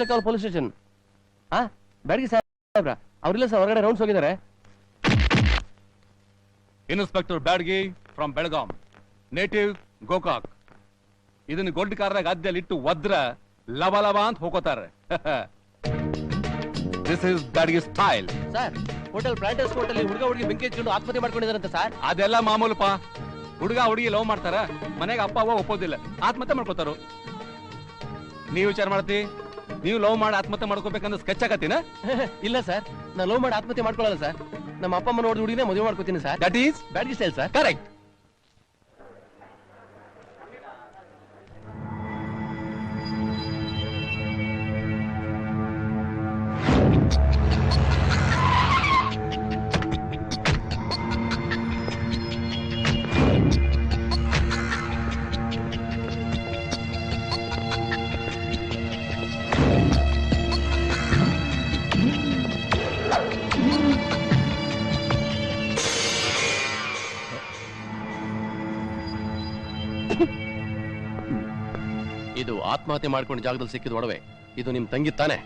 ಬೆಳಕಾವ್ police station. Byadagi ಸಾಹೇಬ್ರ ಅವ್ರಿಲ್ಲ sir, ಹೊರಗಡೆ ರೌಂಡ್ಸ್ ಹೋಗಿದ್ದಾರೆ. Inspector Byadagi from Belgaum, native Gokak. ಇದನ್ನ ಗೊಡ್ಡ ಕಾರ್ದಾಗ ಅದ್ದೆಲ್ಲಿಟ್ಟು ಒದ್ರ ಲವ ಲವ ಅಂತ ಹೋಗೋತಾರೆ. This is Byadagi style. Sir, hotel planters hotel ಹುಡುಗ ಹುಡುಗಿ ಬೆಂಕಿ ಹಚ್ಕೊಂಡು ಆತ್ಮಹತ್ಯೆ ಮಾಡ್ಕೊಂಡಿದಾರಂತ ಸರ್. ಅದೆಲ್ಲ ಮಾಮೂಲಪ್ಪ. ಹುಡುಗ ಹುಡುಗಿ ಲವ್ ಮಾಡ್ತಾರ, ಮನೆಗೆ ಅಪ್ಪ ಅವ್ವ ಒಪ್ಪೋದಿಲ್ಲ, ಆತ್ಮಹತ್ಯೆ ಮಾಡ್ಕೋತಾರು. ನೀವು ವಿಚಾರ ಮಾಡ್ತಿ ನೀವು ಲವ್ ಮಾಡಿ ಆತ್ಮಹತ್ಯೆ ಮಾಡ್ಕೋಬೇಕಂದ್ರೆ ಸ್ಕೆಚ್ ಆಗತ್ತೀನ? ಇಲ್ಲ ಸರ್, ನಾ ಲವ್ ಮಾಡಿ ಆತ್ಮಹತ್ಯೆ ಮಾಡ್ಕೊಳ್ಳಲ್ಲ ಸರ್. ನಮ್ಮ ಅಪ್ಪ ಅಮ್ಮ ನೋಡಿದ ಹುಡುಗಿನೇ ಮದುವೆ ಮಾಡ್ಕೋತೀನಿ sir. That is Byadgi style sir. Correct. ಇದು ಆತ್ಮಹತ್ಯೆ ಮಾಡ್ಕೊಂಡು ಜಾಗದಲ್ಲಿ ಸಿಕ್ಕಿದ ಒಡವೆ. ಇದು ನಿಮ್ ತಂಗಿ ತಾನೆ?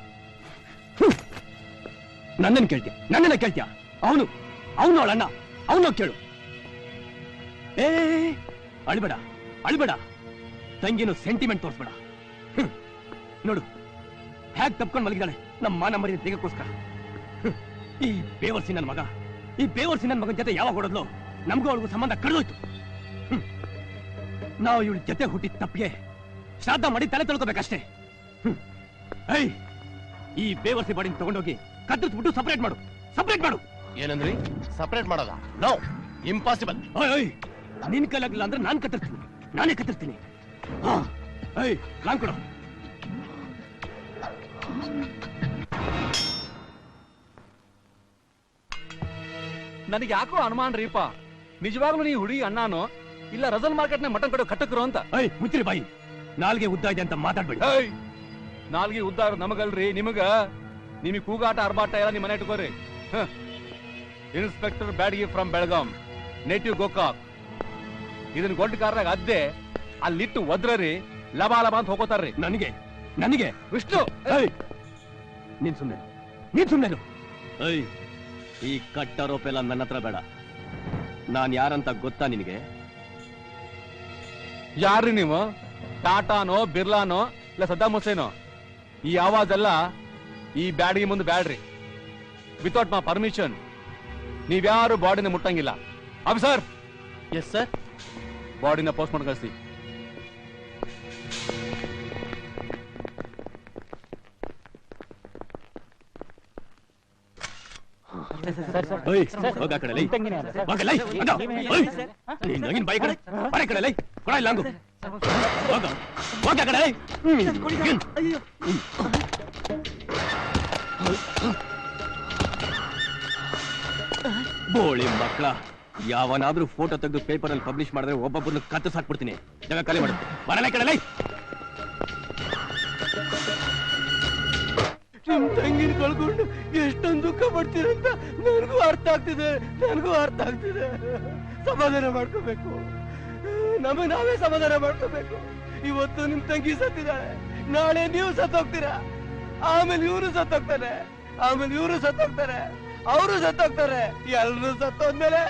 ನನ್ನನ್ನು ಕೇಳ್ತೀಯ? ಅವನು ಅವಳ ಅಣ್ಣ, ಅವನು ಕೇಳು. ಅಳ್ಬೇಡ, ತಂಗಿನು ಸೆಂಟಿಮೆಂಟ್ ತೋರಿಸ್ಬೇಡ. ನೋಡು ಹ್ಯಾಕ್ ತಪ್ಕೊಂಡು ಮಲಗಿದಾಳೆ ನಮ್ಮ ಮಾನ ಮರ್ಯಾದೆ ತೆಗಕ್ಕೋಸ್ಕರ. ಈ ಬೇವರ್ಸಿ ನನ್ನ ಮಗನ ಜೊತೆ ಯಾವಾಗ ಹೊಡದ್ಲು ನಮಗೂ ಅವಳಿಗೂ ಸಂಬಂಧ ಕಳೆದೋಯ್ತು. ನಾವು ಇವಳ ಜೊತೆ ಹುಟ್ಟಿದ ತಪ್ಪಿಗೆ ಶ್ರಾದ್ದ ಮಾಡಿ ತಲೆ ತೊಳ್ಕೋಬೇಕಷ್ಟೇ. ಈ ಬೇವರ್ಸಿ ಬಾಡಿನ ತಗೊಂಡೋಗಿ ಕತ್ತರಿಸ್ಬಿಟ್ಟು ಸಪರೇಟ್ ಮಾಡು. ಏನಂದ್ರಿ? ಸಪರೇಟ್ ಮಾಡೋದ? No, impossible. ನಿನ್ ಕೈಲಾಗಲ್ಲ ಅಂದ್ರೆ ನಾನೇ ಕತ್ತರಿಸ್ತೀನಿ. ನಾನ್ ಕೊಡು. ನನಗೆ ಯಾಕೋ ಅನುಮಾನ ರೀಪ, ನಿಜವಾಗ್ಲೂ ನೀ ಹುಡುಗಿ ಅಣ್ಣನೋ ಇಲ್ಲ ರಜಲ್ ಮಾರ್ಕೆಟ್ ನ ಮಟನ್ ಕಡೆ ಕಟ್ಟಕ್ರು ಅಂತ. ಮುಚ್ಚಿರಿ ಬಾಯಿ, ನಾಲ್ಗೆ ಉದ್ದ ಇದೆ ಅಂತ ಮಾತಾಡ್ಬೇಡಿ. ನಾಲ್ಗೆ ಉದ್ದ ನಮಗಲ್ರಿ, ನಿಮಗ್ ಕೂಗಾಟ ಅರ್ಬಾಟ ಎಲ್ಲ ನಿಮ್ ಮನೆ ಇಟ್ಕೋರಿ. Inspector Byadagi from Belgaum, native Gokak. ಇದನ್ನ ಗೊಡ್ಡ ಕಾರ್ದಾಗ ಅದ್ದೆ ಅಲ್ಲಿಟ್ಟು ಒದ್ರರಿ ಲಬಾ ಅಂತ ಹೋಗೋತಾರ್ರಿ. ನನಗೆ ವಿಷ್ಣು, ನೀನ್ ಸುಮ್ನೆ ಈ ಕಟ್ಟಾರೋಪೆಲ್ಲ ನನ್ನ ಹತ್ರ ಬೇಡ. ನಾನ್ ಯಾರಂತ ಗೊತ್ತಾ ನಿನಗೆ? ಯಾರ್ರಿ ನೀವು? ಟಾಟಾನೋ ಬಿರ್ಲಾನೋ ಇಲ್ಲ ಸದ್ದಾಮ್ ಹುಸೇನೋ? ಈ ಆವಾಜ್ ಎಲ್ಲ ಈ ಬ್ಯಾಡಗಿ ಮುಂದೆ ಬ್ಯಾಡ್ರಿ. ವಿತೌಟ್ ಮೈ ಪರ್ಮಿಷನ್ ನೀವ್ಯಾರು ಬಾಡಿನ ಮುಟ್ಟಂಗಿಲ್ಲ. ಆಫೀಸರ್. Yes sir. ಬಾಡಿನ ಪೋಸ್ಟ್ ಮಾಡಿ ಕಳಿಸಿ. ಬೋಳಿ ಮಕ್ಕಳ, ಯಾವನಾದ್ರೂ ಫೋಟೋ ತೆಗೆದು ಪೇಪರ್ ಅಲ್ಲಿ ಪಬ್ಲಿಷ್ ಮಾಡಿದ್ರೆ ಒಬ್ಬೊಬ್ಬರನ್ನು ಕತ್ತು ಸಾಕ್ಬಿಡ್ತೀನಿ. ಜಾಗ ಖಾಲಿ ಮಾಡುತ್ತೆ. ಬರಲೇ ಕಡಲೈ. ನಿಮ್ ತಂಗಿನ ಕಳ್ಕೊಂಡು ಎಷ್ಟೊಂದು ದುಃಖ ಪಡ್ತೀರಂತ ನನಗೂ ಅರ್ಥ ಆಗ್ತಿದೆ. ಸಮಾಧಾನ ಮಾಡ್ಕೋಬೇಕು, ನಾವೇ ಸಮಾಧಾನ ಮಾಡ್ಕೋಬೇಕು. ಇವತ್ತು ನಿಮ್ ತಂಗಿ ಸತ್ತಿದ್ದಾಳೆ, ನಾಳೆ ನೀವು ಸತ್ತೋಗ್ತೀರಾ, ಆಮೇಲೆ ಇವರು ಸತ್ತೋಗ್ತಾರೆ, ಅವರು ಸತ್ತೋಗ್ತಾರೆ. ಎಲ್ಲರೂ ಸತ್ತೋದ್ಮೇಲೆ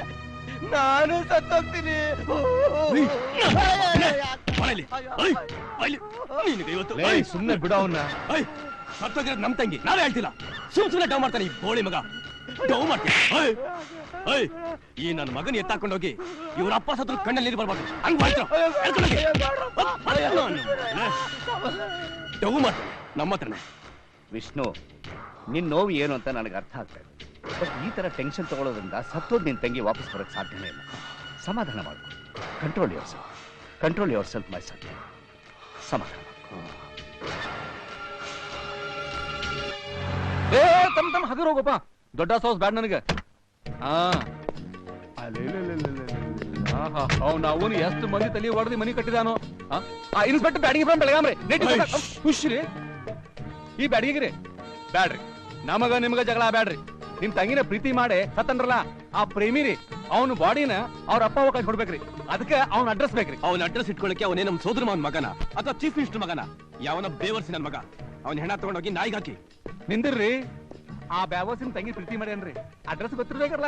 ನಾನು ಸತ್ತೋಗ್ತೀನಿ. ಸುಮ್ಮನೆ ಬಿಡ ಅವನ್ನ. ಸತ್ತೋಗಿರೋದು ನಮ್ ತಂಗಿ, ನಾವೇ ಹೇಳ್ತಿಲ್ಲ. ಸುಮ್ನೆ ಡೌ ಮಾಡ್ತಾನೆ ಈ ಬೋಳಿ ಮಗ. ಡೌ ಮಾಡ್ತೀನಿ. ಈ ನನ್ನ ಮಗನ ಎತ್ತಾಕೊಂಡೋಗಿ ಇವ್ರ ಅಪ್ಪ ಸತ್ರ ಕಣ್ಣಲ್ಲಿ ನೀರು ಬರ್ಬಾರ್ದು. ಹಂಗ್ ಡೌ ಮಾಡ್ತಾನೆ ನಮ್ಮ ಹತ್ರನೇ. ವಿಷ್ಣು, ನಿನ್ ನೋವು ಏನು ಅಂತ ನನಗೆ ಅರ್ಥ ಆಗ್ತಾ ಇದೆ. ಬಟ್ ಈ ತರ ಟೆನ್ಷನ್ ತಗೊಳ್ಳೋದ್ರಿಂದ ಸತ್ತೋದ್ ನಿನ್ ತಂಗಿ ವಾಪಸ್ ಬರೋಕ್ ಸಾಧ್ಯನೇ ಇಲ್ಲ. ಸಮಾಧಾನ ಮಾಡ್ಕೊ. ಕಂಟ್ರೋಲ್ ಯುವರ್ ಸೆಲ್ಫ್ ಮೈ ಸನ್. ಸಮಾಧಾನ ತಮ್ಮ ಹಗರ್ ಹೋಗಪ್ಪ. ದೊಡ್ಡ ಸಾಸ್ ಬ್ಯಾಡ್ ನನಗೆ. ಅವನು ಎಷ್ಟು ಮಂದಿ ತಲೆ ಹೊಡೆದು ಮನಿ ಕಟ್ಟಿದಾನು. ಇನ್ಸ್ಪೆಕ್ಟರ್ ಬ್ಯಾಡಗಿ ಫ್ರಮ್ ಬೆಳಗಾಂ ರೀ. ಖುಷಿ ಈ ಬ್ಯಾಡಗಿರಿ ಬ್ಯಾಡ್ರಿ. ನಮಗ ನಿಮಗ ಜಗಳ ಬ್ಯಾಡ್ರಿ. ನಿಮ್ ತಂಗಿನ ಪ್ರೀತಿ ಮಾಡಿ ಸತ್ತನ್ರಲ್ಲ ಆ ಪ್ರೇಮಿ ರೀ, ಅವನು ಬಾಡಿನ ಅವ್ರ ಅಪ್ಪ ಅವ್ವ ಕೈ ಕೊಡ್ಬೇಕ್ರಿ. ಅದಕ್ಕೆ ಅವ್ನ ಅಡ್ರೆಸ್ ಬೇಕ್ರಿ. ಅವನ ಅಡ್ರೆಸ್ ಇಟ್ಕೊಳ್ಳಕ್ಕೆ ಅವನೇ ನಮ್ ಸೋದರ ಮಾವನ್ ಮಗನ ಅಥವಾ ಚೀಫ್ ಮಿನಿಸ್ಟರ್ ಮಗನ? ಯಾವನ ಬೇವರ್ಸಿ ನನ್ ಮಗ. ಅವನ ಹೆಣ ತಗೊಂಡೋಗಿ ನಾಯಿಗೆ ಹಾಕಿ. ನಿಂದಿರ್ರಿ, ಆ ಬ್ಯಾವಸಿನ ತಂಗಿ ಪ್ರೀತಿ ಮಾಡ್ಯಾನ್ರಿ. ಅಡ್ರೆಸ್ ಗೊತ್ತಿರ್ಬೇಕಲ್ಲ.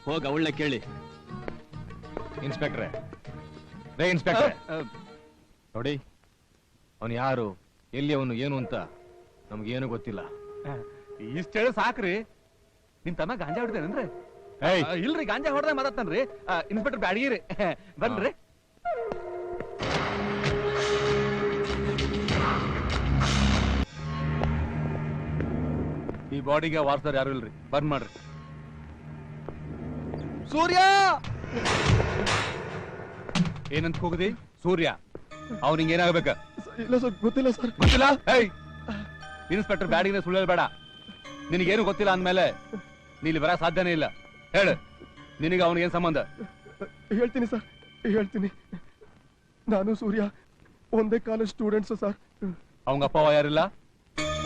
ಹೋಗ ಅವಳನ್ನ ಕೇಳಿ. ಇನ್ಸ್ಪೆಕ್ಟ್ರೆ, ರೇ ಇನ್ಸ್ಪೆಕ್ಟ್ರೆ, ನೋಡಿ ಅವನು ಯಾರು, ಎಲ್ಲಿ ಅವನು, ಏನು ಅಂತ ನಮ್ಗೇನು ಗೊತ್ತಿಲ್ಲ. ಇಷ್ಟ ಹೇಳಿ ಸಾಕ್ರಿ. ನಿಮ್ ತಮ್ಮ ಗಾಂಜಾ ಹೊಡ್ದೇನಂದ್ರೆ? ಇಲ್ರಿ, ಗಾಂಜಾ ಹೊಡ್ದಾಗ ಮಾತಾಡ್ತಾನ್ರಿ. ಇನ್ಸ್ಪೆಕ್ಟರ್ ಬ್ಯಾಡಗಿರಿ, ಬನ್ರಿ. ಈ ಬಾಡಿಗೆ ವಾರಸ್ದಾರ ಯಾರು ಇಲ್ರಿ, ಬಂದ್ ಮಾಡ್ರಿ. ಸೂರ್ಯ ಏನಂತ ಹೋಗದಿ? ಸೂರ್ಯ ಅವ್ನ ಹಿಂಗೇನಾಗ್ಬೇಕ? ಇಲ್ಲ ಸರ್, ಗೊತ್ತಿಲ್ಲ ಸರ್. ಗೊತ್ತಿಲ್ಲ? ಏಯ್, ಇನ್ಸ್ಪೆಕ್ಟರ್ ಬ್ಯಾಡಿಗೆ ಸುಳ್ಳು ಹೇಳ್ಬೇಡ. ನಿನಗೇನು ಗೊತ್ತಿಲ್ಲ ಅಂದ್ಮೇಲೆ ನೀಲಿ ಬರ ಸಾಧ್ಯನೇ ಇಲ್ಲ. ಹೇಳು, ನಿನಗೆ ಅವನಿಗೇನ್ ಸಂಬಂಧ? ಹೇಳ್ತೀನಿ ಸರ್, ಹೇಳ್ತೀನಿ. ನಾನು ಸೂರ್ಯ ಒಂದೇ ಕಾಲೇಜ್ ಸ್ಟೂಡೆಂಟ್ಸ್ ಸರ್. ಅವಂಗ ಅಪ್ಪ ಯಾರಿಲ್ಲ?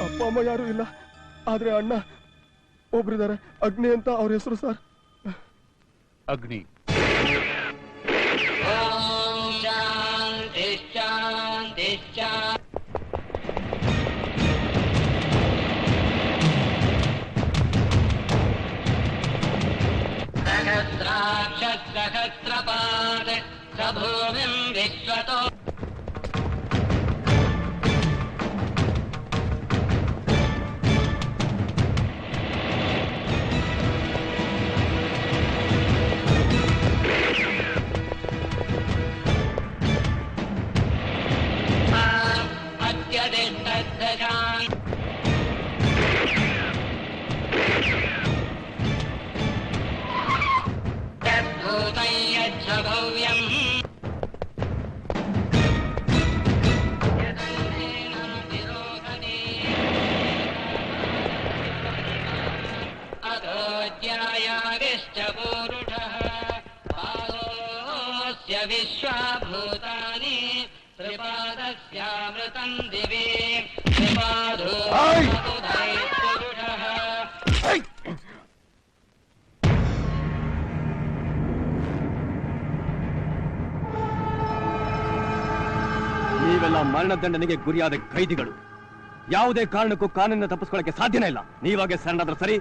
ಅಪ್ಪ ಅಮ್ಮ ಯಾರು ಇಲ್ಲ, ಆದ್ರೆ ಅಣ್ಣ ಒಬ್ರಿದ್ದಾರೆ, ಅಗ್ನಿ ಅಂತ ಅವ್ರ ಹೆಸರು ಸರ್. ಅಗ್ನಿ. सहस्रपाद प्रभुविं विश्वतो अत्यदिष्टद्दशान् तद्भूतं यच्च भव्यम् अतोऽध्यायाविश्च पूरुषः पादोऽस्य विश्वाभूतानि त्रिपादस्यामृतं दिवे त्रिपादो पुरुषः. ನೀವೆಲ್ಲ ಮರಣದಂಡನೆಗೆ ಗುರಿಯಾದ ಖೈದಿಗಳು. ಯಾವುದೇ ಕಾರಣಕ್ಕೂ ಕಾನೂನಿನ ತಪ್ಪಿಸ್ಕೊಳ್ಳಕ್ಕೆ ಸಾಧ್ಯನೇ ಇಲ್ಲ. ನೀವಾಗೆ ಸರಣಾದ್ರೆ ಸರಿ,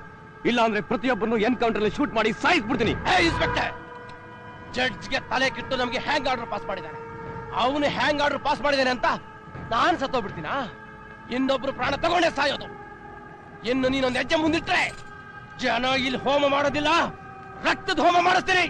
ಇಲ್ಲ ಅಂದ್ರೆ ಪ್ರತಿಯೊಬ್ಬರನ್ನು ಎನ್ಕೌಂಟರ್ ಅಲ್ಲಿ ಶೂಟ್ ಮಾಡಿ ಸಾಯಿಸ್ಬಿಡ್ತೀನಿ. ಇನ್ಸ್ಪೆಕ್ಟರ್, ಜಡ್ಜ್ಗೆ ತಲೆ ಕಿಟ್ಟು ನಮ್ಗೆ ಹ್ಯಾಂಗ್ ಆರ್ಡರ್ ಪಾಸ್ ಮಾಡಿದ್ದಾನೆ. ಅವನು ಹ್ಯಾಂಗ್ ಆರ್ಡರ್ ಪಾಸ್ ಮಾಡಿದ್ದಾನೆ ಅಂತ ನಾನ್ ಸತ್ತೋಗ್ಬಿಡ್ತೀನ? ಇನ್ನೊಬ್ರು ಪ್ರಾಣ ತಗೊಂಡೇ ಸಾಯೋದು. ಇನ್ನು ನೀನೊಂದು ಹೆಜ್ಜೆ ಮುಂದಿಟ್ರೆ ಜನ ಇಲ್ಲಿ ಹೋಮ ಮಾಡೋದಿಲ್ಲ, ರಕ್ತದ ಹೋಮ ಮಾಡಿಸ್ತೀನಿ.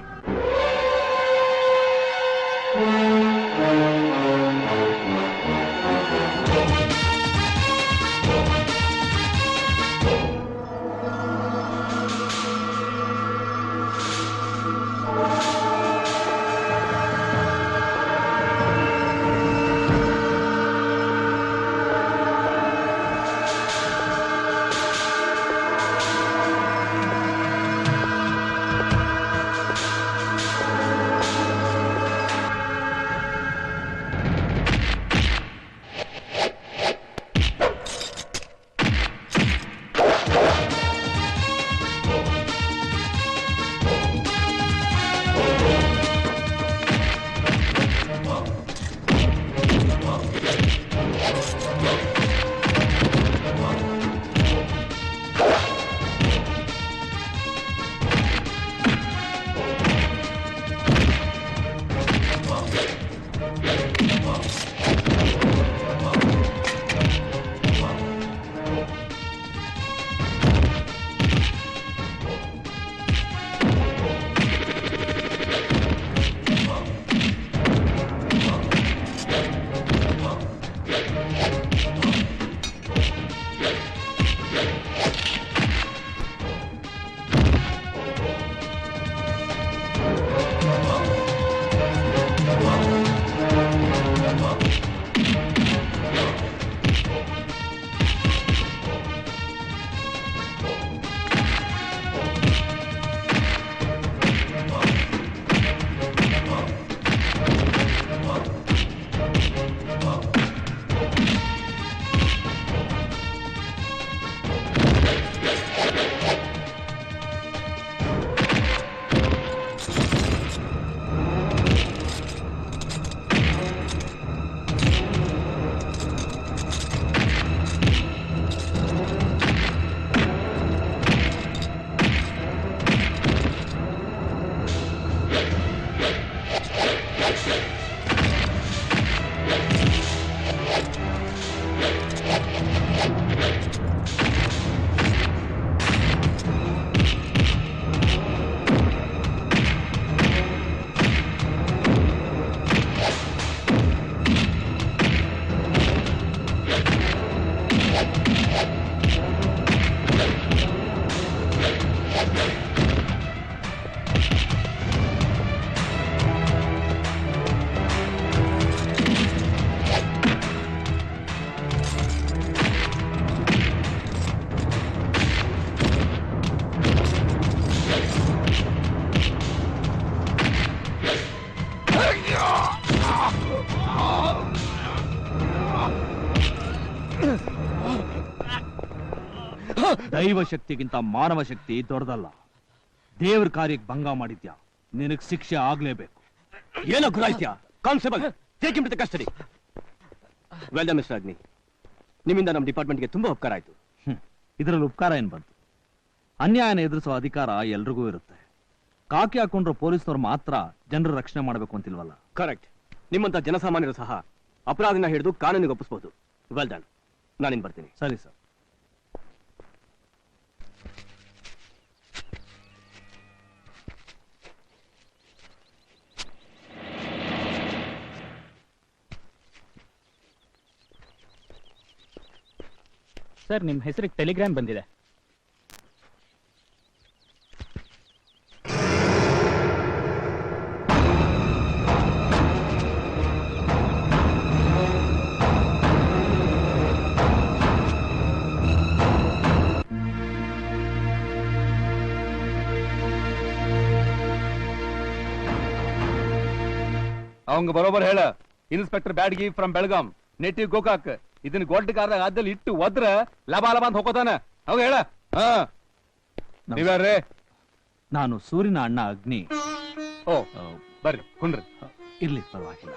ದೈವ ಶಕ್ತಿಗಿಂತ ಮಾನವ ಶಕ್ತಿ ದೊಡ್ಡದಲ್ಲ. ದೇವ್ರ ಕಾರ್ಯಕ್ಕೆ ಭಂಗ ಮಾಡಿದ್ಯಾ, ನಿನಗ್ ಶಿಕ್ಷೆ ಆಗ್ಲೇಬೇಕು. ಏನೋ ಗುರಾಯ್ತ್ಯಾ? Constable, take him to the custody. Well done mister Agni, ನಿಮ್ಮಿಂದ ನಮ್ಮ ಡಿಪಾರ್ಟ್ಮೆಂಟ್ಗೆ ತುಂಬಾ ಉಪಕಾರ ಆಯ್ತು. ಇದರಲ್ಲಿ ಉಪಕಾರ ಏನ್ ಬಂತು? ಅನ್ಯಾಯನ ಎದುರಿಸೋ ಅಧಿಕಾರ ಎಲ್ರಿಗೂ ಇರುತ್ತೆ. ಕಾಕಿ ಹಾಕೊಂಡ್ರು ಪೊಲೀಸ್ನವ್ರು ಮಾತ್ರ ಜನರ ರಕ್ಷಣೆ ಮಾಡಬೇಕು ಅಂತಿಲ್ವಲ್ಲ. ಕರೆಕ್ಟ್. ನಿಮ್ಮಂತ ಜನಸಾಮಾನ್ಯರು ಸಹ ಅಪರಾಧಿನ ಹಿಡಿದು ಕಾನೂನಿಗೆ ಒಪ್ಪಿಸಬಹುದು. Well done. ನಾನಿನ್ ಬರ್ತೀನಿ. ಸರಿ ಸರ್. ಸರ್, ನಿಮ್ಮ ಹೆಸರಿಗೆ ಟೆಲಿಗ್ರಾಮ್ ಬಂದಿದೆ. ಅವಂಗ ಬರೋಬರ್ ಹೇಳ. Inspector Badgi from Belgaum, native Gokak. ಇದನ್ನ ಗೊಡ್ಡಗಾರದಾಗ ಅದ್ದಲ್ಲಿ ಇಟ್ಟು ಒದ್ರ ಲಬ ಲಬ ಅಂತ ಹೋಗೋತಾನ. ಅವಾಗ ಹೇಳ. ನೀವ್ಯಾರ್ರಿ? ನಾನು ಸೂರ್ಯನ ಅಣ್ಣ ಅಗ್ನಿ. ಓ, ಬರ್ರಿ ಕುಂಡ್ರಿ. ಇರ್ಲಿ, ಪರವಾಗಿಲ್ಲ.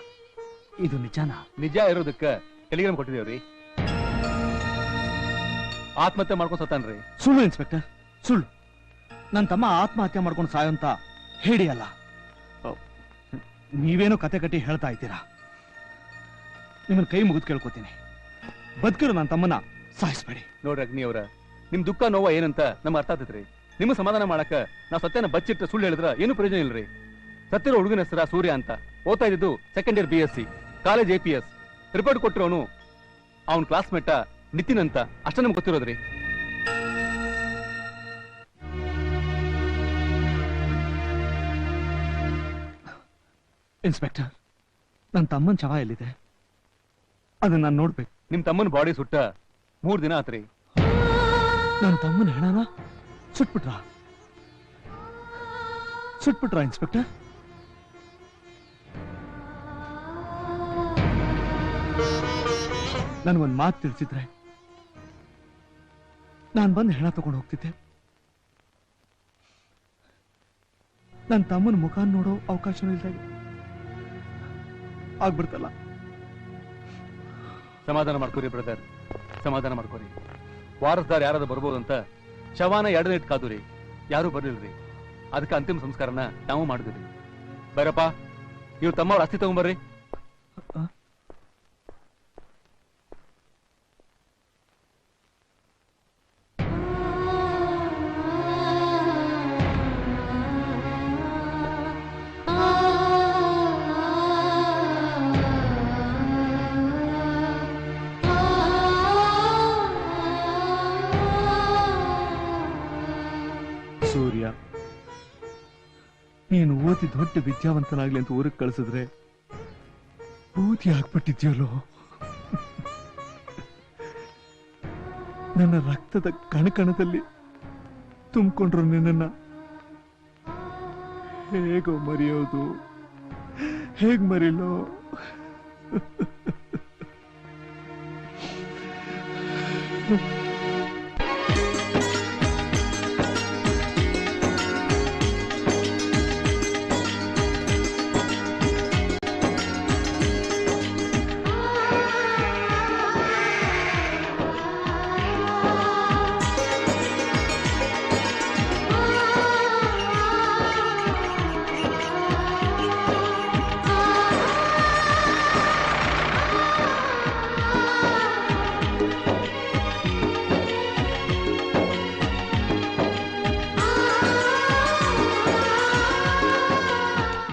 ಇದು ನಿಜಾನ? ನಿಜ ಇರೋದಕ್ಕ ಟೆಲಿಗ್ರಾಮ್ ಕೊಟ್ಟಿದೇವ್ರಿ. ಆತ್ಮಹತ್ಯೆ ಮಾಡ್ಕೊಂಡ್ ಸತ್ತಾನ್ರಿ. ಸುಳ್ಳು ಇನ್ಸ್ಪೆಕ್ಟರ್, ಸುಳ್ಳು. ನನ್ನ ತಮ್ಮ ಆತ್ಮಹತ್ಯೆ ಮಾಡ್ಕೊಂಡು ಸಾಯೋ ಅಂತ ಹೇಳಿ ಅಲ್ಲ. ನೀವೇನೋ ಕತೆ ಕಟ್ಟಿ ಹೇಳ್ತಾ ಇದ್ದೀರಾ. ನಿಮ್ಮನ್ನ ಕೈ ಮುಗಿದು ಕೇಳ್ಕೊತೀನಿ, ಬದುಕಿರೋ ನನ್ನ ತಮ್ಮನ ಸಾಯಿಸ್ಬೇಡಿ. ನೋಡ್ರಿ ಅಗ್ನಿ ಅವ್ರ, ನಿಮ್ ದುಃಖ ನೋವ ಏನಂತ ನಮ್ಗೆ ಅರ್ಥ ಆಗ್ತೈತ್ರಿ. ನಿಮ್ಮ ಸಮಾಧಾನ ಮಾಡಕ ನಾವ್ ಸತ್ಯನ ಬಚ್ಚಿಟ್ಟ ಸುಳ್ಳು ಹೇಳಿದ್ರ ಏನು ಪ್ರಯೋಜನ ಇಲ್ರಿ. ಸತ್ತಿರೋ ಹುಡುಗನ ಹೆಸರ ಸೂರ್ಯ ಅಂತ. ಓದ್ತಾ ಇದ್ದು second year BSc, college APS. Report ಕೊಟ್ಟಿರೋನು ಅವನ್ ಕ್ಲಾಸ್ಮೇಟ ನಿತಿನ್ ಅಂತ. ಅಷ್ಟ ನಮ್ಗೆ ಗೊತ್ತಿರೋದ್ರಿ. ಇನ್ಸ್ಪೆಕ್ಟರ್, ನನ್ನ ತಮ್ಮನ ಶವ ಎಲ್ಲಿದೆ? ಅದನ್ನ ನಾನು ನೋಡ್ಬೇಕು. ನಿಮ್ ತಮ್ಮನ ಬಾಡಿ ಸುಟ್ಟ 3 ದಿನ ಆತ್ರಿ. ನನ್ನ ತಮ್ಮನ ಹೆಣನ ಸುಟ್ಬಿಟ್ರಾ ಇನ್ಸ್ಪೆಕ್ಟರ್? ನನ್ಗೊಂದು ಮಾತು ತಿಳಿಸಿದ್ರೆ ನಾನು ಬಂದು ಹೆಣ ತಗೊಂಡು ಹೋಗ್ತಿದ್ದೆ. ನನ್ನ ತಮ್ಮನ ಮುಖ ನೋಡೋ ಅವಕಾಶನೂ ಇಲ್ದಾಗ ಆಗ್ಬಿಡ್ತಲ್ಲ. ಸಮಾಧಾನ ಮಾಡ್ಕೋರಿ ಬ್ರದರ್, ಸಮಾಧಾನ ಮಾಡ್ಕೋರಿ. ವಾರಸ್ದಾರ್ ಯಾರಾದ್ರೂ ಬರ್ಬೋದು ಅಂತ ಶವಾನ 2 ದಿನ ಇಟ್ಟು ಕಾದುರಿ. ಯಾರು ಬರ್ಲಿಲ್ರಿ. ಅದಕ್ಕೆ ಅಂತಿಮ ಸಂಸ್ಕಾರನ ನಾವು ಮಾಡಿದ್ರಿ. ಬೈರಪ್ಪ, ಇವ್ರು ತಮ್ಮವ್ರ ಅಸ್ಥಿ ತಗೊಂಬರ್ರಿ. ಸೂರ್ಯ, ನೀನು ಓದಿ ದೊಡ್ಡ ವಿದ್ಯಾವಂತನಾಗ್ಲಿ ಅಂತ ಊರಿಗೆ ಕಳಿಸಿದ್ರೆ ಬೂದಿ ಆಗ್ಬಿಟ್ಟಿದ್ಯಲ್ಲೋ. ನನ್ನ ರಕ್ತದ ಕಣಕಣದಲ್ಲಿ ತುಂಬಿಕೊಂಡ್ರು ನಿನ್ನ ಹೇಗೋ ಮರೆಯೋದು, ಹೇಗ್ ಮರಿಲೋ.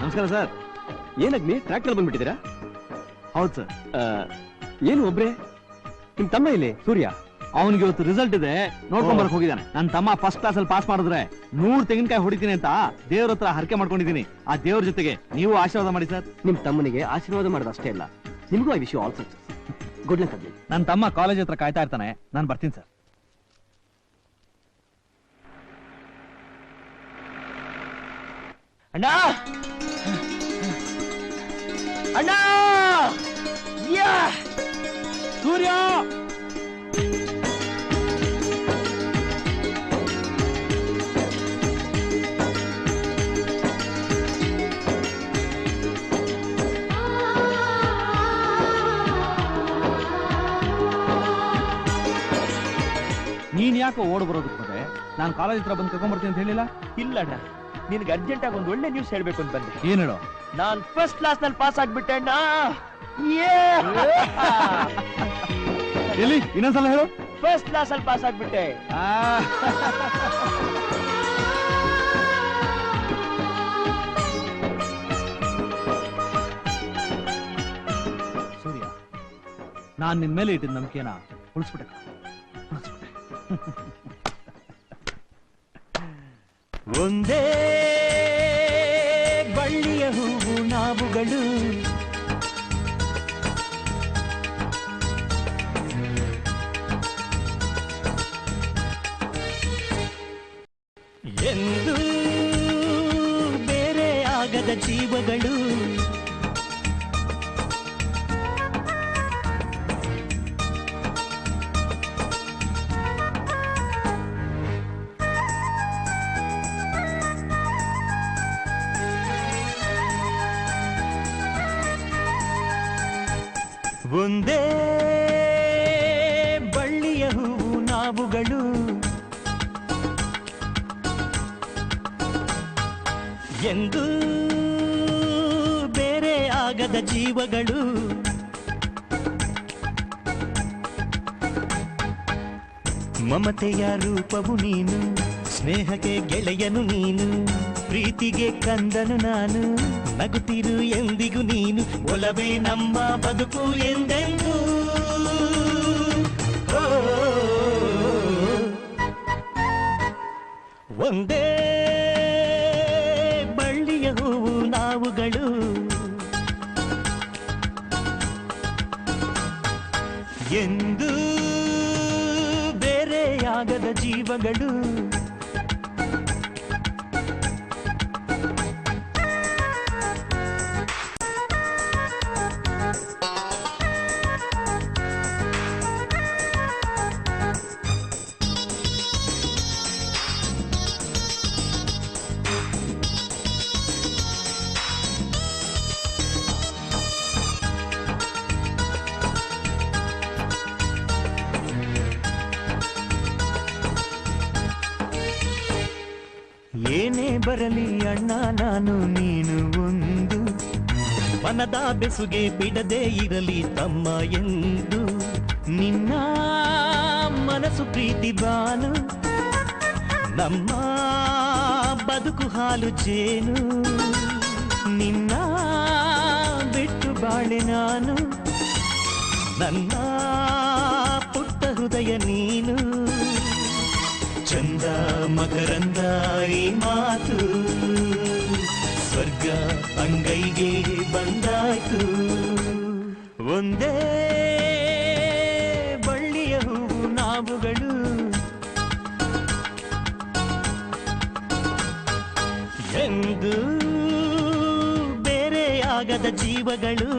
ನಮಸ್ಕಾರ ಸರ್. ಏನಗ್ನಿ ಟ್ರ್ಯಾಕ್ಟರ್ ಬಂದ್ಬಿಟ್ಟಿದ್ದೀರಾ? ಹೌದು ಸರ್. ಏನು ಒಬ್ರೆ? ನಿಮ್ ತಮ್ಮ ಇಲ್ಲಿ ಸೂರ್ಯ? ಅವನಿಗೆ ಇವತ್ತು ರಿಸಲ್ಟ್ ಇದೆ, ನೋಡ್ಕೊಂಡ್ ಬರಕ್ ಹೋಗಿದ್ದಾನೆ. ನನ್ನ ತಮ್ಮ ಫಸ್ಟ್ ಕ್ಲಾಸ್ ಅಲ್ಲಿ ಪಾಸ್ ಮಾಡಿದ್ರೆ 100 ತೆಂಗಿನಕಾಯಿ ಹೊಡಿತೀನಿ ಅಂತ ದೇವ್ರ ಹತ್ರ ಹರಕೆ ಮಾಡ್ಕೊಂಡಿದ್ದೀನಿ. ಆ ದೇವ್ರ ಜೊತೆಗೆ ನೀವು ಆಶೀರ್ವಾದ ಮಾಡಿ ಸರ್. ನಿಮ್ ತಮ್ಮನಿಗೆ ಆಶೀರ್ವಾದ ಮಾಡೋದು ಅಷ್ಟೇ ಅಲ್ಲ, ನಿಮಗೂ I wish you all success. Good luck Agni. ನನ್ನ ತಮ್ಮ ಕಾಲೇಜ್ ಹತ್ರ ಕಾಯ್ತಾ ಇರ್ತಾನೆ, ನಾನು ಬರ್ತೀನಿ ಸರ್. ಅಣ್ಣ ಅಣ್ಣ ಸೂರ್ಯ ನೀನ್ ಯಾಕೋ ಓಡ್ ಬರೋದಕ್ಕೆ ಹೋದೆ? ನಾನು ಕಾಲೇಜ್ ಹತ್ರ ಬಂದು ಕರ್ಕೊಂಡ್ಬರ್ತೀನಿ ಅಂತ ಹೇಳಿಲ್ಲ? ಇಲ್ಲ ಅಣ್ಣ, ನಿನ್ಗೆ ಅರ್ಜೆಂಟ್ ಆಗಿ ಒಂದು ಒಳ್ಳೆ ನ್ಯೂಸ್ ಹೇಳ್ಬೇಕು ಅಂತ ಬಂದೆ. ಏನ್ ಹೇಳೋ? ನಾನ್ ಫಸ್ಟ್ ಕ್ಲಾಸ್ ನಲ್ಲಿ ಪಾಸ್ ಆಗ್ಬಿಟ್ಟೆ ಅಣ್ಣ. ಎಲ್ಲಿ ಇನ್ನೊಂದ್ಸಲ ಹೇಳು. ಫಸ್ಟ್ ಕ್ಲಾಸ್ ಅಲ್ಲಿ ಪಾಸ್ ಆಗ್ಬಿಟ್ಟೆ. ಸೂರ್ಯ, ನಾನ್ ನಿನ್ ಮೇಲೆ ಇಟ್ಟಿದ್ದ ನಂಬಿಕೆನ ಉಳಿಸ್ಬಿಟ್ಟೆ. ಒಂದೇ ಬಳ್ಳಿಯ ಹೂವು ನಾವುಗಳು, ಎಂದು ಬೇರೆ ಆಗದ ಜೀವಗಳು, ಒಂದೇ ಬಳ್ಳಿಯ ಹೂವು ನಾವುಗಳು, ಎಂದು ಬೇರೆ ಆಗದ ಜೀವಗಳು, ಮಮತೆಯ ರೂಪವು ನೀನು, ಸ್ನೇಹಕ್ಕೆ ಗೆಳೆಯನು ನೀನು, ಪ್ರೀತಿಗೆ ಕಂದನು ನಾನು, ನಗುತ್ತಿರು ಎಂದಿಗೂ ನೀನು, ಒಲವೇ ನಮ್ಮ ಬದುಕು ಎಂದೆಂದು. ಒಂದೇ ಬಳ್ಳಿಯ ಹೂವು ನಾವುಗಳು, ಎಂದು ಬೇರೆಯಾಗದ ಜೀವಗಳು, ಏನೇ ಬರಲಿ ಅಣ್ಣ ನಾನು ನೀನು ಒಂದು, ಮನದ ಬೆಸುಗೆ ಬಿಡದೆ ಇರಲಿ ತಮ್ಮ ಎಂದು, ನಿನ್ನ ಮನಸ್ಸು ಪ್ರೀತಿ ಬಾನು, ನಮ್ಮ ಬದುಕು ಹಾಲು ಜೇನು, ನಿನ್ನ ಬಿಟ್ಟು ಬಾಳೆ ನಾನು, ನನ್ನ ಪುಟ್ಟ ಹೃದಯ ನೀನು, ಚಂದ ಮಕರಂದ ಈ ಮಾತು, ಸ್ವರ್ಗ ಅಂಗೈಗೆ ಬಂದಾಯ್ತು, ಒಂದೇ ಬಳ್ಳಿಯ ಹೂವು ನಾವುಗಳು, ಎಂದು ಬೇರೆಯಾಗದ ಜೀವಗಳು,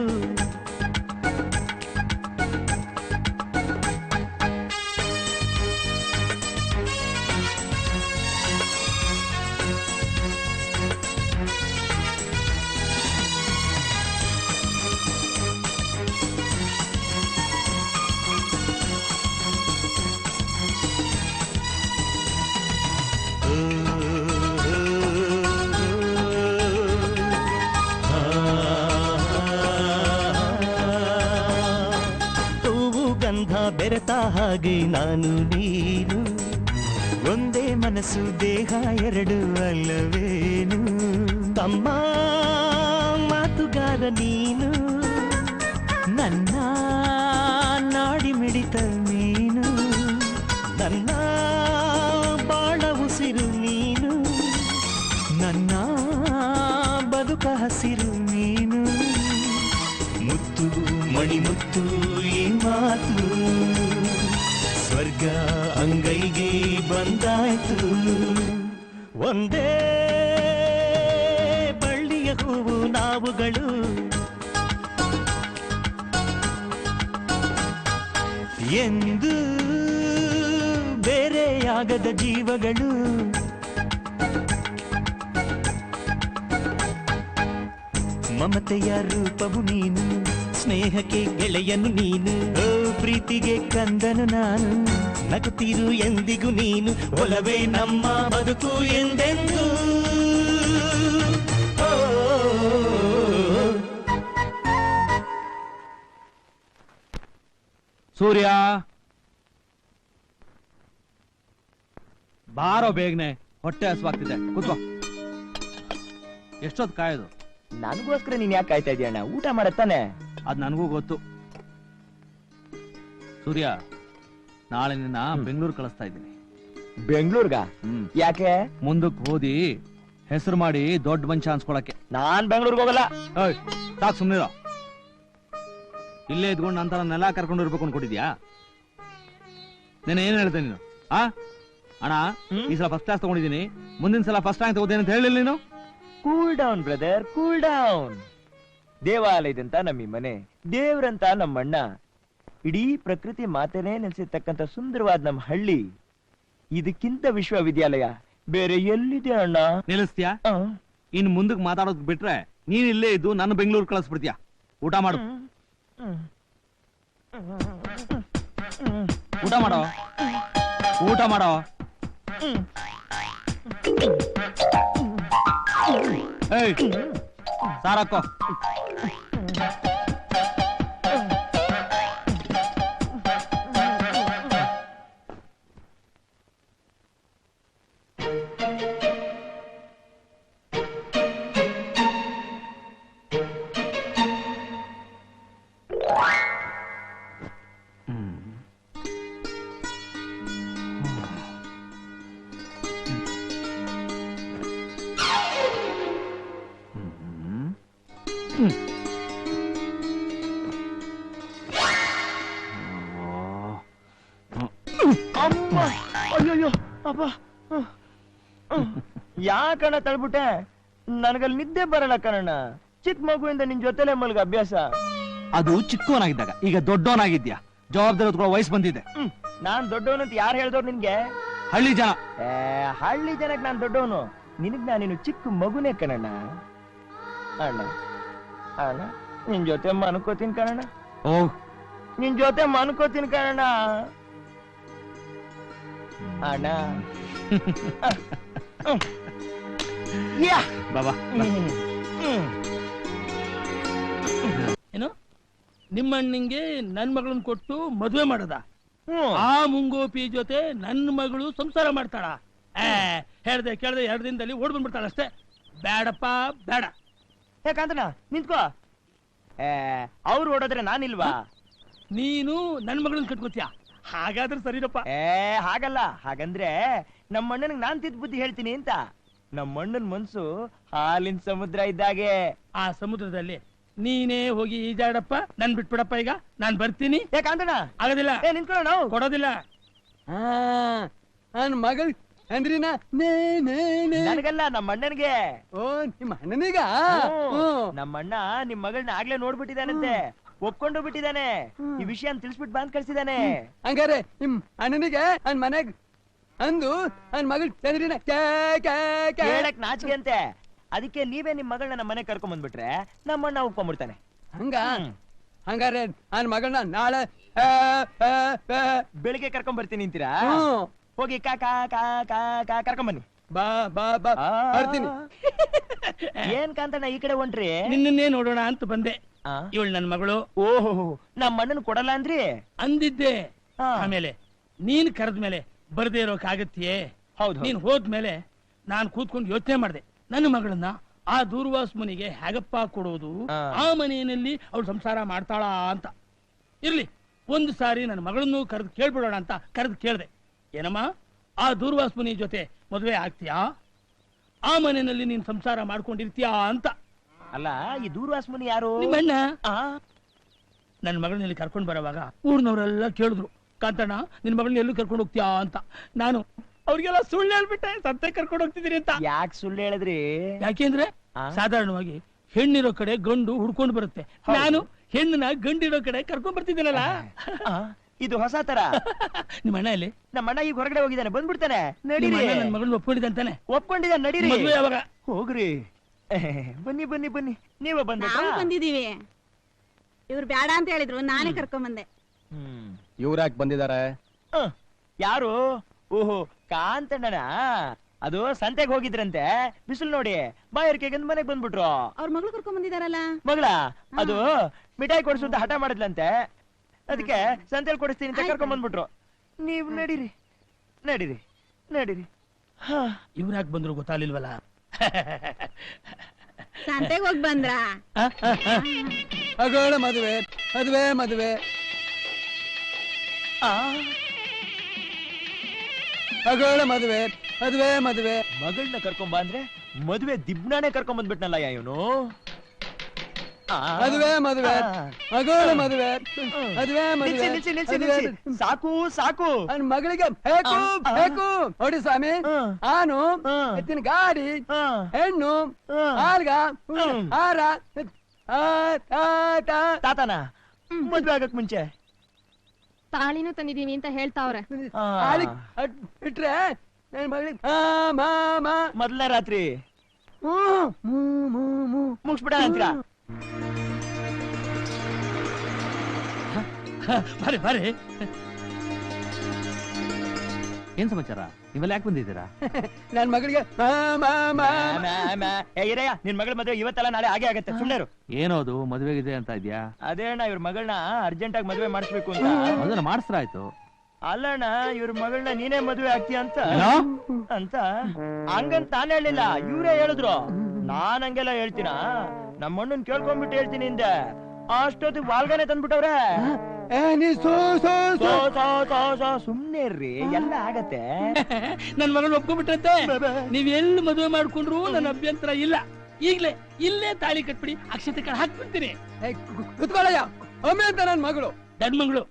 ಬೆರೆತ ಹಾಗೆ ನಾನು ನೀನು, ಒಂದೇ ಮನಸ್ಸು ದೇಹ ಎರಡು ಅಲ್ಲವೇನು, ತಮ್ಮ ನೀನು ನನ್ನ ನಾಡಿ ಮಿಡಿತ ನೀನು ನನ್ನ ಬಾಳ ಉಸಿರು ನೀನು ನನ್ನ ಬದುಕ ಹಸಿರು ನೀನು ಮುತ್ತು ಮಣಿಮುತ್ತು ಈ ಮಾತು ಸ್ವರ್ಗ ಅಂಗೈಗೆ ಬಂದಾಯ್ತು ಒಂದೇ ಬಳ್ಳಿಯ ಹೂವು ನಾವುಗಳು ಎಂದು ಬೇರೆಯಾಗದ ಜೀವಗಳು ಮಮತೆಯ ರೂಪವು ನೀನು ಸ್ನೇಹಕ್ಕೆ ಗೆಳೆಯನು ನೀನು ಓ ಪ್ರೀತಿಗೆ ಕಂದನು ನಾನು ನಗುತ್ತೀರು ಎಂದಿಗೂ ನೀನು ಒಲವೇ ನಮ್ಮ ಬದುಕು ಎಂದೆಂದು ಸೂರ್ಯ ಬಾರೋ ಬೇಗನೆ, ಹೊಟ್ಟೆ ಹಸುವಾಗ್ತಿದೆ, ಕೂತ್ಕೋ. ಎಷ್ಟೊತ್ತು ಕಾಯೋದು? ನನಗೋಸ್ಕರ ನೀನ್ ಯಾಕೆ ಕಾಯ್ತಾ ಇದೀಯ ಅಣ್ಣ? ಊಟ ಮಾಡತ್ತಾನೆ. ಅದ್ ನನಗೂ ಗೊತ್ತು. ಸೂರ್ಯ, ನಾಳೆ ನಿನ್ನ ಬೆಂಗಳೂರು ಕಳಿಸ್ತಾ ಇದ್ದೀನಿ. ಬೆಂಗಳೂರ್ಗ? ಯಾಕೆ? ಮುಂದಕ್ಕೆ ಓದಿ ಹೆಸರು ಮಾಡಿ ದೊಡ್ಡ ಮನುಷ್ಯ ಅನ್ಸ್ಕೊಳಕ್ಕೆ. ನಾನ್ ಬೆಂಗಳೂರಿಗೆ ಹೋಗಲ್ಲ. ಸಾಕು, ಸುಮ್ನಿರೋ. ಇಲ್ಲೇ ಇದ್ಕೊಂಡು ನಂತರ ನೆಲ ಕರ್ಕೊಂಡು ಇರ್ಬೇಕು ಅನ್ಕೊಂಡಿದ್ಯಾ? ನಾನು ಏನ್ ಹೇಳ್ದೆ ನೀನು? ಅಣ್ಣ, ಈ ಸಲ ಫಸ್ಟ್ ಕ್ಲಾಸ್ ತಗೊಂಡಿದ್ದೀನಿ, ಮುಂದಿನ ಸಲ ಫಸ್ಟ್ ರ್ಯಾಂಕ್ ತಗೋದೇನೆ ಅಂತ ಹೇಳಿಲ್ಲ ನೀನು? Cool down brother, cool down. ದೇವಾಲಯದಂತ ನಮ್ಮ ಮನೆ, ದೇವ್ರಂತ ನಮ್ಮಣ್ಣ, ಇಡೀ ಪ್ರಕೃತಿ ಮಾತೇನೆ ನೆನೆಸಿರ್ತಕ್ಕಂಥ ಸುಂದರವಾದ ನಮ್ಮ ಹಳ್ಳಿ, ಇದಕ್ಕಿಂತ ವಿಶ್ವವಿದ್ಯಾಲಯ ಬೇರೆ ಎಲ್ಲಿದೆ ಅಣ್ಣ? ನಿಲ್ಲಿಸ್ತೀಯಾ? ಇನ್ ಮುಂದಕ್ಕೆ ಮಾತಾಡೋದ್ ಬಿಟ್ರೆ ನೀನ್ ಇಲ್ಲೇ ಇದ್ದು ನನ್ನ ಬೆಂಗಳೂರು ಕಳಿಸ್ಬಿಡ್ತೀಯ. ಊಟ ಮಾಡು, ಊಟ ಮಾಡೋ, ಊಟ ಮಾಡೋ. ಏಯ್, ಸಾರಕ್ಕೋ. ಅಯ್ಯೋ ಅಪ್ಪ, ಯಾಕಣ್ಣ ತಳ್ಬಿಟ್ಟೆ? ನನಗಲ್ಲಿ ನಿದ್ದೆ ಬರಲ್ಲ ಕಣಣ್ಣ. ಚಿಕ್ಕ ಮಗುವಿಂದ ನಿನ್ ಜೊತೆಲೆ ಮಲ್ಗ ಅಭ್ಯಾಸ. ಅದು ಚಿಕ್ಕವನಾಗಿದ್ದಾಗ, ಈಗ ದೊಡ್ಡವನಾಗಿದ್ಯಾ, ಜವಾಬ್ದಾರಿ ಹೊತ್ಕೊಳ್ಳೋ ವಯಸ್ಸು ಬಂದಿದೆ. ನಾನ್ ದೊಡ್ಡವನಂತ ಯಾರು ಹೇಳ್ದವ್ರು ನಿನ್ಗೆ? ಹಳ್ಳಿ ಜನ. ಹಳ್ಳಿ ಜನಕ್ಕೆ ನಾನ್ ದೊಡ್ಡವನು, ನಿನಗ್ ನಾನಿನ್ನು ಚಿಕ್ಕ ಮಗುನೇ ಕಣಣ್ಣ. ಅಣ್ಣ ಅಣ್ಣ, ನಿನ್ ಜೊತೆ ಮನ್ಕೋತೀನಿ ಕಣಣ್ಣ. ಓ, ನಿನ್ ಜೊತೆ ಮನ್ಕೋತೀನಿ ಕಣಣ್ಣ. ಅಣ್ಣ ಬಾಬಾ. ಏನು, ನಿಮ್ಮಣ್ಣಂಗೆ ನನ್ ಮಗಳನ್ನ ಕೊಟ್ಟು ಮದುವೆ ಮಾಡದ? ಆ ಮುಂಗೋಪಿ ಜೊತೆ ನನ್ನ ಮಗಳು ಸಂಸಾರ ಮಾಡ್ತಾಳ? ಹೇಳ್ದೆ ಕೇಳ್ದೆ 2 ದಿನದಲ್ಲಿ ಓಡ್ ಬಂದ್ಬಿಡ್ತಾಳ ಅಷ್ಟೇ. ಬೇಡಪ್ಪ ಬೇಡ. ಯಾಕಂತನ ನಿಂತ್ಕೋ. ಅವ್ರು ಓಡೋದ್ರೆ ನಾನಿಲ್ವಾ? ನೀನು ನನ್ ಮಗಳನ್ನ ಕಟ್ಕೋತೀಯ? ಹಾಗಾದ್ರೆ ಸರಿನಪ್ಪ. ಹಾಗಲ್ಲ, ಹಾಗಂದ್ರೆ ನಮ್ಮ ಅಣ್ಣನಿಗೆ ನಾನ್ ತಿದ್ದ ಬುದ್ಧಿ ಹೇಳ್ತೀನಿ ಅಂತ. ನಮ್ಮ ಅಣ್ಣನ ಮನ್ಸು ಹಾಲಿನ ಸಮುದ್ರ ಇದ್ದಾಗೆ. ಆ ಸಮುದ್ರದಲ್ಲಿ ನೀನೇ ಹೋಗಿ ಈಜಾಡಪ್ಪ, ನನ್ ಬಿಟ್ಬಿಡಪ್ಪ. ಈಗ ನಾನ್ ಬರ್ತೀನಿ. ಯಾಕಂತನ ಆಗೋದಿಲ್ಲ. ನಿಂತ್ಕೊಳ್ಳೋ, ನಾವು ಕೊಡೋದಿಲ್ಲ. ನನ್ ಮಗಳು ಅಂದ್ರಿನ ನನಗಲ್ಲ, ನಮ್ಮ ಅಣ್ಣನಿಗೆ. ಓ, ನಿಮ್ಮ ಅಣ್ಣನಿಗ? ನಮ್ಮ ಅಣ್ಣ ನಿಮ್ ಮಗಳನ್ನ ಆಗ್ಲೇ ನೋಡ್ಬಿಟ್ಟಿದಾನಂತೆ, ಒಪ್ಕೊಂಡು ಬಿಟ್ಟಿದಾನೆ. ಈ ವಿಷಯ ತಿಳಿಸ್ಬಿಟ್ಟು ಬಂದ್ ಕಳ್ಸಿದಾನೆ. ಹಂಗಾರೆ ನಿಮ್ ಅಣ್ಣನಿಗೆ ನನ್ ಮನೆಗ್ ಅಂದು ನನ್ ಮಗಳು ಚಂದ್ರಿನ ಕೇಳಕ್ ನಾಚಿಕೆ ಅಂತೆ. ಅದಕ್ಕೆ ನೀವೇ ನಿಮ್ ಮಗಳನ್ನ ನಮ್ಮ ಮನೆ ಕರ್ಕೊಂಡ್ ಬಂದ್ಬಿಟ್ರೆ ನಮ್ಮ ಅಣ್ಣ ಒಪ್ಕೊಂಡ್ಬಿಡ್ತಾನೆ. ಹಂಗಾರೆ ನನ್ ಮಗಳನ್ನ ನಾಳೆ ಬೆಳಿಗ್ಗೆ ಕರ್ಕೊಂಡ್ ಬರ್ತೀನಿ ಅಂತೀರಾ? ಹೋಗಿ ಕಾ ಕಾ ಕಾ ಕಾ ಕಾ ಕರ್ಕೊಂಡ್ ಬನ್ನಿ. ಬಾ ಬಾ ಬಾ ಬರ್ತೀನಿ. ಏನ್ ಕಾಂತಣ್ಣ ಈ ಕಡೆ ಹೊಂಟ್ರಿ? ನಿನ್ನೇ ನೋಡೋಣ ಅಂತ ಬಂದೆ. ಇವಳು ನನ್ ಮಗಳು. ಓಹೋ, ನಮ್ಮ ಅಣ್ಣನ್ ಕೊಡಲ್ಲ ಅಂದ್ರಿ? ಅಂದಿದ್ದೆ. ಆಮೇಲೆ ನೀನ್ ಕರೆದ್ಮೇಲೆ ಬರ್ದೇ ಇರೋಕ್ ಆಗತ್ತೆಯೇ? ಹೌದು. ನೀನ್ ಹೋದ್ಮೇಲೆ ನಾನ್ ಕೂತ್ಕೊಂಡು ಯೋಚನೆ ಮಾಡ್ದೆ, ನನ್ನ ಮಗಳನ್ನ ಆ ದೂರ್ವಾಸ್ ಮನೆಗೆ ಹೇಗಪ್ಪ ಕೊಡೋದು, ಆ ಮನೆಯಲ್ಲಿ ಅವಳು ಸಂಸಾರ ಮಾಡ್ತಾಳ ಅಂತ. ಇರ್ಲಿ, ಒಂದು ಸಾರಿ ನನ್ನ ಮಗಳನ್ನು ಕರೆದು ಕೇಳ್ಬಿಡೋಣ ಅಂತ ಕರೆದು ಕೇಳ್ದೆ. ಏನಮ್ಮ, ಆ ದೂರ್ವಾಸ್ ಮನೆ ಜೊತೆ ಮದುವೆ ಆಗ್ತೀಯಾ, ಆ ಮನೆಯಲ್ಲಿ ನೀನ್ ಸಂಸಾರ ಮಾಡ್ಕೊಂಡಿರ್ತೀಯಾ ಅಂತ. ಅಲ್ಲ, ಈ ದೂರ್ವಾಸ್ ಮುನಿ ಯಾರು? ನಿಮ್ಮಣ್ಣ. ನನ್ನ ಮಗಳನ್ನೆಲ್ಲಿ ಕರ್ಕೊಂಡು ಬರೋವಾಗ ಊರ್ನವರೆಲ್ಲ ಕೇಳಿದ್ರು, ಕಾಂತಣ್ಣ ನಿನ್ ಮಗಳನ್ನ ಎಲ್ಲೂ ಕರ್ಕೊಂಡು ಹೋಗ್ತೀಯಾ ಅಂತ. ನಾನು ಅವ್ರಿಗೆಲ್ಲ ಸುಳ್ಳು ಹೇಳ್ಬಿಟ್ಟೆ, ಸಂತೆ ಕರ್ಕೊಂಡು ಹೋಗ್ತಿದ್ದೀರಿ ಅಂತ. ಯಾಕೆ ಸುಳ್ಳು ಹೇಳಿದ್ರಿ? ಯಾಕೆಂದ್ರೆ ಸಾಧಾರಣವಾಗಿ ಹೆಣ್ಣಿರೋ ಕಡೆ ಗಂಡು ಹುಡ್ಕೊಂಡು ಬರುತ್ತೆ, ನಾನು ಹೆಣ್ಣನ ಗಂಡಿರೋ ಕಡೆ ಕರ್ಕೊಂಡ್ ಬರ್ತಿದ್ದೀನಲ್ಲ. ಇದು ಹೊಸ ತರ. ನಿಮ್ಮ ಅಣ್ಣ ಇಲ್ಲಿ? ನಮ್ಮ ಅಣ್ಣ ಈಗ ಹೊರಗಡೆ ಹೋಗಿದ್ದಾನೆ, ಬಂದ್ಬಿಡ್ತಾನೆ. ನಡೀರಿ. ನನ್ನ ಮಗಳನ್ನ ಒಪ್ಕೊಂಡಿದ್ದಾನೆ. ಒಪ್ಕೊಂಡಿದ್ದಾನೆ, ನಡೀರಿ. ಮದುವೆ ಯಾವಾಗ? ಹೋಗ್ರಿ. ಬನ್ನಿ ಬನ್ನಿ ಬನ್ನಿ. ನೀವೇ ಬಂದಿದೀವಿ. ಇವ್ರು ಬೇಡ ಅಂತ ಹೇಳಿದ್ರು, ನಾನೇ ಕರ್ಕೊಂಡ್ ಬಂದೆ. ಇವ್ರ್ಯಾಕ್ ಬಂದಿದ್ದಾರೆ? ಯಾರು? ಓಹೋ, ಕಾಂತಣ್ಣನ. ಅದು ಸಂತೆಗೆ ಹೋಗಿದ್ರಂತೆ, ಬಿಸಿಲು ನೋಡಿ ಬಾಯರ್ಕೆಗೆ ಮನೆಗೆ ಬಂದ್ಬಿಟ್ರು. ಅವ್ರ ಮಗಳು ಕರ್ಕೊಂಡ್ ಬಂದಿದಾರಲ್ಲ. ಮಗಳ? ಅದು ಮಿಠಾಯಿ ಕೊಡಿಸು ಅಂತ ಹಠ ಮಾಡಿದ್ಲಂತೆ, ಅದಕ್ಕೆ ಸಂತೆಯಲ್ಲಿ ಕೊಡಿಸ್ತೀನಿ ಅಂತ ಕರ್ಕೊಂಡ್ ಬಂದ್ಬಿಟ್ರು. ನೀವ್ ನಡೀರಿ ನಡೀರಿ ನಡೀರಿ. ಇವ್ರು ಯಾಕೆ ಬಂದ್ರು ಗೊತ್ತಾಗ್ಲಿಲ್ವಲ್ಲ. ಸಂತೆಗೆ ಹೋಗಿ ಬಂದ್ರ? ಮಗಳ ಮದುವೆ ಮದುವೆ ಮದುವೆ ಮಗಳ ಮದುವೆ ಮದುವೆ ಮದುವೆ. ಮಗಳನ್ನ ಕರ್ಕೊಂಡ್ ಬಂದ್ರೆ ಮದುವೆ ದಿಬ್ನಾನೇ ಕರ್ಕೊಂಡ್ ಬಂದ್ಬಿಟ್ನಲ್ಲ ಇವನು. ಮದುವೆ ಮದುವೆ ಮಗಳ ಮದುವೆ ಮದುವೆ ಮದುವೆ. ಸಾಕು ಸಾಕು, ನನ್ನ ಮಗಳಿಗೆ ಬೇಕು ಬೇಕು. ನೋಡಿ ಸ್ವಾಮಿ, ನಾನು ಎತ್ತಿನ ಗಾಡಿ, ಹೆಣ್ಣು, ಆಲ್ಗ, ಹಾರ, ತಾತನ ಮದ್ವೆ ಆಗಕ್ ಮುಂಚೆ ತಾಳಿನೂ ತಂದಿದೀನಿ ಅಂತ ಹೇಳ್ತಾವ್ರೆ. ಇಟ್ರೆ ನನ್ನ ಮಗಳಿಗೆ ಮೊದಲನೇ ರಾತ್ರಿ ಮುಗಿಸ್ಬಿಡ ಅಂತೀರಾ? ಬರ್ರಿ ಬರ್ರಿ. ಏನ್ ಸಮಾಚಾರ? ನೀವೆಲ್ಲ ಯಾಕೆ ಬಂದಿದ್ದೀರಾ? ನನ್ನ ಮಗಳಿಗೆ ನಿನ್ ಮಗಳ ಮದುವೆ ಇವತ್ತಲ್ಲ ನಾಳೆ ಹಾಗೆ ಆಗತ್ತೆ, ಸುಮ್ಮನೆ. ಏನೋದು ಮದುವೆಗಿದೆ ಅಂತ ಇದ್ಯಾ? ಅದೇ ಅಣ್ಣ, ಇವ್ರ ಮಗಳನ್ನ ಅರ್ಜೆಂಟ್ ಆಗಿ ಮದುವೆ ಮಾಡಿಸ್ಬೇಕು ಅಂತ. ಅದನ್ನ ಮಾಡಿಸ್ರಾಯ್ತು. ಅಲ್ಲಣ್ಣ, ಇವ್ರ ಮಗಳನ್ನ ನೀನೇ ಮದುವೆ ಆಗ್ತೀಯ ಅಂತ ಅಂತ ಹಂಗಂತ ತಾನೇ ಹೇಳಿಲ್ಲ, ಇವ್ರೇ ಹೇಳಿದ್ರು. ನಾನ್ ಹಂಗೆಲ್ಲ ಹೇಳ್ತೀನ? ನಮ್ಮ ಅಣ್ಣನ್ ಕೇಳ್ಕೊಂಡ್ಬಿಟ್ಟು ಹೇಳ್ತೀನಿ ಹಿಂದೆ. ಅಷ್ಟೊತ್ತಿಗೆ ವಾಲ್ಗಾನೆ ತಂದ್ಬಿಟ್ಟವ್ರೆ. ಸುಮ್ನೆ ಇರ್ರಿ, ಎಲ್ಲ ಆಗತ್ತೆ. ನನ್ ಮಗಳು ಒಪ್ಕೊಂಡ್ಬಿಟ್ರಂತೆ. ನೀವ್ ಎಲ್ಲಿ ಮದುವೆ ಮಾಡ್ಕೊಂಡ್ರು ನನ್ನ ಅಭ್ಯಂತರ ಇಲ್ಲ. ಈಗ್ಲೇ ಇಲ್ಲೇ ತಾಳಿ ಕಟ್ಬಿಡಿ, ಅಕ್ಷತೆ ಕಾಳು ಹಾಕ್ಬಿಡ್ತೀನಿ. ಕುತ್ಕೊಳ್ಳಯ್ಯ, ಒಮ್ಮೆ ಅಂತ ನನ್ ಮಗಳು, ನನ್ ಮಗಳು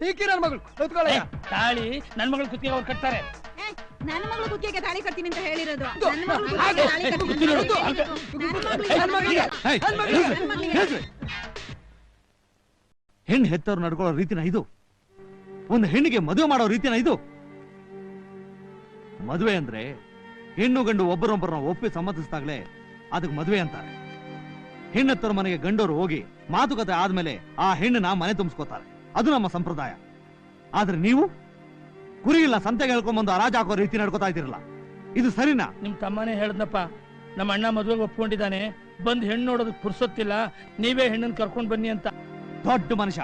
ಈಕಿ ನನ್ ಮಗಳು. ಕುತ್ಕೊಳ್ಳಯ್ಯ. ತಾಳಿ ನನ್ ಮಗಳು ಕುತ್ತಿಗೆ ಅವ್ರು ಕಟ್ತಾರೆ. ನನ್ನ ಮಗಳು ಕುತ್ತಿಗೆ ತಾಳಿ ಕಟ್ತೀನಿ ಅಂತ ಹೇಳಿರೋದು. ಹೆಣ್ಣು ಹೆತ್ತವ್ರು ನಡ್ಕೊಳ್ಳೋ ರೀತಿನ ಇದು? ಒಂದು ಹೆಣ್ಣಿಗೆ ಮದುವೆ ಮಾಡೋ ರೀತಿನ ಇದು? ಮದುವೆ ಅಂದ್ರೆ ಹೆಣ್ಣು ಗಂಡು ಒಬ್ಬರೊಬ್ಬರನ್ನ ಒಪ್ಪಿ ಸಮ್ಮತಿಸಿದಾಗ್ಲೇ ಅದಕ್ಕೆ ಮದುವೆ ಅಂತಾರೆ. ಹೆಣ್ಣೆತ್ತವ್ರ ಮನೆಗೆ ಗಂಡೋರು ಹೋಗಿ ಮಾತುಕತೆ ಆದ್ಮೇಲೆ ಆ ಹೆಣ್ಣನ್ನ ಮನೆ ತುಂಬಿಸ್ಕೋತಾರೆ. ಅದು ನಮ್ಮ ಸಂಪ್ರದಾಯ. ಆದ್ರೆ ನೀವು ಕುರಿ ಇಲ್ಲ ಸಂತೆಗೆ ಹೇಳ್ಕೊಂಡ್ಬಂದು ಅರಾಜ ಹಾಕೋ ರೀತಿ ನಡ್ಕೋತಾ ಇದ್ದೀರಲ್ಲ, ಇದು ಸರಿನಾ? ನಿಮ್ ತಮ್ಮನೇ ಹೇಳ್ದಪ್ಪ, ನಮ್ಮ ಅಣ್ಣ ಮದುವೆಗೆ ಒಪ್ಕೊಂಡಿದ್ದಾನೆ, ಬಂದ್ ಹೆಣ್ಣು ನೋಡೋದಕ್ಕೆ ಪುರ್ಸೊತ್ತಿಲ್ಲ, ನೀವೇ ಹೆಣ್ಣನ್ ಕರ್ಕೊಂಡ್ ಬನ್ನಿ ಅಂತ. ದೊಡ್ಡ ಮನುಷ್ಯ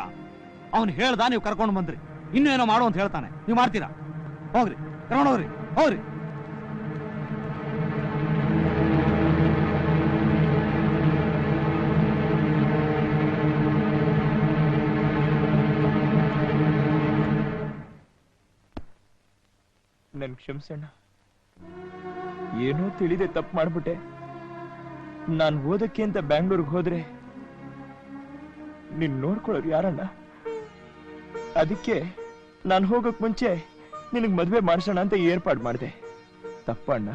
ಅವನು ಹೇಳ್ದ, ನೀವು ಕರ್ಕೊಂಡು ಬಂದ್ರಿ. ಇನ್ನೂ ಏನೋ ಮಾಡು ಅಂತ ಹೇಳ್ತಾನೆ, ನೀವು ಮಾಡ್ತೀರಾ? ಹೋಗ್ರಿ, ಕರ್ಕೊಂಡು ಹೋಗ್ರಿ, ಹೋಗ್ರಿ. ನನ್ ಕ್ಷಮಿಸಣ್ಣ, ಏನೋ ತಿಳಿದೆ ತಪ್ಪು ಮಾಡ್ಬಿಟ್ಟೆ. ನಾನ್ ಓದಕ್ಕೆ ಅಂತ ಬ್ಯಾಂಗ್ಳೂರ್ಗೆ ಹೋದ್ರೆ ನೀನ್ ನೋಡ್ಕೊಳ್ಳೋರು ಯಾರಣ್ಣ? ಅದಕ್ಕೆ ನಾನು ಹೋಗಕ್ ಮುಂಚೆ ನಿನಗ್ ಮದ್ವೆ ಮಾಡ್ಸೋಣ ಅಂತ ಏರ್ಪಾಡು ಮಾಡಿದೆ. ತಪ್ಪಣ್ಣ?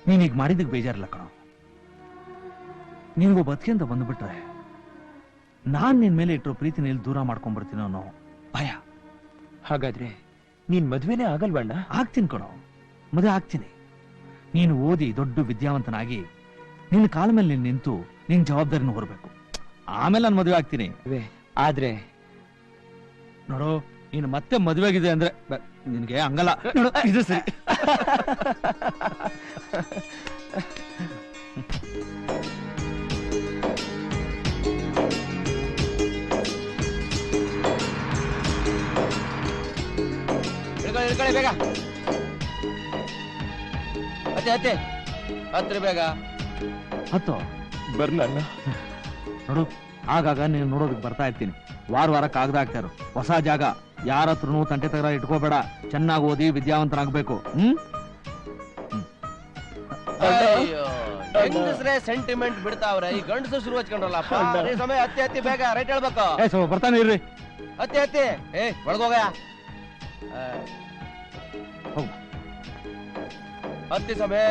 ನೀನೀಗ ಮಾಡಿದ್ದಕ್ಕೆ ಬೇಜಾರಿಲ್ಲ ಕಣೋ. ನಿನಗೂ ಬದುಕಿಂದ ಬಂದ್ಬಿಟ್ರೆ ನಾನ್ ನಿನ್ ಮೇಲೆ ಇಟ್ಟರು ಪ್ರೀತಿನ ಎಲ್ಲಿ ದೂರ ಮಾಡ್ಕೊಂಡ್ಬಿಡ್ತೀನೋ ಅನ್ನೋ ಭಯ. ಹಾಗಾದ್ರೆ ನೀನ್ ಮದ್ವೆನೇ ಆಗಲ್ವಣ್ಣ? ಆಗ್ತೀನಿ ಕಣೋ, ಮದುವೆ ಆಗ್ತೀನಿ. ನೀನು ಓದಿ ದೊಡ್ಡ ವಿದ್ಯಾವಂತನಾಗಿ ನಿನ್ನ ಕಾಲ ಮೇಲೆ ನೀನು ನಿಂತು ನಿನ್ ಜವಾಬ್ದಾರಿನ ಹೊರಬೇಕು. ಆಮೇಲೆ ನಾನು ಮದುವೆ ಆಗ್ತೀನಿ. ಆದ್ರೆ ನೋಡು, ನೀನು ಮತ್ತೆ ಮದುವೆ ಆಗಿದೆ ಅಂದ್ರೆ ನಿನ್ಗೆ ಹಂಗಲ್ಲ. ನೋಡು, ಇದು ಸರಿ. ಬೇಗ ಅತ್ತೆ ಹತ್ರ ಬೇಗ ಹತ್ತು ಬರ್ಲಣ್ಣ. ನೋಡು, ಆಗಾಗ ನೀನು ನೋಡೋದಕ್ಕೆ ಬರ್ತಾ ಇರ್ತೀನಿ. ವಾರ ಕಾಗದ ಹಾಕ್ತಾರು. ಹೊಸ ಜಾಗ, ಯಾರ ಹತ್ರನೂ ತಂಟೆ ತಗರ ಇಟ್ಕೋಬೇಡ. ಚೆನ್ನಾಗಿ ಓದಿ ವಿದ್ಯಾವಂತನಾಗ್ಬೇಕು. ಹೆಂಗಸ್ರೆ ಸೆಂಟಿಮೆಂಟ್ ಬಿಡ್ತಾವ್ರೆ, ಈ ಗಂಡಸು ಶುರು ಹಚ್ಕೊಂಡ್ರಲ್ಲಪ್ಪ. ಸಮಯ ಹತ್ತಿ ಹತ್ತಿ ಬೇಗ ರೈಟ್ ಹೇಳ್ಬೇಕು. ಬರ್ತಾನೆ ಇರ್ರಿ. ಹತ್ತಿ ಹತ್ತಿ ಒಳಗೋಗ ಹತ್ತಿ ಸಮಯ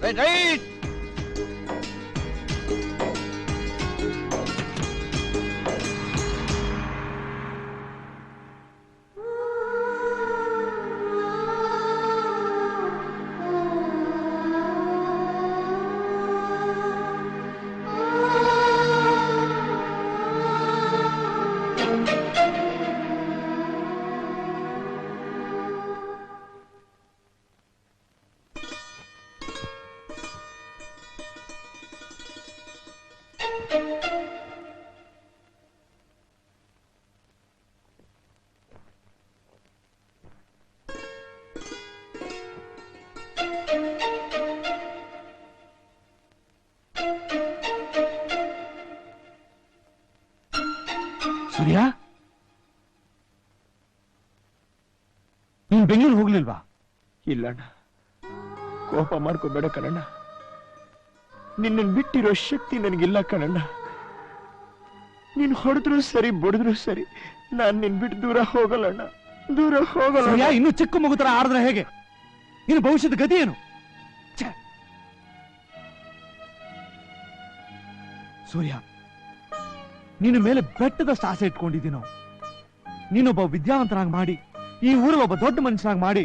ರೈಟ್ ರೈಟ್. ಸೂರ್ಯ, ನೀನ್ ಬೆಂಗಳೂರು ಹೋಗ್ಲಿಲ್ವಾ? ಇಲ್ಲಣ್ಣ, ಕೋಪ ಮಾಡ್ಕೋಬೇಡ ಕಣಣ್ಣ. ನಿನ್ನನ್ನು ಬಿಟ್ಟಿರೋ ಶಕ್ತಿ ನನಗಿಲ್ಲ ಕಣಣ್ಣ. ನೀನ್ ಹೊಡೆದ್ರು ಸರಿ, ಬಡಿದ್ರು ಸರಿ, ನಾನ್ ನಿನ್ ಬಿಟ್ಟು ದೂರ ಹೋಗಲ್ಲಣ್ಣ, ದೂರ ಹೋಗಲ್ಲ. ಸೂರ್ಯ, ಇನ್ನು ಚಿಕ್ಕ ಮಗು ತರ ಆಡಿದ್ರೆ ಹೇಗೆ? ಇನ್ನು ಭವಿಷ್ಯದ ಗತಿ ಏನು? ಸೂರ್ಯ, ನಿನ್ನ ಮೇಲೆ ಬೆಟ್ಟದಷ್ಟು ಆಸೆ ಇಟ್ಕೊಂಡಿದ್ದೀನೋ. ನೀನೊಬ್ಬ ವಿದ್ಯಾವಂತನಾಗಿ ಮಾಡಿ, ಈ ಊರಿಗೆ ಒಬ್ಬ ದೊಡ್ಡ ಮನುಷ್ಯನಾಗಿ ಮಾಡಿ,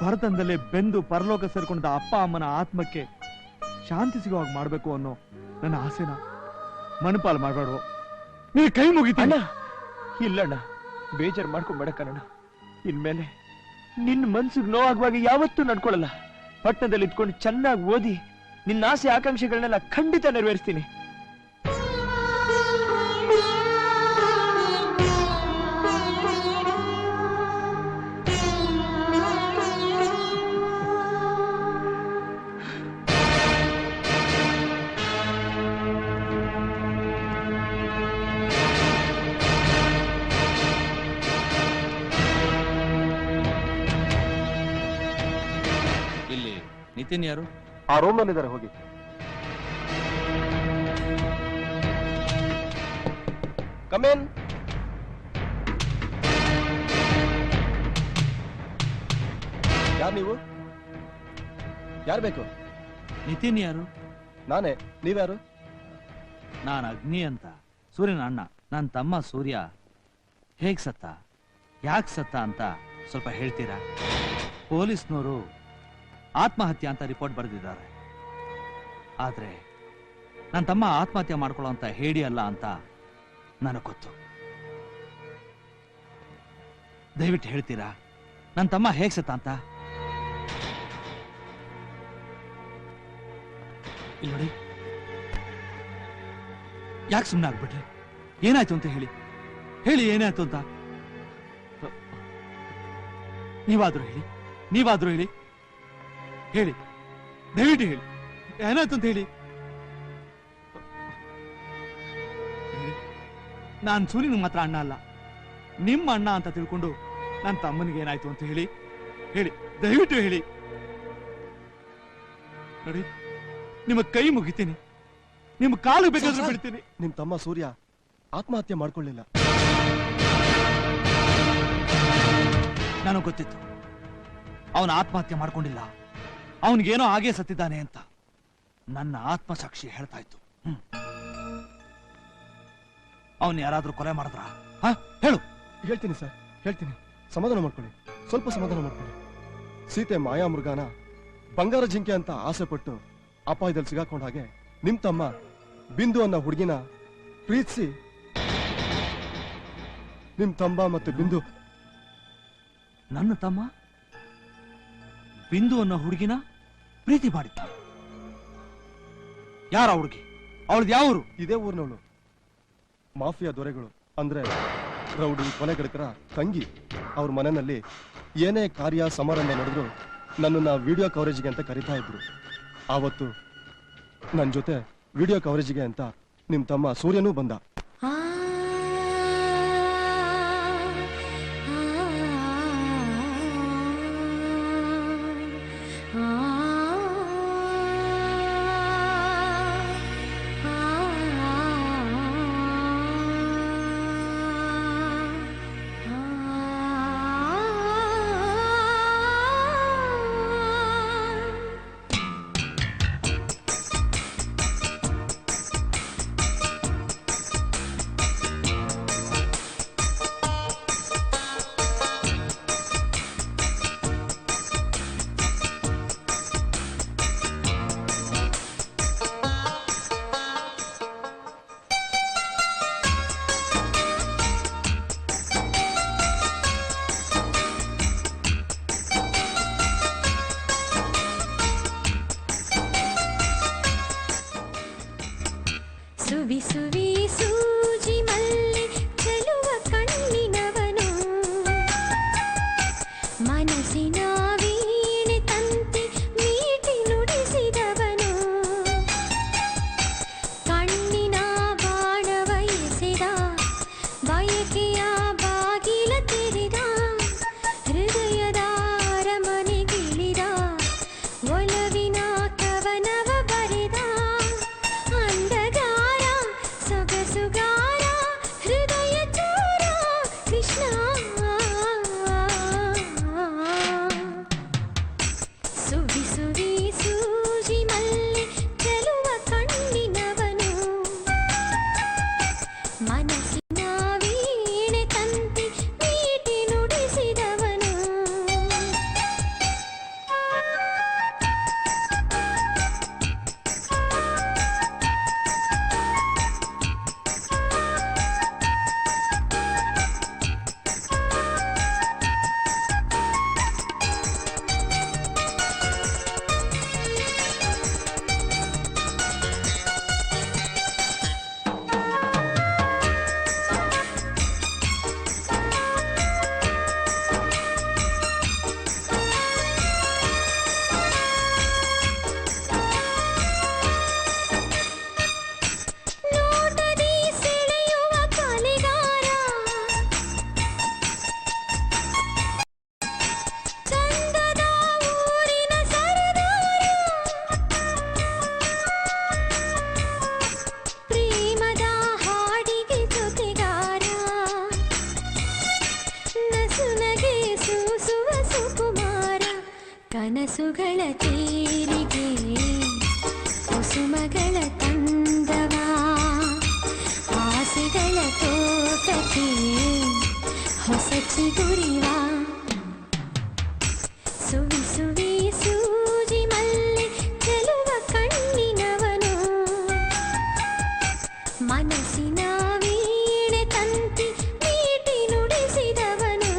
ಭರತನದಲ್ಲೇ ಬೆಂದು ಪರಲೋಕ ಸೇರ್ಕೊಂಡ ಅಪ್ಪ ಅಮ್ಮನ ಆತ್ಮಕ್ಕೆ ಶಾಂತಿ ಸಿಗುವಾಗ ಮಾಡ್ಬೇಕು ಅನ್ನೋ ನನ್ನ ಆಸೆನ ಮನಪಾಲು ಮಾಡಬೇಡ. ನೀ ಕೈ ಮುಗಿತಾನ. ಇಲ್ಲಣ್ಣ, ಬೇಜಾರು ಮಾಡ್ಕೊಂಬೇಡ ಕಣಣ್ಣ. ಇನ್ಮೇಲೆ ನಿನ್ನ ಮನ್ಸಿಗೆ ನೋವಾಗುವಾಗ ಯಾವತ್ತೂ ನಡ್ಕೊಳ್ಳಲ್ಲ. ಪಟ್ಟಣದಲ್ಲಿ ಇದ್ಕೊಂಡು ಚೆನ್ನಾಗಿ ಓದಿ ನಿನ್ನ ಆಸೆ ಆಕಾಂಕ್ಷೆಗಳನ್ನೆಲ್ಲ ಖಂಡಿತ ನೆರವೇರಿಸ್ತೀನಿ. ಇಲ್ಲಿ ನಿತಿನ್ ಯಾರು? ಆ ರೂಮ್ ನಲ್ಲಿದ್ದಾರೆ, ಹೋಗಿ. ಕಮೇನ್. ಯಾರು ನೀವು? ಯಾರು ಬೇಕು? ನಿತಿನ್ ಯಾರು? ನಾನೇ. ನೀವ್ಯಾರು? ನಾನು ಅಗ್ನಿ ಅಂತ, ಸೂರ್ಯನ ಅಣ್ಣ. ನನ್ನ ತಮ್ಮ ಸೂರ್ಯ ಹೇಗ್ ಸತ್ತ, ಯಾಕೆ ಸತ್ತ ಅಂತ ಸ್ವಲ್ಪ ಹೇಳ್ತೀರಾ? ಪೊಲೀಸ್ನವರು ಆತ್ಮಹತ್ಯೆ ಅಂತ ರಿಪೋರ್ಟ್ ಬರೆದಿದ್ದಾರೆ. ಆದ್ರೆ ನನ್ನ ತಮ್ಮ ಆತ್ಮಹತ್ಯೆ ಮಾಡ್ಕೊಳ್ಳೋ ಅಂತ ಹೇಳಿ ಅಲ್ಲ ಅಂತ ನನಗೆ ಗೊತ್ತು. ದಯವಿಟ್ಟು ಹೇಳ್ತೀರಾ ನನ್ನ ತಮ್ಮ ಹೇಗ್ ಸತ್ತ ಅಂತ? ಇಲ್ಲಿ ನೋಡಿ, ಯಾಕೆ ಸುಮ್ಮನೆ ಆಗ್ಬಿಟ್ರಿ? ಏನಾಯ್ತು ಅಂತ ಹೇಳಿ, ಹೇಳಿ ಏನಾಯ್ತು ಅಂತ. ನೀವಾದ್ರೂ ಹೇಳಿ, ನೀವಾದ್ರೂ ಹೇಳಿ, ಹೇಳಿ, ದಯವಿಟ್ಟು ಹೇಳಿ, ಏನಾಯ್ತು ಅಂತ ಹೇಳಿ. ನಾನು ಸೂರ್ಯನಿಗೆ ಮಾತ್ರ ಅಣ್ಣ ಅಲ್ಲ, ನಿಮ್ಮ ಅಣ್ಣ ಅಂತ ತಿಳ್ಕೊಂಡು ನನ್ನ ತಮ್ಮನಿಗೆ ಏನಾಯ್ತು ಅಂತ ಹೇಳಿ, ಹೇಳಿ, ದಯವಿಟ್ಟು ಹೇಳಿ. ನೋಡಿ, ನಿಮ್ಮ ಕೈ ಮುಗಿತೀನಿ, ನಿಮ್ಮ ಕಾಲು ಬೇಕಾದ್ರೂ ಬಿಡ್ತೀನಿ. ನಿಮ್ ತಮ್ಮ ಸೂರ್ಯ ಆತ್ಮಹತ್ಯೆ ಮಾಡ್ಕೊಳ್ಳಿಲ್ಲ. ನನಗೆ ಗೊತ್ತಿತ್ತು ಅವನು ಆತ್ಮಹತ್ಯೆ ಮಾಡ್ಕೊಂಡಿಲ್ಲ, ಅವನಿಗೇನೋ ಹಾಗೇ ಸತ್ತಿದ್ದಾನೆ ಅಂತ. ನನ್ನ ಆತ್ಮಸಾಕ್ಷಿ ಹೇಳ್ತಾ ಇತ್ತು. ಅವನ್ ಯಾರಾದ್ರೂ ಕೊಲೆ ಮಾಡಿದ್ರ? ಹೇಳು. ಹೇಳ್ತೀನಿ ಸರ್, ಹೇಳ್ತೀನಿ. ಸಮಾಧಾನ ಮಾಡ್ಕೊಳ್ಳಿ, ಸ್ವಲ್ಪ ಸಮಾಧಾನ ಮಾಡ್ಕೊಳ್ಳಿ. ಸೀತೆ ಮಾಯಾ ಮೃಗನ ಬಂಗಾರ ಜಿಂಕೆ ಅಂತ ಆಸೆ ಪಟ್ಟು ಅಪಾಯದಲ್ಲಿ ಸಿಗಾಕೊಂಡ ಹಾಗೆ ನಿಮ್ ತಮ್ಮ ಬಿಂದು ಅನ್ನೋ ಹುಡುಗಿನ ಪ್ರೀತಿಸಿ ನಿಮ್ ತಮ್ಮ ಮತ್ತೆ ಬಿಂದು. ನನ್ನ ತಮ್ಮ ಬಿಂದು ಅನ್ನೋ ಹುಡುಗಿನ ಪ್ರೀತಿ ಮಾಡಿದ್ದ? ಯಾರ ಹುಡುಗಿ? ಅವಳದ್ ಯಾವ ಊರು? ಇದೇ ಊರಿನವಳು. ಮಾಫಿಯಾ ದೊರೆಗಳು ಅಂದ್ರೆ ರೌಡಿ ಕೊಲೆಗಡಕರ ತಂಗಿ. ಅವ್ರ ಮನೆಯಲ್ಲಿ ಏನೇ ಕಾರ್ಯ ಸಮಾರಂಭ ನಡೆದ್ರು ನನ್ನನ್ನ ವಿಡಿಯೋ ಕವರೇಜ್ಗೆ ಅಂತ ಕರೀತಾ ಇದ್ರು. ಆವತ್ತು ನನ್ನ ಜೊತೆ ವಿಡಿಯೋ ಕವರೇಜ್ಗೆ ಅಂತ ನಿಮ್ ತಮ್ಮ ಸೂರ್ಯನೂ ಬಂದ. ಸುವಿ ಸುವಿ ಸೂಜಿ ಮಲ್ಲಿ ಚೆಲುವ ಕಣ್ಣಿನವನು ಮನಸ್ಸಿನ ವೀಣೆ ತಂತಿ ಮೀಟಿ ನುಡಿಸಿದವನು ಕಣ್ಣಿನ ಬಾಣವ ಎಸೆದ ಬಯಕೆಯ ಬಾಗಿಲ ತೆರೆದ ಹೃದಯದ ಅರಮನೆಗಿಳಿದ ಒಲವಿನ ಕವನವ ಬರೆದ ಅಂದಗಾರ ಸೊಗಸುಗಾರ ಹೃದಯ ಚೋರ ಕೃಷ್ಣ ಸುವಿ ಸುವಿ ಸೂಜಿ ಮಲ್ಲಿ ಚೆಲುವ ಕಣ್ಣಿನವನು ಮನಸ್ಸಿನ ವೀಣೆ ತಂತಿ ಮೀಟಿ ನುಡಿಸಿದವನು ನೋಟದಿ ಸೆಳೆಯುವ ಕಲೆಗಾರ ಚಂದದ ಊರಿನ ಸರದಾರ ಪ್ರೇಮದ ಹಾಡಿಗೆ ಜೊತೆಗಾರ ನಸುನಗೆ ಸೂಸುವ ಸುಕುಮಾರ ಕನಸುಗಳ ತೇರಿಗೆ ಕುಸುಮಗಳ ತಂದವ ಆಸೆಗಳ ತೋಟಕ್ಕೆ ಹೊಸ ಚಿಗುರಿವ ಸುವಿ ಸುವಿ ಸೂಜಿ ಮಲ್ಲಿ ಚೆಲುವ ಕಣ್ಣಿನವನು ಮನಸ್ಸಿನ ವೀಣೆ ತಂತಿ ಮೀಟಿ ನುಡಿಸಿದವನು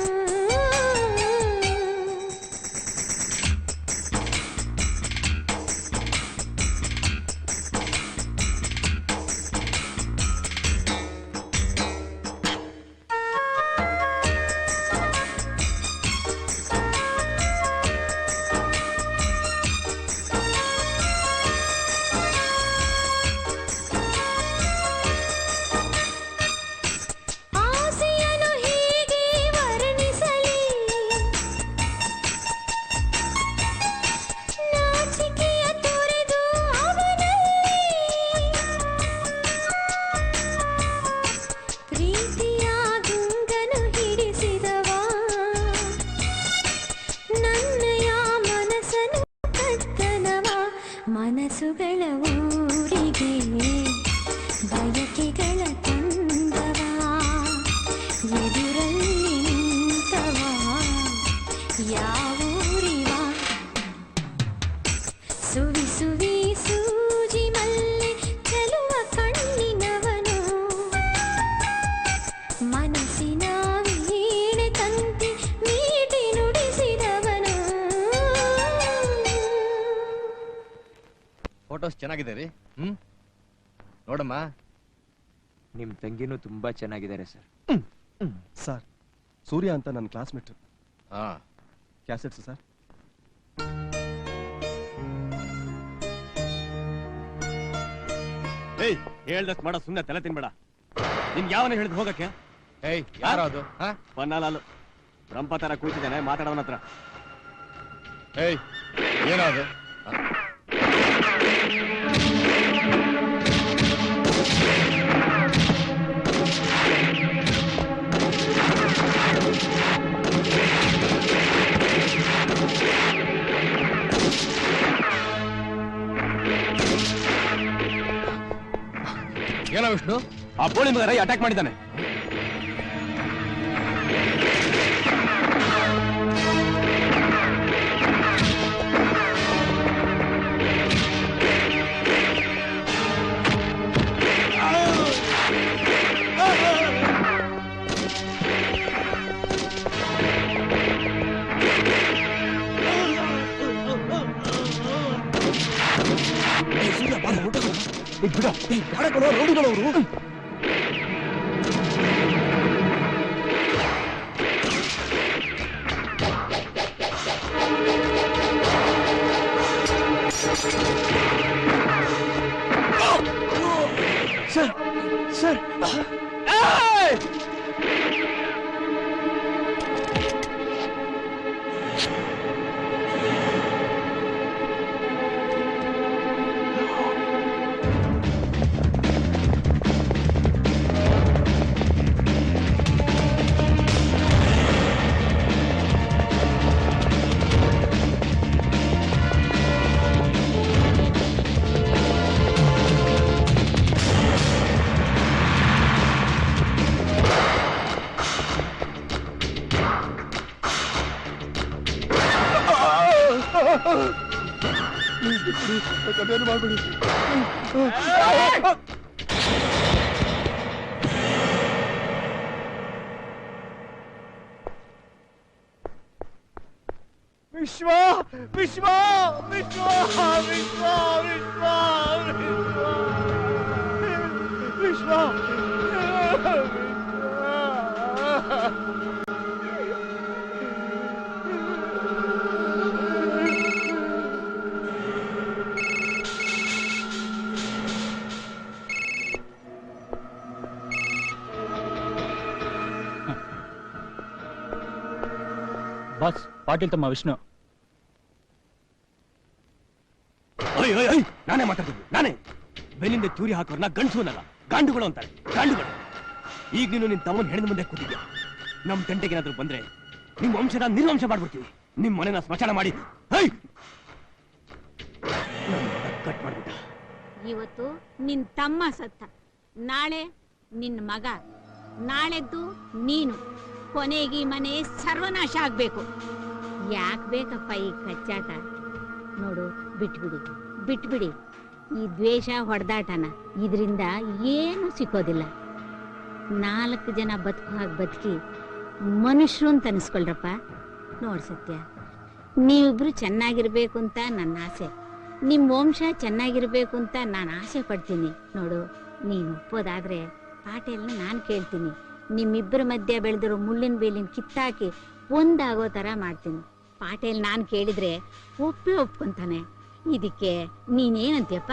ಆಸೆಯನ್ನು ಹೀಗೆ ವರ್ಣಿಸಲಿ ನಾಚಿಕೆಯ ತೊರೆದು ಅವನಲ್ಲಿ ಪ್ರೀತಿಯ ಗುಂಗನು ಹಿಡಿಸಿದವ ನನ್ನಯ ಮನಸ್ಸನ್ನು ಕದ್ದನವ ಮನಸ್ಸುಗಳ ಊರಿಗೆ ಬಯಕೆಗಳ ತಂದವ ಎದುರಲ್ಲಿ ನಿಂತವ ಯಾವೂರಿವ ಸುವಿ ಸುವಿ ಸೂಜಿ ಮಲ್ಲಿ ಚೆಲುವ ಕಣ್ಣಿನವನು ಮನಸ್ಸಿನ ವೀಣೆ ತಂತಿ ಮೀಟಿ ನುಡಿಸಿದವನು ಫೋಟೋಸ್ ಚೆನ್ನಾಗಿದೆ ರೀ. ನೋಡಮ್ಮ. ನಿಮ್ ತಂಗಿನೂ ತುಂಬಾ ಚೆನ್ನಾಗಿದ್ದಾರೆ ಸರ್. ಸರ್ ಸೂರ್ಯ ಅಂತ ನನ್ನ ಕ್ಲಾಸ್ಮೇಟ್. ಹಾ ಕ್ಯಾಸೆಟ್ಸ್ ಸರ್. ಏಯ್ ಹೇಳ್ದಷ್ಟು ಮಾಡೋ ಸುಮ್ಮನೆ ತಲೆ ತಿನ್ಬೇಡ. ನಿನ್ ಯಾವನ ಹೇಳಿದ್ ಹೋಗಕ್ಕೆ? ಏಯ್ ಯಾರು ಅದು? ಪನ್ನಾಲಾಲು ರಂಪ ತರ ಕೂತಿದ್ದಾನೆ, ಮಾತಾಡೋನ ಹತ್ರ. ಏಯ್ ಏನೋ ಅದು? ಏನೋ ವಿಷ್ಣು? ಆ ಬೋಳಿ ಮಗ ರೈ ಅಟ್ಯಾಕ್ ಮಾಡಿದ್ದಾನೆ. ರೌಡಿಗಳವರು ಸರ್ ಸರ್ ಅದೇನು ಮಾಡ್ಬೇಡಿ. ವಿಶ್ವ ವಿಶ್ವ ವಿಶ್ವ ವಿಶ್ವ ವಿಶ್ವ ವಿಶ್ವ ಬಾಸ್, ಪಾಟೀಲ್ ತಮ್ಮ ವಿಷ್ಣು. ನಾನೇ ಮಾತಾಡ್ತಿದ್ದೆ, ನಾನೇ. ಬೆನ್ನಿಂದ ಚೂರಿ ಹಾಕೋರ್ನ ಗಂಡಸುನಲ್ಲ, ಗಾಂಡುಗಳು ಅಂತಾರೆ, ಗಾಂಡುಗಳು. ಈಗ ನೀನು ನಿನ್ ತಮ್ಮನ ಹೆಣ್ಣ ಮುಂದೆ ಕೂತಿದ್ಯಾ. ನಮ್ ತಂಟೆಗೆ ಏನಾದ್ರು ಬಂದ್ರೆ ನಿಮ್ ವಂಶನ ನಿರ್ವಂಶ ಮಾಡ್ಬಿಡ್ತೀವಿ. ನಿಮ್ ಮನೆನ ಸ್ಮಶಾನ ಮಾಡಿ ಕಟ್ ಮಾಡ್ಬಿಟ್ಟ. ಇವತ್ತು ನಿನ್ ತಮ್ಮ ಸತ್ತ, ನಾಳೆ ನಿನ್ ಮಗ, ನಾಳೆದ್ದು ನೀನು. ಕೊನೆಗೆ ಈ ಮನೆ ಸರ್ವನಾಶ ಆಗ್ಬೇಕು. ಯಾಕೆ ಬೇಕಪ್ಪ ಈ ಕಚ್ಚಾಟ? ನೋಡು, ಬಿಟ್ಬಿಡಿ ಬಿಟ್ಬಿಡಿ ಈ ದ್ವೇಷ ಹೊಡೆದಾಟನ. ಇದರಿಂದ ಏನು ಸಿಕ್ಕೋದಿಲ್ಲ. 4 ಜನ ಬದುಕು ಹಾಗೆ ಬದುಕಿ ಮನುಷ್ಯರು ಅಂತ ಅನಿಸ್ಕೊಳ್ರಪ್ಪ. ನೋಡ್ ಸತ್ಯ, ನೀವಿಬ್ರು ಚೆನ್ನಾಗಿರ್ಬೇಕು ಅಂತ ನನ್ನ ಆಸೆ. ನಿಮ್ಮ ವಂಶ ಚೆನ್ನಾಗಿರ್ಬೇಕು ಅಂತ ನಾನು ಆಸೆ ಪಡ್ತೀನಿ. ನೋಡು, ನೀನು ಒಪ್ಪೋದಾದ್ರೆ ಪಾಟೇಲ್ನ ನಾನು ಕೇಳ್ತೀನಿ. ನಿಮ್ಮಿಬ್ಬರ ಮಧ್ಯೆ ಬೆಳೆದಿರೋ ಮುಳ್ಳಿನ ಬೇಲಿನ ಕಿತ್ತಾಕಿ ಒಂದಾಗೋ ಥರ ಮಾಡ್ತೀನಿ. ಪಾಟೇಲ್ ನಾನು ಕೇಳಿದ್ರೆ ಒಪ್ಕೊಂತಾನೆ. ಇದಕ್ಕೆ ನೀನೇನಂತೀಯಪ್ಪ?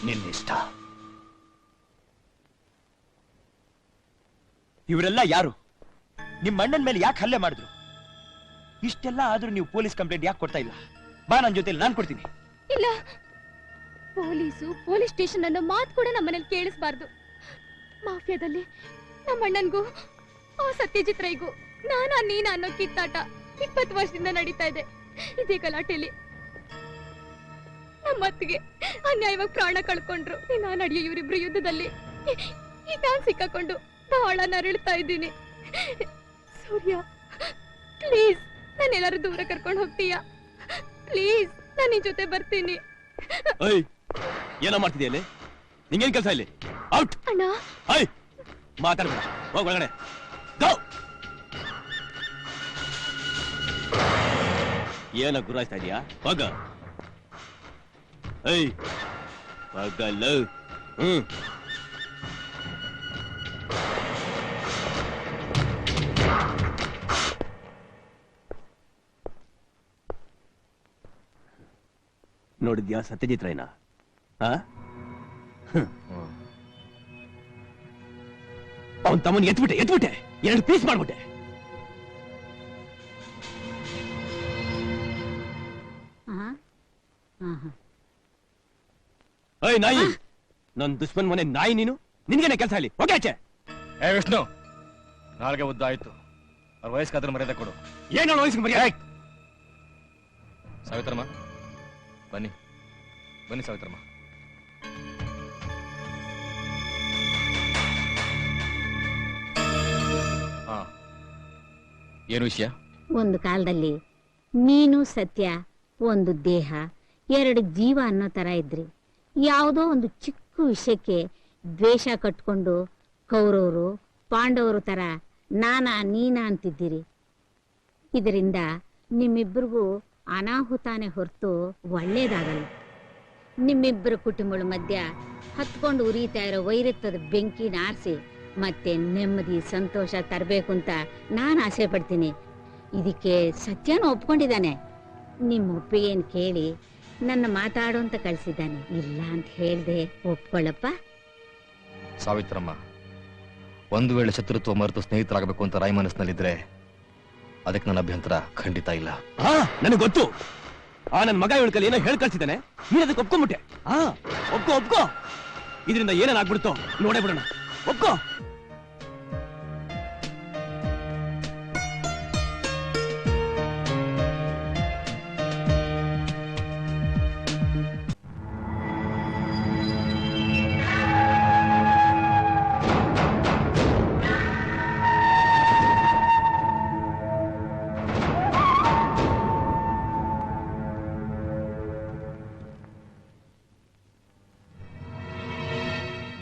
ನಿನ್ನಿಷ್ಟ. ಇವರೆಲ್ಲ ಯಾರು? ನಿಮ್ಮ ಅಣ್ಣನ ಮೇಲೆ ಯಾಕೆ ಹಲ್ಲೆ ಮಾಡಿದ್ರು? ಇಷ್ಟೆಲ್ಲ ಆದ್ರೂ ನೀವು ಪೊಲೀಸ್ ಕಂಪ್ಲೇಂಟ್ ಯಾಕೆ ಕೊಡ್ತಾ ಇಲ್ಲ? ಬಾ, ನನ್ನ ಜೊತೆಲಿ ನಾನು ಕೊಡ್ತೀನಿ. ಇಲ್ಲ, ಪೊಲೀಸ್ ಸ್ಟೇಷನ್ ಅನ್ನೋ ಮಾತು ಕೂಡ ನಮ್ಮನೇಲಿ ಕೇಳಿಸ್ಬಾರ್ದು. ಮಾಫಿಯಾದಲ್ಲಿ ನಮ್ಮ ಅಣ್ಣನ್ಗೂ ಆ ಸತ್ಯಜಿತ್ ರೈಗೂ ನಾನಾ ನೀನ ಅನ್ನೋ ಕಿತ್ತಾಟ 20 ವರ್ಷದಿಂದ ನಡೀತಾ ಇದೆ. ಇದೇ ಗಲಾಟೆಲಿ ನಮ್ಮ ಅತ್ತಿಗೆ ಅನ್ಯಾಯವಾಗಿ ಪ್ರಾಣ ಕಳ್ಕೊಂಡ್ರು. ನಾನು ನಡೆಯೋ ಇವರಿಬ್ರು ಯುದ್ಧದಲ್ಲಿ ಈಗ ನಾನು ಸಿಕ್ಕಾಕೊಂಡು ಬಹಳ ನರಳ್ತಾ ಇದ್ದೀನಿ. ಸೂರ್ಯ, ಪ್ಲೀಸ್ ನಾನೆಲ್ಲಾರು ದೂರ ಕರ್ಕೊಂಡು ಹೋಗ್ತೀಯಾ? ಪ್ಲೀಸ್, ನಾನು ನಿನ್ ಜೊತೆ ಬರ್ತೀನಿ. ಏನೋ ಮಾಡ್ತಿದ್ಯಾ ಇಲ್ಲಿ? ನಿಂಗೇನ್ ಕೆಲಸ ಇಲ್ಲಿ? ಔಟ್ ಅಣ್ಣ. ಮಾತಾಡ್ಬೇಡ, ಹೋಗ್ ಒಳಗಡೆ. ಗೋ. ಏನ ಗುರಾಯಿಸ್ತಾ ಇದೀಯಾ? ಹೋಗ. ಏಯ್ ಹೋಗಲ್ಲ. ನೋಡಿದ್ಯಾ ಸತ್ಯಜಿತ್ ರಾಯ್ನ? ಅವನ್ ತಮ್ಮನ್ ಎತ್ಬಿಟ್ಟೆ 2 ಪೀಸ್ ಮಾಡ್ಬಿಟ್ಟೆ. ಏಯ್ ನಾಯಿ, ನನ್ ದುಶ್ಮನ್ ಮನೆ ನಾಯಿ ನೀನು. ನಿನ್ಗೇನೆ ಕೆಲಸ ಹೇಳಿ ಹೋಗಿ ಆಚೆ. ಏ ವಿಷ್ಣು, ನಾಲ್ಗೆ ಉದ್ದ ಆಯ್ತು. ಅವ್ರ ವಯಸ್ಸಾದ್ರೂ ಮರ್ಯಾದೆ ಕೊಡು. ಏನ್ ಅವಳ ವಯಸ್ಸಿಗೆ ಮರ್ಯಾದೆ? ಸಾವಿತ್ರಮ್ಮ ಬನ್ನಿ ಸಾವಿತ್ರಮ್ಮ. ಹಾ, ಏನು ವಿಷಯ? ಒಂದು ಕಾಲದಲ್ಲಿ ನೀನು ಸತ್ಯ ಒಂದು ದೇಹ 2 ಜೀವ ಅನ್ನೋ ತರ ಇದ್ರಿ. ಯಾವುದೋ ಒಂದು ಚಿಕ್ಕ ವಿಷಯಕ್ಕೆ ದ್ವೇಷ ಕಟ್ಕೊಂಡು ಕೌರವರು ಪಾಂಡವರು ತರ ನೀನಾ ಅಂತಿದ್ದೀರಿ. ಇದರಿಂದ ನಿಮ್ಮಿಬ್ಬರಿಗೂ ಅನಾಹುತಾನೆ ಹೊರತು ಒಳ್ಳೇದಾಗಲ್ಲ. ನಿಮ್ಮಿಬ್ಬರ ಕುಟುಂಬಗಳ ಮಧ್ಯ ಹತ್ಕೊಂಡು ಉರಿತಾ ಇರೋ ವೈರತ್ವದ ಬೆಂಕಿನ ಆರಿಸಿ ಮತ್ತೆ ನೆಮ್ಮದಿ ಸಂತೋಷ ತರಬೇಕು ಅಂತ ನಾನು ಆಸೆ ಪಡ್ತೀನಿ. ಇದಕ್ಕೆ ಸತ್ಯನೂ ಒಪ್ಕೊಂಡಿದ್ದಾನೆ. ನಿಮ್ಮ ಒಪ್ಪಿಗೆಯನ್ನು ಕೇಳಿ ನನ್ನ ಮಾತಾಡು ಅಂತ ಕಳಿಸಿದ್ದಾನೆ. ಇಲ್ಲ ಅಂತ ಹೇಳ್ದೆ ಒಪ್ಕೊಳ್ಳಪ್ಪ. ಸಾವಿತ್ರಮ್ಮ, ಒಂದು ವೇಳೆ ಶತ್ರುತ್ವ ಮರೆತು ಸ್ನೇಹಿತರಾಗಬೇಕು ಅಂತ ರಾಯ್ ಮನಸ್ಸಿನಲ್ಲಿದ್ರೆ ಅದಕ್ಕೆ ನನ್ನ ಅಭ್ಯಂತರ ಖಂಡಿತ ಇಲ್ಲ. ನನಗೆ ಗೊತ್ತು. ನನ್ನ ಮಗ ಇವಳ ಏನೋ ಹೇಳಿ ಕಳ್ಸಿದ್ದಾನೆ. ನೀನ್ ಅದಕ್ಕೆ ಒಪ್ಕೊಂಬಿಟ್ಟೆ. ಒಪ್ಕೋ. ಇದರಿಂದ ಏನೇನಾಗ್ಬಿಡ್ತೋ ನೋಡೇ ಬಿಡೋಣ. ಒಪ್ಕೋ.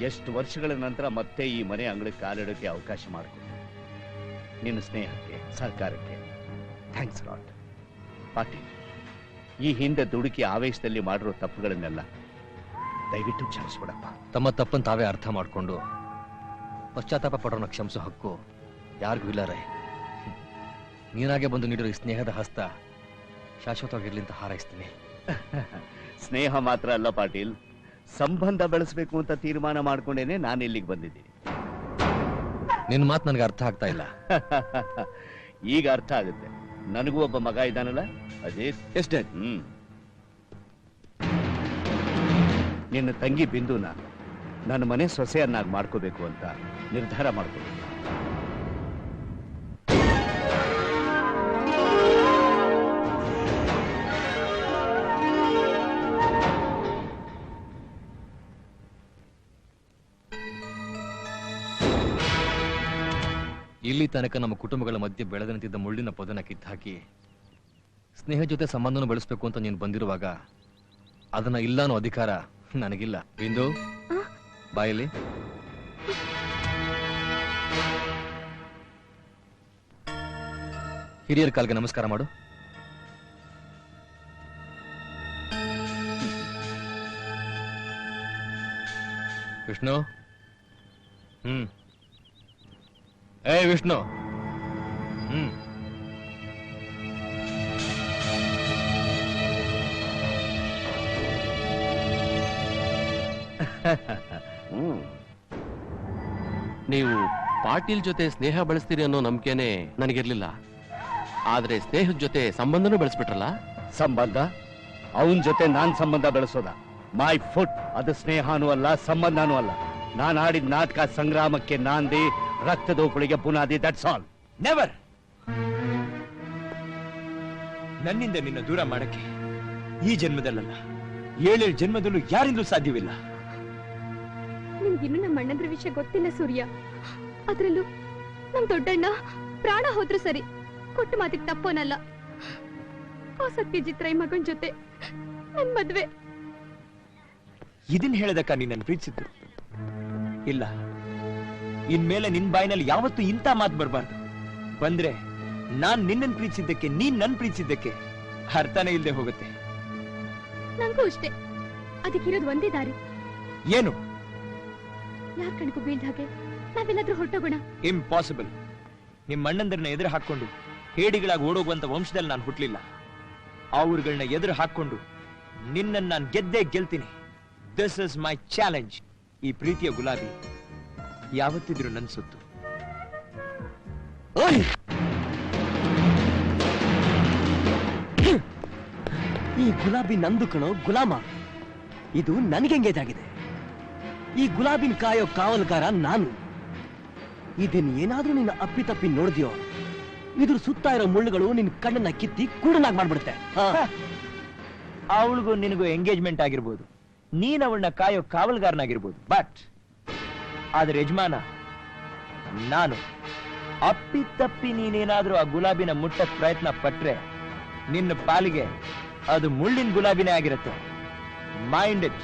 ಎಷ್ಟು ವರ್ಷಗಳ ನಂತರ ಮತ್ತೆ ಈ ಮನೆ ಅಂಗಳಕ್ಕೆ ಕಾಲಿಡೋಕೆ ಅವಕಾಶ ಮಾಡಿಕೊಟ್ಟು ನಿನ್ನ ಸ್ನೇಹಕ್ಕೆ ಸಹಕಾರಕ್ಕೆ ಥ್ಯಾಂಕ್ಸ್ ಲಾಟ್. ಪಾಟೀಲ್, ಈ ಹಿಂದೆ ದುಡುಕಿ ಆವೇಶದಲ್ಲಿ ಮಾಡಿರೋ ತಪ್ಪುಗಳನ್ನೆಲ್ಲ ದಯವಿಟ್ಟು ಕ್ಷಮಿಸ್ಬಿಡಪ್ಪ. ತಮ್ಮ ತಪ್ಪನ್ನು ತಾವೇ ಅರ್ಥ ಮಾಡಿಕೊಂಡು ಪಶ್ಚಾತ್ತಾಪ ಪಡೋಣ ಕ್ಷಮಿಸೋ ಹಕ್ಕು ಯಾರಿಗೂ ಇಲ್ಲ ರೇ. ನೀನಾಗೆ ಬಂದು ನೀಡಿರೋ ಈ ಸ್ನೇಹದ ಹಸ್ತ ಶಾಶ್ವತವಾಗಿರ್ಲಿ ಅಂತ ಹಾರೈಸ್ತೀನಿ. ಸ್ನೇಹ ಮಾತ್ರ ಅಲ್ಲ ಪಾಟೀಲ್, ಸಂಬಂಧ ಬೆಳೆಸಬೇಕು ಅಂತ ತೀರ್ಮಾನ ಮಾಡ್ಕೊಂಡೇನೆ ನಾನು ಇಲ್ಲಿಗೆ ಬಂದಿದ್ದೀನಿ. ನಿನ್ನ ಮಾತು ನನಗೆ ಅರ್ಥ ಆಗ್ತಾ ಇಲ್ಲ. ಈಗ ಅರ್ಥ ಆಗುತ್ತೆ. ನನಗೂ ಒಬ್ಬ ಮಗ ಇದ್ದಾನಲ್ಲ, ಅದೇ ಎಷ್ಟೇ. ನಿನ್ನ ತಂಗಿ ಬಿಂದುನ ನನ್ನ ಮನೆ ಸೊಸೆಯನ್ನಾಗಿ ಮಾಡ್ಕೋಬೇಕು ಅಂತ ನಿರ್ಧಾರ ಮಾಡ್ಕೊಂಡು ಇಲ್ಲಿ ತನಕ ನಮ್ಮ ಕುಟುಂಬಗಳ ಮಧ್ಯೆ ಬೆಳೆದು ನಿಂತಿದ್ದ ಮುಳ್ಳಿನ ಪೊದನ ಕಿತ್ತಾಕಿ ಸ್ನೇಹ ಜೊತೆ ಸಂಬಂಧನ ಬೆಳೆಸಬೇಕು ಅಂತ ನೀನು ಬಂದಿರುವಾಗ ಅದನ್ನ ಇಲ್ಲ ಅನ್ನೋ ಅಧಿಕಾರ ನನಗಿಲ್ಲ. ಬಿಂದು, ಬಾಯಲ್ಲಿ ಹಿರಿಯರ ಕಾಲ್ಗೆ ನಮಸ್ಕಾರ ಮಾಡು. ವಿಷ್ಣು, ಏ ವಿಷ್ಣು, ನೀವು ಪಾಟೀಲ್ ಜೊತೆ ಸ್ನೇಹ ಬೆಳೆಸ್ತೀರಿ ಅನ್ನೋ ನಂಬಿಕೆನೆ ನನಗಿರ್ಲಿಲ್ಲ. ಆದ್ರೆ ಸ್ನೇಹದ ಜೊತೆ ಸಂಬಂಧನೂ ಬೆಳೆಸ್ಬಿಟ್ರಲ್ಲ. ಸಂಬಂಧ? ಅವನ ಜೊತೆ ನಾನ್ ಸಂಬಂಧ ಬೆಳೆಸೋದ? My foot. ಅದು ಸ್ನೇಹನೂ ಅಲ್ಲ, ಸಂಬಂಧನೂ ಅಲ್ಲ. ನಾನು ಆಡಿದ ನಾಟಕ ಸಂಗ್ರಾಮಕ್ಕೆ ನಾಂದಿ, ರಕ್ತದೋಕುಳಿಗೆ ಬುನಾದಿ. That's all. ನೆವರ್. ನನ್ನಿಂದ ನಿನ್ನ ದೂರ ಮಾಡಕ್ಕೆ ಈ ಜನ್ಮದಲ್ಲ, 7 ಜನ್ಮದಲ್ಲೂ ಯಾರಿಂದಲೂ ಸಾಧ್ಯವಿಲ್ಲ. ನಿಮ್ಗಿನ್ನೂ ನಮ್ಮ ಅಣ್ಣಂದ್ರ ವಿಷಯ ಗೊತ್ತಿಲ್ಲ ಸೂರ್ಯ. ಅದ್ರಲ್ಲೂ ನಮ್ ದೊಡ್ಡಣ್ಣ ಪ್ರಾಣ ಹೋದ್ರು ಸರಿ, ಕೊಟ್ಟು ಮಾತಿಗೆ ತಪ್ಪೋನಲ್ಲ. ಆ ಸತ್ಯಜಿತ್ ರೈ ಮಗನ್ ಜೊತೆ ನನ್ ಮದ್ವೆ. ಇದನ್ ಹೇಳದಕ್ಕ ನೀನ್ ಪ್ರೀತಿಸಿದ್ದು ಇಲ್ಲ. ಇನ್ಮೇಲೆ ನಿನ್ ಬಾಯಿನಲ್ಲಿ ಯಾವತ್ತೂ ಇಂಥ ಮಾತು ಬರಬಾರ್ದು. ಬಂದ್ರೆ ನಾನ್ ನಿನ್ನನ್ ಪ್ರೀತಿಸಿದ್ದಕ್ಕೆ, ನೀನ್ ನನ್ ಪ್ರೀತಿಸಿದ್ದಕ್ಕೆ ಅರ್ಥನೇ ಇಲ್ಲದೆ ಹೋಗುತ್ತೆ. ನಂಗೂ ಅಷ್ಟೇ. ಅದಕ್ಕಿರೋದು ಒಂದೇ ದಾರಿ. ಏನು? ಯಾರ್ ಕಣ್ಗೂ ಬೀಳ್ದ ಹಾಗೆ ನಾವೆಲ್ಲಾದ್ರೂ ಹೊರಟೋಗೋಣ. ಇಂಪಾಸಿಬಲ್. ನಿಮ್ಮ ಅಣ್ಣಂದರನ್ನ ಎದುರು ಹಾಕೊಂಡು ಹೇಡಿಗಳಾಗಿ ಓಡೋಗುವಂತ ವಂಶದಲ್ಲಿ ನಾನು ಹುಟ್ಲಿಲ್ಲ. ಅವ್ರುಗಳನ್ನ ಎದುರು ಹಾಕೊಂಡು ನಿನ್ನನ್ನು ನಾನು ಗೆದ್ದೇ ಗೆಲ್ತೀನಿ. This is my challenge. ಈ ಪ್ರೀತಿಯ ಗುಲಾಬಿ ಯಾವತ್ತಿದ್ರು ನನ್ನ ಸೊತ್ತು. ಈ ಗುಲಾಬಿ ನಂದು ಕಣೋ ಗುಲಾಮ. ಇದು ನನಗೆ ಎಂಗೇಜ್ ಆಗಿದೆ. ಈ ಗುಲಾಬಿನ ಕಾಯೋ ಕಾವಲುಗಾರ ನಾನು. ಇದನ್ನ ಏನಾದ್ರೂ ನೀನು ಅಪ್ಪಿತಪ್ಪಿ ನೋಡಿದ್ಯೋ ಇದ್ರ ಸುತ್ತ ಇರೋ ಮುಳ್ಳುಗಳು ನಿನ್ ಕಣ್ಣನ್ನ ಕಿತ್ತಿ ಕೂಡನಾಗ್ ಮಾಡ್ಬಿಡುತ್ತೆ. ಅವಳಿಗೂ ನಿನಗೂ ಎಂಗೇಜ್ಮೆಂಟ್ ಆಗಿರ್ಬೋದು, ನೀನ್ ಅವಳನ್ನ ಕಾಯೋ ಕಾವಲ್ಗಾರನಾಗಿರ್ಬೋದು, ಬಟ್ ಆದ್ರೆ ಯಜಮಾನ ನಾನು. ಅಪ್ಪಿತಪ್ಪಿ ನೀನೇನಾದ್ರೂ ಆ ಗುಲಾಬಿನ ಮುಟ್ಟಕ್ ಪ್ರಯತ್ನ ಪಟ್ರೆ ನಿನ್ನ ಪಾಲಿಗೆ ಅದು ಮುಳ್ಳಿನ ಗುಲಾಬಿನೇ ಆಗಿರುತ್ತೆ. Mind it.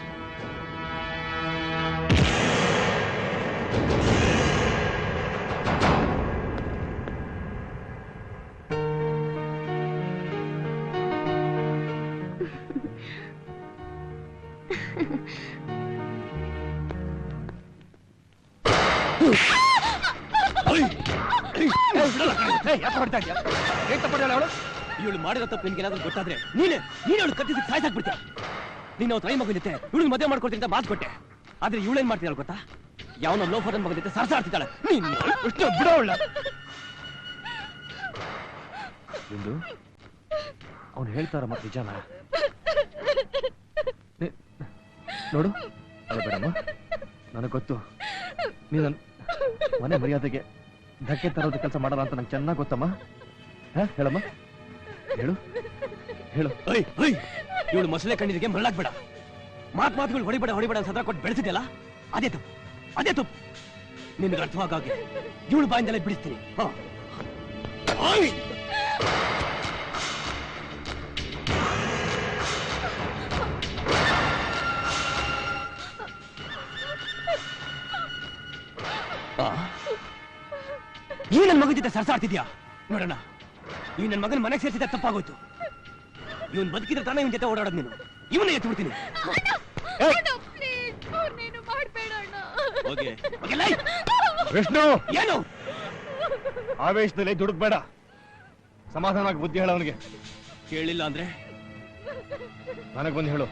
ಇವಳು ಮಾಡಿರೋ ತಪ್ಪು ನಿನ್ಗೆ ಏನಾದ್ರೂ ಗೊತ್ತಾದ್ರೆ ನೀನೇ ಅವಳು ಕತ್ತಿಸಿ ಸಾಯ್ಸಾಕ್ಬಿಡ್ತೀಯ. ನೀನು ಅವತ್ತು ಐ ಮಗು ಜೊತೆ ಇವಳು ಮದುವೆ ಮಾಡ್ಕೊಡ್ತೀನಿ ಅಂತ ಮಾತು ಕೊಟ್ಟೆ. ಆದ್ರೆ ಇವಳೇನ್ ಮಾಡ್ತಿದ್ದಾಳೆ ಗೊತ್ತಾ? ಯಾವನ ಲೋಫರ್ ಮಗನ ಜೊತೆ ಸರ್ಸಾಡ್ತಿದ್ದಾಳೆ. ಬಿಡೋಳ ಅವನು ಹೇಳ್ತಾರ ಮತ್ತೆ ನಿಜಾನ ನೋಡು. ಅಲ್ಲ ಬೇಡಮ್ಮ, ನನಗೆ ಗೊತ್ತು ನೀನು ಮನೆ ಮರ್ಯಾದೆಗೆ ಧಕ್ಕೆ ತರೋದು ಕೆಲಸ ಮಾಡಲ್ಲ ಅಂತ ನಂಗೆ ಚೆನ್ನಾಗಿ ಗೊತ್ತಮ್ಮ. ಹೇಳಮ್ಮ, ಹೇಳು ಹೇಳು. ಇವಳು ಮೊಸಳೆ ಕಣ್ಣಿಗೆ ಮರಳಾಗ್ಬೇಡ. ಮಾತುಗಳು ಹೊಡಿಬೇಡ ಸದಾ ಕೊಟ್ಟು ಬೆಳೆಸಿದ್ಯಲ್ಲ, ಅದೇ ತಪ್ಪು. ನಿನ್ಗೆ ಅರ್ಥವಾಗೆ ಇವಳು ಬಾಯಿಂದಲೇ ಬಿಡಿಸ್ತೀನಿ. ಈ ನನ್ನ ಮಗನ ಜೊತೆ ಸರ್ಸಾಡ್ತಿದ್ಯಾ? ನೋಡೋಣ, ಈ ನನ್ನ ಮಗನ ಮನೆಗೆ ಸೇರಿಸಿದ ತಪ್ಪಾಗೋಯ್ತು. ಇವನ್ ಬದುಕಿದ್ರೆ ತಾನೇ ಇವನ್ ಜೊತೆ ಓಡಾಡೋದು. ನೀನು ಇವನ್ನೇ ಎತ್ತು ಬಿಡ್ತೀನಿ. ವಿಷ್ಣು, ಏನು ಆವೇಶದಲ್ಲಿ ದುಡುಕ್ಬೇಡ. ಸಮಾಧಾನವಾಗಿ ಬುದ್ಧಿ ಹೇಳ ಅವನಿಗೆ. ಕೇಳಿಲ್ಲ ಅಂದ್ರೆ ನನಗೆ ಬಂದು ಹೇಳು.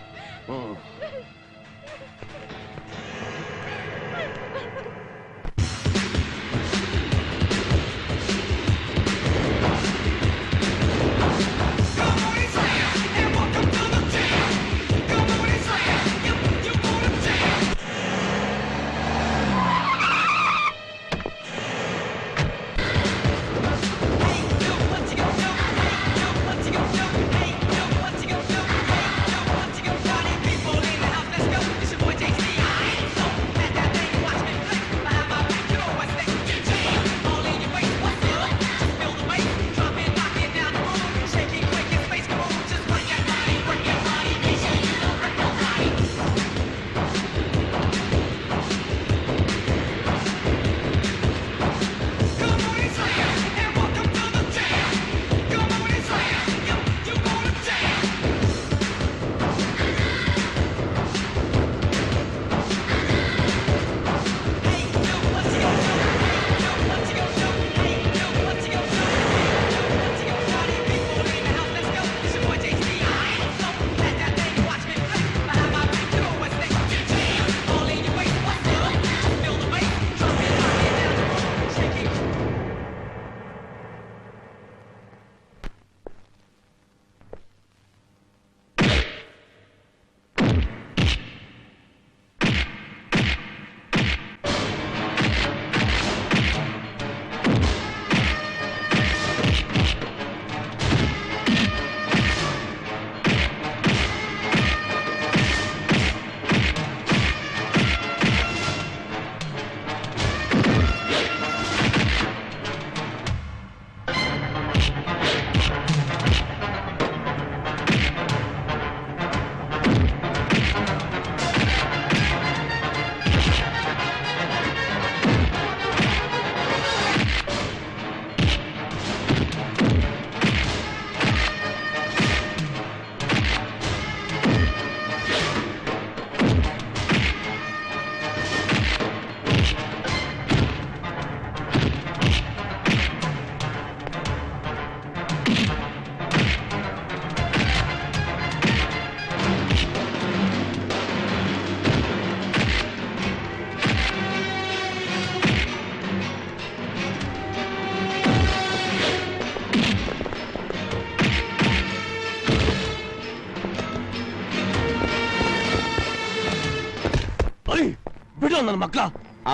ಬಿಡು ನನ್ನ ಮಕ್ಳ.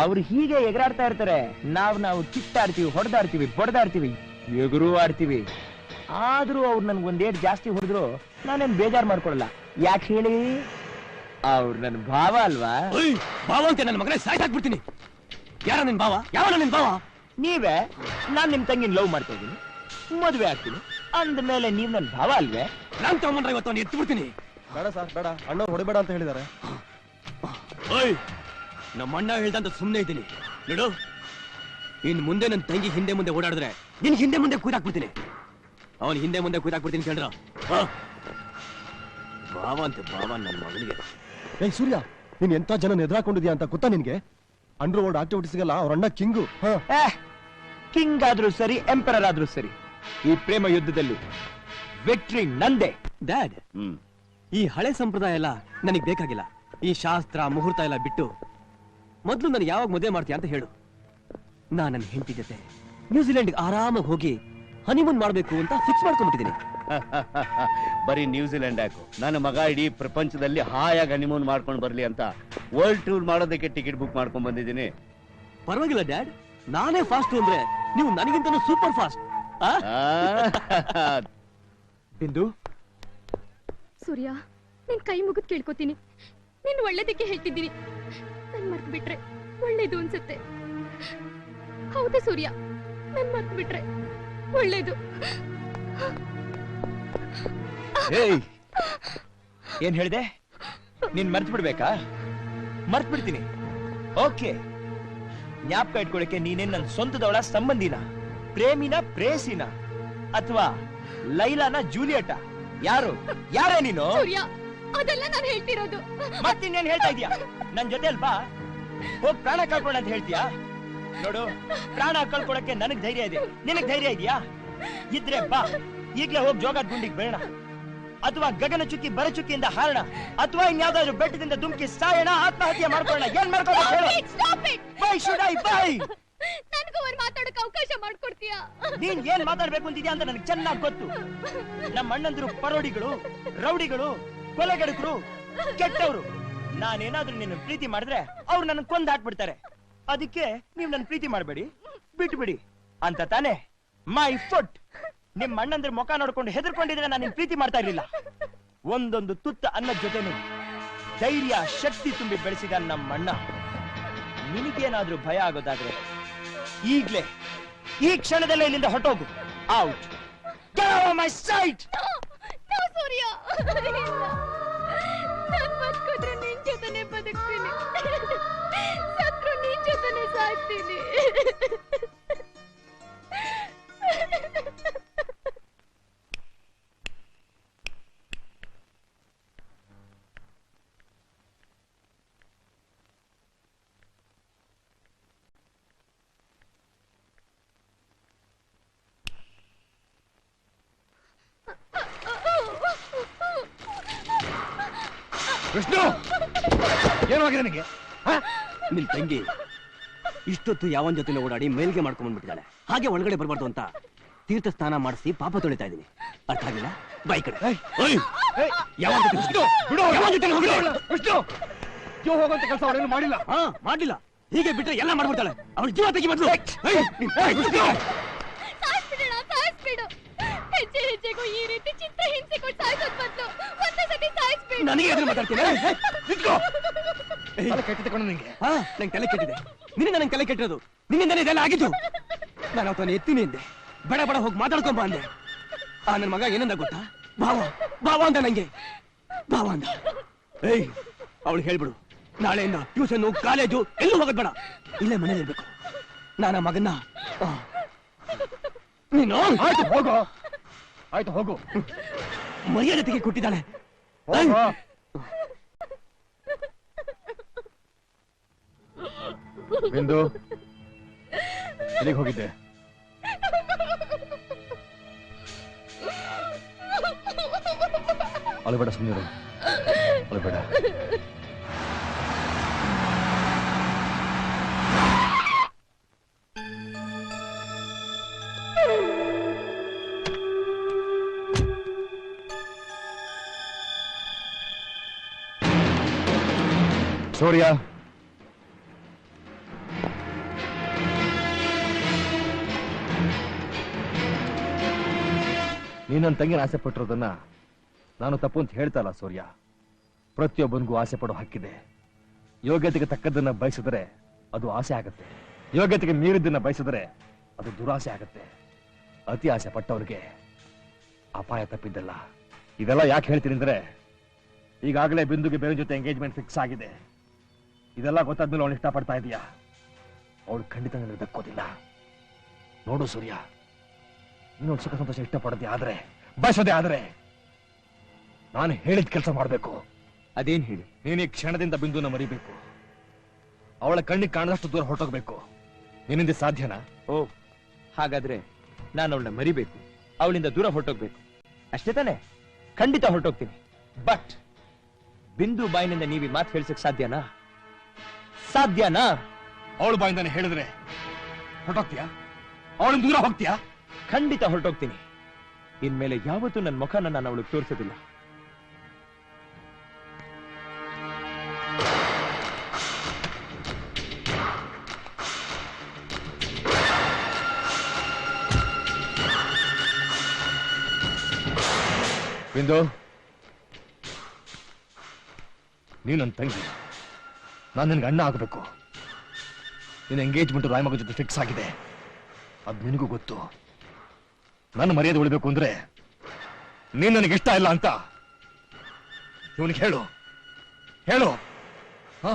ಅವ್ರು ಹೀಗೆ ಎಗರಾಡ್ತಾ ಇರ್ತಾರೆ, ನಾವು ಕಿತ್ತಾಡ್ತೀವಿ, ಹೊಡೆದಾಡ್ತೀವಿ, ಬಡ್ದಾಡ್ತೀವಿ, ಎಗರು ಆಡ್ತೀವಿ. ಆದ್ರೂ ಅವ್ರು ನನ್ಗೆ ಒಂದೇಟ್ ಜಾಸ್ತಿ ಹೊಡೆದ್ರು ನಾನೇನ್ ಬೇಜಾರ್ ಮಾಡ್ಕೊಳಲ್ಲ. ಯಾಕೆ ಹೇಳಿ, ಅವ್ರು ನನ್ ಭಾವ ಅಲ್ವಾ? ಭಾವ ಅಂತ ನನ್ನ ಮಗನೇ ಸಾಯ್ಸಾಕ್ಬಿಡ್ತೀನಿ. ಯಾರ ನಿನ್ ಭಾವ? ಯಾವ ನಿನ್ ಭಾವ? ನೀವೇ. ನಾನ್ ನಿಮ್ ತಂಗಿನ ಲವ್ ಮಾಡ್ತಾ ಇದ್ದೀನಿ, ಮದುವೆ ಆಗ್ತೀನಿ ಅಂದ್ಮೇಲೆ ನೀವ್ ನನ್ ಭಾವ ಅಲ್ವೇ? ನಾನ್ ತಗೊಂಡ್ರೆ ಇವತ್ತು ಅವ್ನು ಎತ್ತು ಬಿಡ್ತೀನಿ. ಬೇಡ ಸರ್, ಬೇಡ, ಅಣ್ಣ ಹೊಡಿಬೇಡ ಅಂತ ಹೇಳಿದ್ದಾರೆ. ನಮ್ಮ ಅಣ್ಣ ಹೇಳ್ದಂತ ಸುಮ್ಮನೆ ಇದ್ದೀನಿ ನೋಡು. ಇನ್ ಮುಂದೆ ನನ್ನ ತಂಗಿ ಹಿಂದೆ ಮುಂದೆ ಓಡಾಡಿದ್ರೆ ನಿನ್ ಹಿಂದೆ ಮುಂದೆ ಕೂದಾಕ್ಬಿಡ್ತೀನಿ. ಅವನ್ ಹಿಂದೆ ಮುಂದೆ ಕೂದಾಕ್ಬಿಡ್ತೀನಿ ಕೇಳ್ರ. ಭಾವ ಅಂತ ಭಾವ ನನ್ನ ಮಗನಿಗೆ. ಏಯ್ ಸೂರ್ಯ, ನೀನ್ ಎಂತ ಜನ ಎದುರಾಕೊಂಡಿದ್ಯಾ ಅಂತ ಗೊತ್ತಾ ನಿನ್ಗೆ? ಅಂಡರ್ ವರ್ಲ್ಡ್ ಆಕ್ಟಿವಿಟೀಸ್ಗೆಲ್ಲ ಅವ್ರ ಅಣ್ಣ ಕಿಂಗು. ಕಿಂಗ್ ಆದ್ರೂ ಸರಿ, ಎಂಪರರ್ ಆದ್ರೂ ಸರಿ, ಈ ಪ್ರೇಮ ಯುದ್ಧದಲ್ಲಿ ವಿಕ್ಟ್ರಿ ನಂದೇ. ಡ್ಯಾಡ್, ಈ ಹಳೆ ಸಂಪ್ರದಾಯ ಎಲ್ಲ ನನಗ್ ಬೇಕಾಗಿಲ್ಲ. ಈ ಶಾಸ್ತ್ರ ಮುಹೂರ್ತ ಎಲ್ಲ ಬಿಟ್ಟು ಮೊದ್ಲು ನಾನು ಯಾವಾಗ ಮದುವೆ ಮಾಡ್ತೀಯ ಅಂತ ಹೇಳು. ನಾ ನನ್ನ ಹೆಂಡತಿ ಜೊತೆ ನ್ಯೂಜಿಲೆಂಡ್ ಆರಾಮಾಗಿ ಹೋಗಿ ಹನಿಮೂನ್ ಮಾಡ್ಬೇಕು ಅಂತ ಫಿಕ್ಸ್ ಮಾಡ್ಕೊಂಡ್ಬಿಟ್ಟಿದ್ದೀನಿ. ಬರೀ ನ್ಯೂಜಿಲೆಂಡ್ ಯಾಕು, ನನ್ನ ಮಗ ಇಡೀ ಪ್ರಪಂಚದಲ್ಲಿ ಹಾಯಾಗಿ ಹನಿಮೂನ್ ಮಾಡ್ಕೊಂಡು ಬರ್ಲಿ ಅಂತ ವರ್ಲ್ಡ್ ಟೂರ್ ಮಾಡೋದಕ್ಕೆ ಟಿಕೆಟ್ ಬುಕ್ ಮಾಡ್ಕೊಂಡ್ ಬಂದಿದ್ದೀನಿ. ಪರವಾಗಿಲ್ಲ ಡ್ಯಾಡ್, ನಾನೇ ಫಾಸ್ಟ್ ಅಂದ್ರೆ ನೀವು ನನಗಿಂತನೂ ಸೂಪರ್ ಫಾಸ್ಟ್. ಬಿಂದು, ಸೂರ್ಯ, ನಿನ್ ಕೈ ಮುಗಿದ್ ಕೇಳ್ಕೊತೀನಿ. ನೀನ್ ಒಳ್ಳೇದಕ್ಕೆ ಹೇಳ್ತಿದ್ದೀನಿ. ನನ್ ಮರ್ತ್ ಬಿಟ್ರೆ ಒಳ್ಳೇದು ಅನ್ಸುತ್ತೆ. ಹೌದಾ ಸೂರ್ಯ, ನನ್ ಮರ್ತ್ ಬಿಟ್ರೆ ಒಳ್ಳೇದು. ಏನ್ ಹೇಳಿದೆ? ನೀನ್ ಮರ್ತ್ ಬಿಡ್ಬೇಕಾ? ಮರ್ತ್ ಬಿಡ್ತೀನಿ. ಓಕೆ, ಜ್ಞಾಪಕ ಇಟ್ಕೊಳಕ್ಕೆ ನೀನೇನ್ ನನ್ ಸ್ವಂತದವಳ, ಸಂಬಂಧಿನ, ಪ್ರೇಮಿನ, ಪ್ರೇಸಿನ, ಅಥವಾ ಲೈಲಾನ, ಜೂಲಿಯಟ? ಯಾರೇ ನೀನು? ಸೂರ್ಯ, ಅದೆಲ್ಲ ನಾನು ಹೇಳ್ತಿರೋದು. ಮತ್ತಿನ್ನೇನ್ ಹೇಳ್ತಾ ಇದೀಯಾ? ನನ್ ಜೊತೆ ಅಲ್ವಾ ಹೋಗ್ ಪ್ರಾಣ ಕಳ್ಕೊಳ್ಳ ಅಂತ ಹೇಳ್ತೀಯಾ? ನೋಡು, ಪ್ರಾಣ ಕಳ್ಕೊಳಕ್ಕೆ ನನಗ್ ಧೈರ್ಯ ಇದೆ, ನಿನಗ್ ಧೈರ್ಯ ಇದೆಯಾ? ಇದ್ರೆ ಬಾ, ಈಗ್ಲೇ ಹೋಗ್ ಜೋಗಾದ್ ಗುಂಡಿಗೆ ಬೇಡ, ಅಥವಾ ಗಗನ ಚುಕ್ಕಿ ಬರಚುಕ್ಕಿಯಿಂದ ಹಾರಣ, ಅಥವಾ ಇನ್ಯಾವ್ದಾದ್ರು ಬೆಟ್ಟದಿಂದ ಧುಮುಕಿ ಸಾಯೋಣ, ಆತ್ಮಹತ್ಯೆ ಮಾಡ್ಕೊಳ್ಳೋಣ. ಏನ್ ಮಾಡ್ಕೊಳ್ಳೋಣ? ನನಗೂ ಒಂದ್ ಮಾತಾಡಕ್ಕೆ ಅವಕಾಶ ಮಾಡ್ಕೊಡ್ತೀಯಾ? ನೀನ್ ಏನ್ ಮಾತಾಡ್ಬೇಕು ಅಂತಿದ್ಯಾ ಅಂತ ನನಗೆ ಚೆನ್ನಾಗಿ ಗೊತ್ತು. ನಮ್ಮ ಅಣ್ಣಂದ್ರು ಪರೋಡಿಗಳು, ರೌಡಿಗಳು, ಕೊಲೆಗಡಕರು, ಕೆಟ್ಟವರು. ನಾನೇನಾದ್ರೂ ನಿನ್ನ ಪ್ರೀತಿ ಮಾಡಿದ್ರೆ ಅವ್ರು ನನ್ನ ಕೊಂದ್ ಹಾಕ್ಬಿಡ್ತಾರೆ. ಅದಕ್ಕೆ ನೀವ್ ನನ್ ಪ್ರೀತಿ ಮಾಡ್ಬೇಡಿ, ಬಿಟ್ಟು ಬಿಡಿ ಅಂತ ತಾನೆ? My foot. ನಿಮ್ ಅಣ್ಣಂದ್ರ ಮುಖ ನೋಡ್ಕೊಂಡು ಹೆದರ್ಕೊಂಡಿದ್ರೆ ನಾನು ನಿನ್ ಪ್ರೀತಿ ಮಾಡ್ತಾ ಇರ್ಲಿಲ್ಲ. ಒಂದೊಂದು ತುತ್ತ ಅನ್ನದ ಜೊತೆನು ಧೈರ್ಯ, ಶಕ್ತಿ ತುಂಬಿ ಬೆಳೆಸಿದ ನಮ್ಮಣ್ಣ. ನಿನಗೇನಾದ್ರೂ ಭಯ ಆಗೋದಾದ್ರೆ ಈಗ್ಲೇ, ಈ ಕ್ಷಣದಲ್ಲೇ ಇಲ್ಲಿಂದ ಹೊರಟೋಗು. ಔಟ್. ಮೈ ಸೈಟ್. ಸೂರ್ಯ, ನಾನ್ ಬದುಕಿದ್ರೆ ನಿನ್ ಜೊತೆನೆ ಬದುಕ್ತೀನಿ, ಸತ್ರು ನಿನ್ ಜೊತೆನೆ ಸಾಯ್ತೀನಿ. ವಿಷ್ಣು, ಏನಾಗಿದೆ ನಿನಗೆ? ನಿನ್ ತಂಗಿ ಇಷ್ಟೊತ್ತು ಯಾವನ್ ಜೊತೆ ಓಡಾಡಿ ಮೇಲ್ಗೆ ಮಾಡ್ಕೊಂಡ್ ಬಂದ್ಬಿಟ್ಟಿದ್ದಾಳೆ. ಹಾಗೆ ಒಳಗಡೆ ಬರ್ಬಾರ್ದು ಅಂತ ತೀರ್ಥ ಸ್ನಾನ ಮಾಡಿಸಿ ಪಾಪ ತೊಳಿತಾ ಇದೀನಿ. ಅರ್ಥ ಆಗಿಲ್ಲ? ಬೈ ಕಡೆ. ಹೋಗುವಂತ ಕೆಲಸ ಅವಳೇನು ಮಾಡಿಲ್ಲ. ಮಾಡ್ಲಿಲ್ಲ. ಹೀಗೆ ಬಿಟ್ರೆ ಎಲ್ಲ ಮಾಡ್ಬಿಡ್ತಾಳೆ. ಅವಳು ಜೀವ ತೆಗಿ ಮೊದ್ಲು. ಹೆಜ್ಜೆ ಹೆಜ್ಜೆಗೂ ಈ ರೀತಿ ಚಿತ್ರ ಹಿಂಸೆ ಕೊಟ್ಟು ಸಾಯಿಸೋದ್ ಬದಲು ಒಂದೇ ಸತಿ ಸಾಯಿಸ್ಬೇಡ. ನನಗೆ ಎದುರು ಮಾತಾಡ್ತೀನಿ. ನಂಗೆ ತಲೆ ಕೆಟ್ಟಿದೆ. ನಿನ್ನಿಂದ ನಂಗೆ ತಲೆ ಕೆಟ್ಟಿರೋದು. ನಿನ್ನಿಂದನೇ ಇದೆಲ್ಲ ಆಗಿದ್ದು. ನಾನು ಅವತ್ತನ್ನು ಎತ್ತೀನಿ ಅಂದೆ, ಬಡ ಬಡ ಹೋಗಿ ಮಾತಾಡ್ಕೊಂಬ ಅಂದೆ. ನನ್ನ ಮಗ ಏನಂದ ಗೊತ್ತಾ? ಭಾವ ಭಾವ ಅಂದ. ನಂಗೆ ಭಾವ ಅಂದ. ಏಯ್, ಅವಳು ಹೇಳ್ಬಿಡು, ನಾಳೆಯಿಂದ ಟ್ಯೂಷನ್, ಕಾಲೇಜು ಎಲ್ಲೂ ಹೋಗೋದ್ ಬೇಡ, ಇಲ್ಲೇ ಮನೇಲಿ ಇರ್ಬೇಕು. ನಾನು ಆ ಮಗನ್ನ ನೀನು ಆಯ್ತು ಹೋಗೋ, ಆಯ್ತು ಹೋಗು. ಮರ್ಯಾದೆ ತೆಗೆ ಕೊಟ್ಟಿದ್ದಾಳೆ. ಬಿಂದು, ಎಲ್ಲಿಗೆ ಹೋಗಿದ್ದೆ? ಅಳಬೇಡ, ಸುಮ್ಮನೆ ಅಳಬೇಡ. ಸೂರ್ಯ, ನೀನ್ ನನ್ನ ತಂಗಿನ ಆಸೆ ಪಟ್ಟಿರೋದನ್ನ ನಾನು ತಪ್ಪು ಅಂತ ಹೇಳ್ತಾ ಇಲ್ಲ ಸೂರ್ಯ. ಪ್ರತಿಯೊಬ್ಬನಿಗೂ ಆಸೆ ಪಡೋ ಹಕ್ಕಿದೆ. ಯೋಗ್ಯತೆಗೆ ತಕ್ಕದ್ದನ್ನ ಬಯಸಿದ್ರೆ ಅದು ಆಸೆ ಆಗತ್ತೆ, ಯೋಗ್ಯತೆಗೆ ಮೀರಿದ್ದನ್ನ ಬಯಸಿದ್ರೆ ಅದು ದುರಾಸೆ ಆಗತ್ತೆ. ಅತಿ ಆಸೆ ಪಟ್ಟವ್ರಿಗೆ ಅಪಾಯ ತಪ್ಪಿದ್ದಲ್ಲ. ಇದೆಲ್ಲ ಯಾಕೆ ಹೇಳ್ತೀನಿ ಅಂದ್ರೆ, ಈಗಾಗಲೇ ಬಿಂದುಗೆ ಬೇರೆ ಜೊತೆ ಎಂಗೇಜ್ಮೆಂಟ್ ಫಿಕ್ಸ್ ಆಗಿದೆ. ಇದೆಲ್ಲ ಗೊತ್ತಾದ್ಮೇಲೆ ಅವಳು ಇಷ್ಟಪಡ್ತಾ ಇದೀಯಾ? ಅವಳು ಖಂಡಿತ ನನಗೆ ದಕ್ಕೋದಿಲ್ಲ. ನೋಡು ಸೂರ್ಯ, ನೀನು ಸುಖ ಸಂತೋಷ ಇಷ್ಟಪಡೋದೇ ಆದ್ರೆ, ಬಯಸೋದೇ ಆದ್ರೆ ನಾನು ಹೇಳಿದ ಕೆಲಸ ಮಾಡ್ಬೇಕು. ಅದೇನ್ ಹೇಳಿ? ನೀನು ಈ ಕ್ಷಣದಿಂದ ಬಿಂದುನ ಮರಿಬೇಕು. ಅವಳ ಕಣ್ಣಿಗೆ ಕಾಣದಷ್ಟು ದೂರ ಹೊರಟೋಗ್ಬೇಕು. ನಿನ್ನಿಂದ ಸಾಧ್ಯನಾ? ಓ, ಹಾಗಾದ್ರೆ ನಾನು ಅವಳನ್ನ ಮರಿಬೇಕು, ಅವಳಿಂದ ದೂರ ಹೊರಟೋಗ್ಬೇಕು, ಅಷ್ಟೇ ತಾನೆ? ಖಂಡಿತ ಹೊರಟೋಗ್ತೀನಿ. ಬಟ್ ಬಿಂದು ಬಾಯಿನಿಂದ ನೀವಿ ಮಾತು ಹೇಳ್ಸಕ್ ಸಾಧ್ಯನಾ? ಸಾಧ್ಯನಾ? ಅವಳ ಬಾಯಿಂದಾನೆ ಹೇಳಿದ್ರೆ ಹೊರಟೋಗ್ತೀಯಾ? ಅವಳ ದೂರ ಹೋಗ್ತೀಯಾ? ಖಂಡಿತ ಹೊರಟೋಗ್ತೀನಿ. ಇನ್ಮೇಲೆ ಯಾವತ್ತೂ ನನ್ನ ಮುಖನ ನಾನು ಅವಳಿಗೆ ತೋರಿಸೋದಿಲ್ಲ. ಬಿಂದು, ನೀನು ನನ್ನ ತಂಗಿ, ನಾನು ನಿನ್ಗೆ ಅಣ್ಣ ಆಗಬೇಕು. ನಿನ್ನ ಎಂಗೇಜ್ಮೆಂಟ್ ರಾಯಮಗ ಜೊತೆ ಫಿಕ್ಸ್ ಆಗಿದೆ, ಅದು ನಿನಗೂ ಗೊತ್ತು. ನನ್ನ ಮರ್ಯಾದೆ ಉಳಿಬೇಕು ಅಂದ್ರೆ ನೀನ್ ನನಗೆ ಇಷ್ಟ ಇಲ್ಲ ಅಂತ ಇವನಿಗೆ ಹೇಳು, ಹೇಳು. ಹಾ,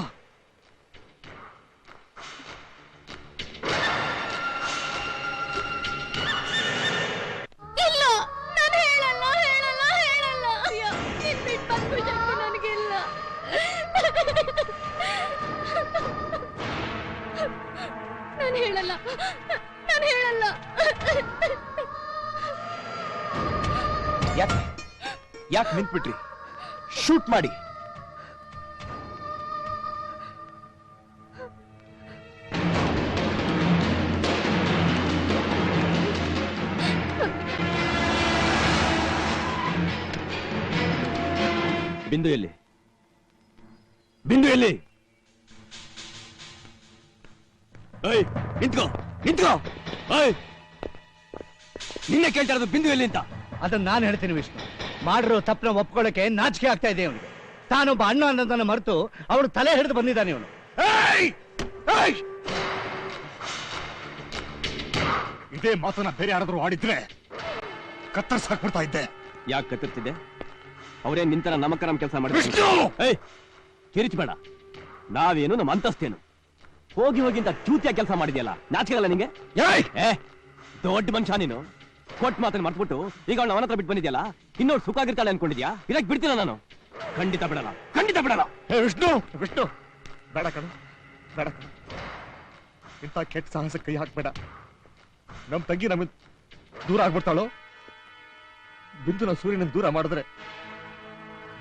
ಇಲ್ಲ, ನಾನು ಹೇಳಲ್ಲ ಹೇಳಲ್ಲ ಹೇಳಲ್ಲ. ಅಯ್ಯೋ, ನಿನ್ ಬಿಟ್ಟು ಬದುಕೋ ಶಕ್ತಿ ನನಗಿಲ್ಲ. ನಾನು ಹೇಳಲ್ಲ, ನಾನು ಹೇಳಲ್ಲ. ಯಾಕೆ ನಿಂತ್ಬಿಟ್ರಿ? ಶೂಟ್ ಮಾಡಿ. ಬಿಂದು ಎಲ್ಲಿ? ಬಿಂದು ಎಲ್ಲಿ? ಏಯ್, ನಿಂತ್ಕೋ, ನಿಂತ್ಕೋ. ಏಯ್, ನಿನ್ನೆ ಕೇಳ್ತಾ ಇರೋದು ಬಿಂದು ಎಲ್ಲಿ ಅಂತ. ಅದನ್ನ ನಾನು ಹೇಳ್ತೀನಿ ವಿಷ್ಣು. ಮಾಡಿರೋ ತಪ್ಪನ ಒಪ್ಕೊಳ್ಳೋಕೆ ನಾಚಿಕೆ ಆಗ್ತಾ ಇದೆ ಅವನಿಗೆ. ತಾನೊಬ್ಬ ಅಣ್ಣ ಅನ್ನೋದನ್ನ ಮರೆತು ಅವಳು ತಲೆ ಹಿಡಿದು ಬಂದಿದ್ದಾನೆ ಇವನು. ಇದೇ ಮಾತನ್ನ ಬೇರೆ ಯಾರಾದ್ರೂ ಆಡಿದ್ರೆ ಕತ್ತರಿಸಾಕ್ಬಿಡ್ತಾ ಇದ್ದೆ. ಯಾಕೆ ಕತ್ತರ್ತಿದ್ದೆ? ಅವರೇ ನಿಂತರ ನಮಕರಂ ಕೆಲಸ ಮಾಡಿದ್ರು. ಕಿರಿಚಬೇಡ. ನಾವೇನು, ನಮ್ಮ ಅಂತಸ್ತೇನು? ಹೋಗಿ ಹೋಗಿ ಅಂತ ಚೂತಿಯ ಕೆಲಸ ಮಾಡಿದ್ಯಲ್ಲ, ನಾಚಿಕೆಗಲ್ಲ ನಿಂಗೆ? ದೊಡ್ಡ ಮನುಷ್ಯ ನೀನು. ಕೊಟ್ಟು ಮಾತನ್ನು ಮರ್ತ್ಬಿಟ್ಟು ಈಗ ಅವಳು ಅವನ ಹತ್ರ ಬಿಟ್ಟು ಬಂದಿದ್ಯಲ್ಲ, ಇನ್ನೋಳು ಸುಖ ಆಗಿರ್ತಾಳೆ ಅನ್ಕೊಂಡಿದ್ಯಾ? ಇದಕ್ಕೆ ಬಿಡ್ತೀನ ನಾನು? ಖಂಡಿತ ಬಿಡಲ್ಲ, ಖಂಡಿತ ಬಿಡಲ್ಲ. ವಿಷ್ಣು, ವಿಷ್ಣು, ಬೇಡ ಕಣ, ಬೇಡ ಕಣ. ಇಂಥ ಕೆಟ್ಟ ಸಾಹಸ ಕೈ ಹಾಕ್ಬೇಡ. ನಮ್ ತಂಗಿ ನಮಗೆ ದೂರ ಆಗ್ಬಿಡ್ತಾಳೋ? ಬಿಂದುನ ಸೂರ್ಯನ ದೂರ ಮಾಡಿದ್ರೆ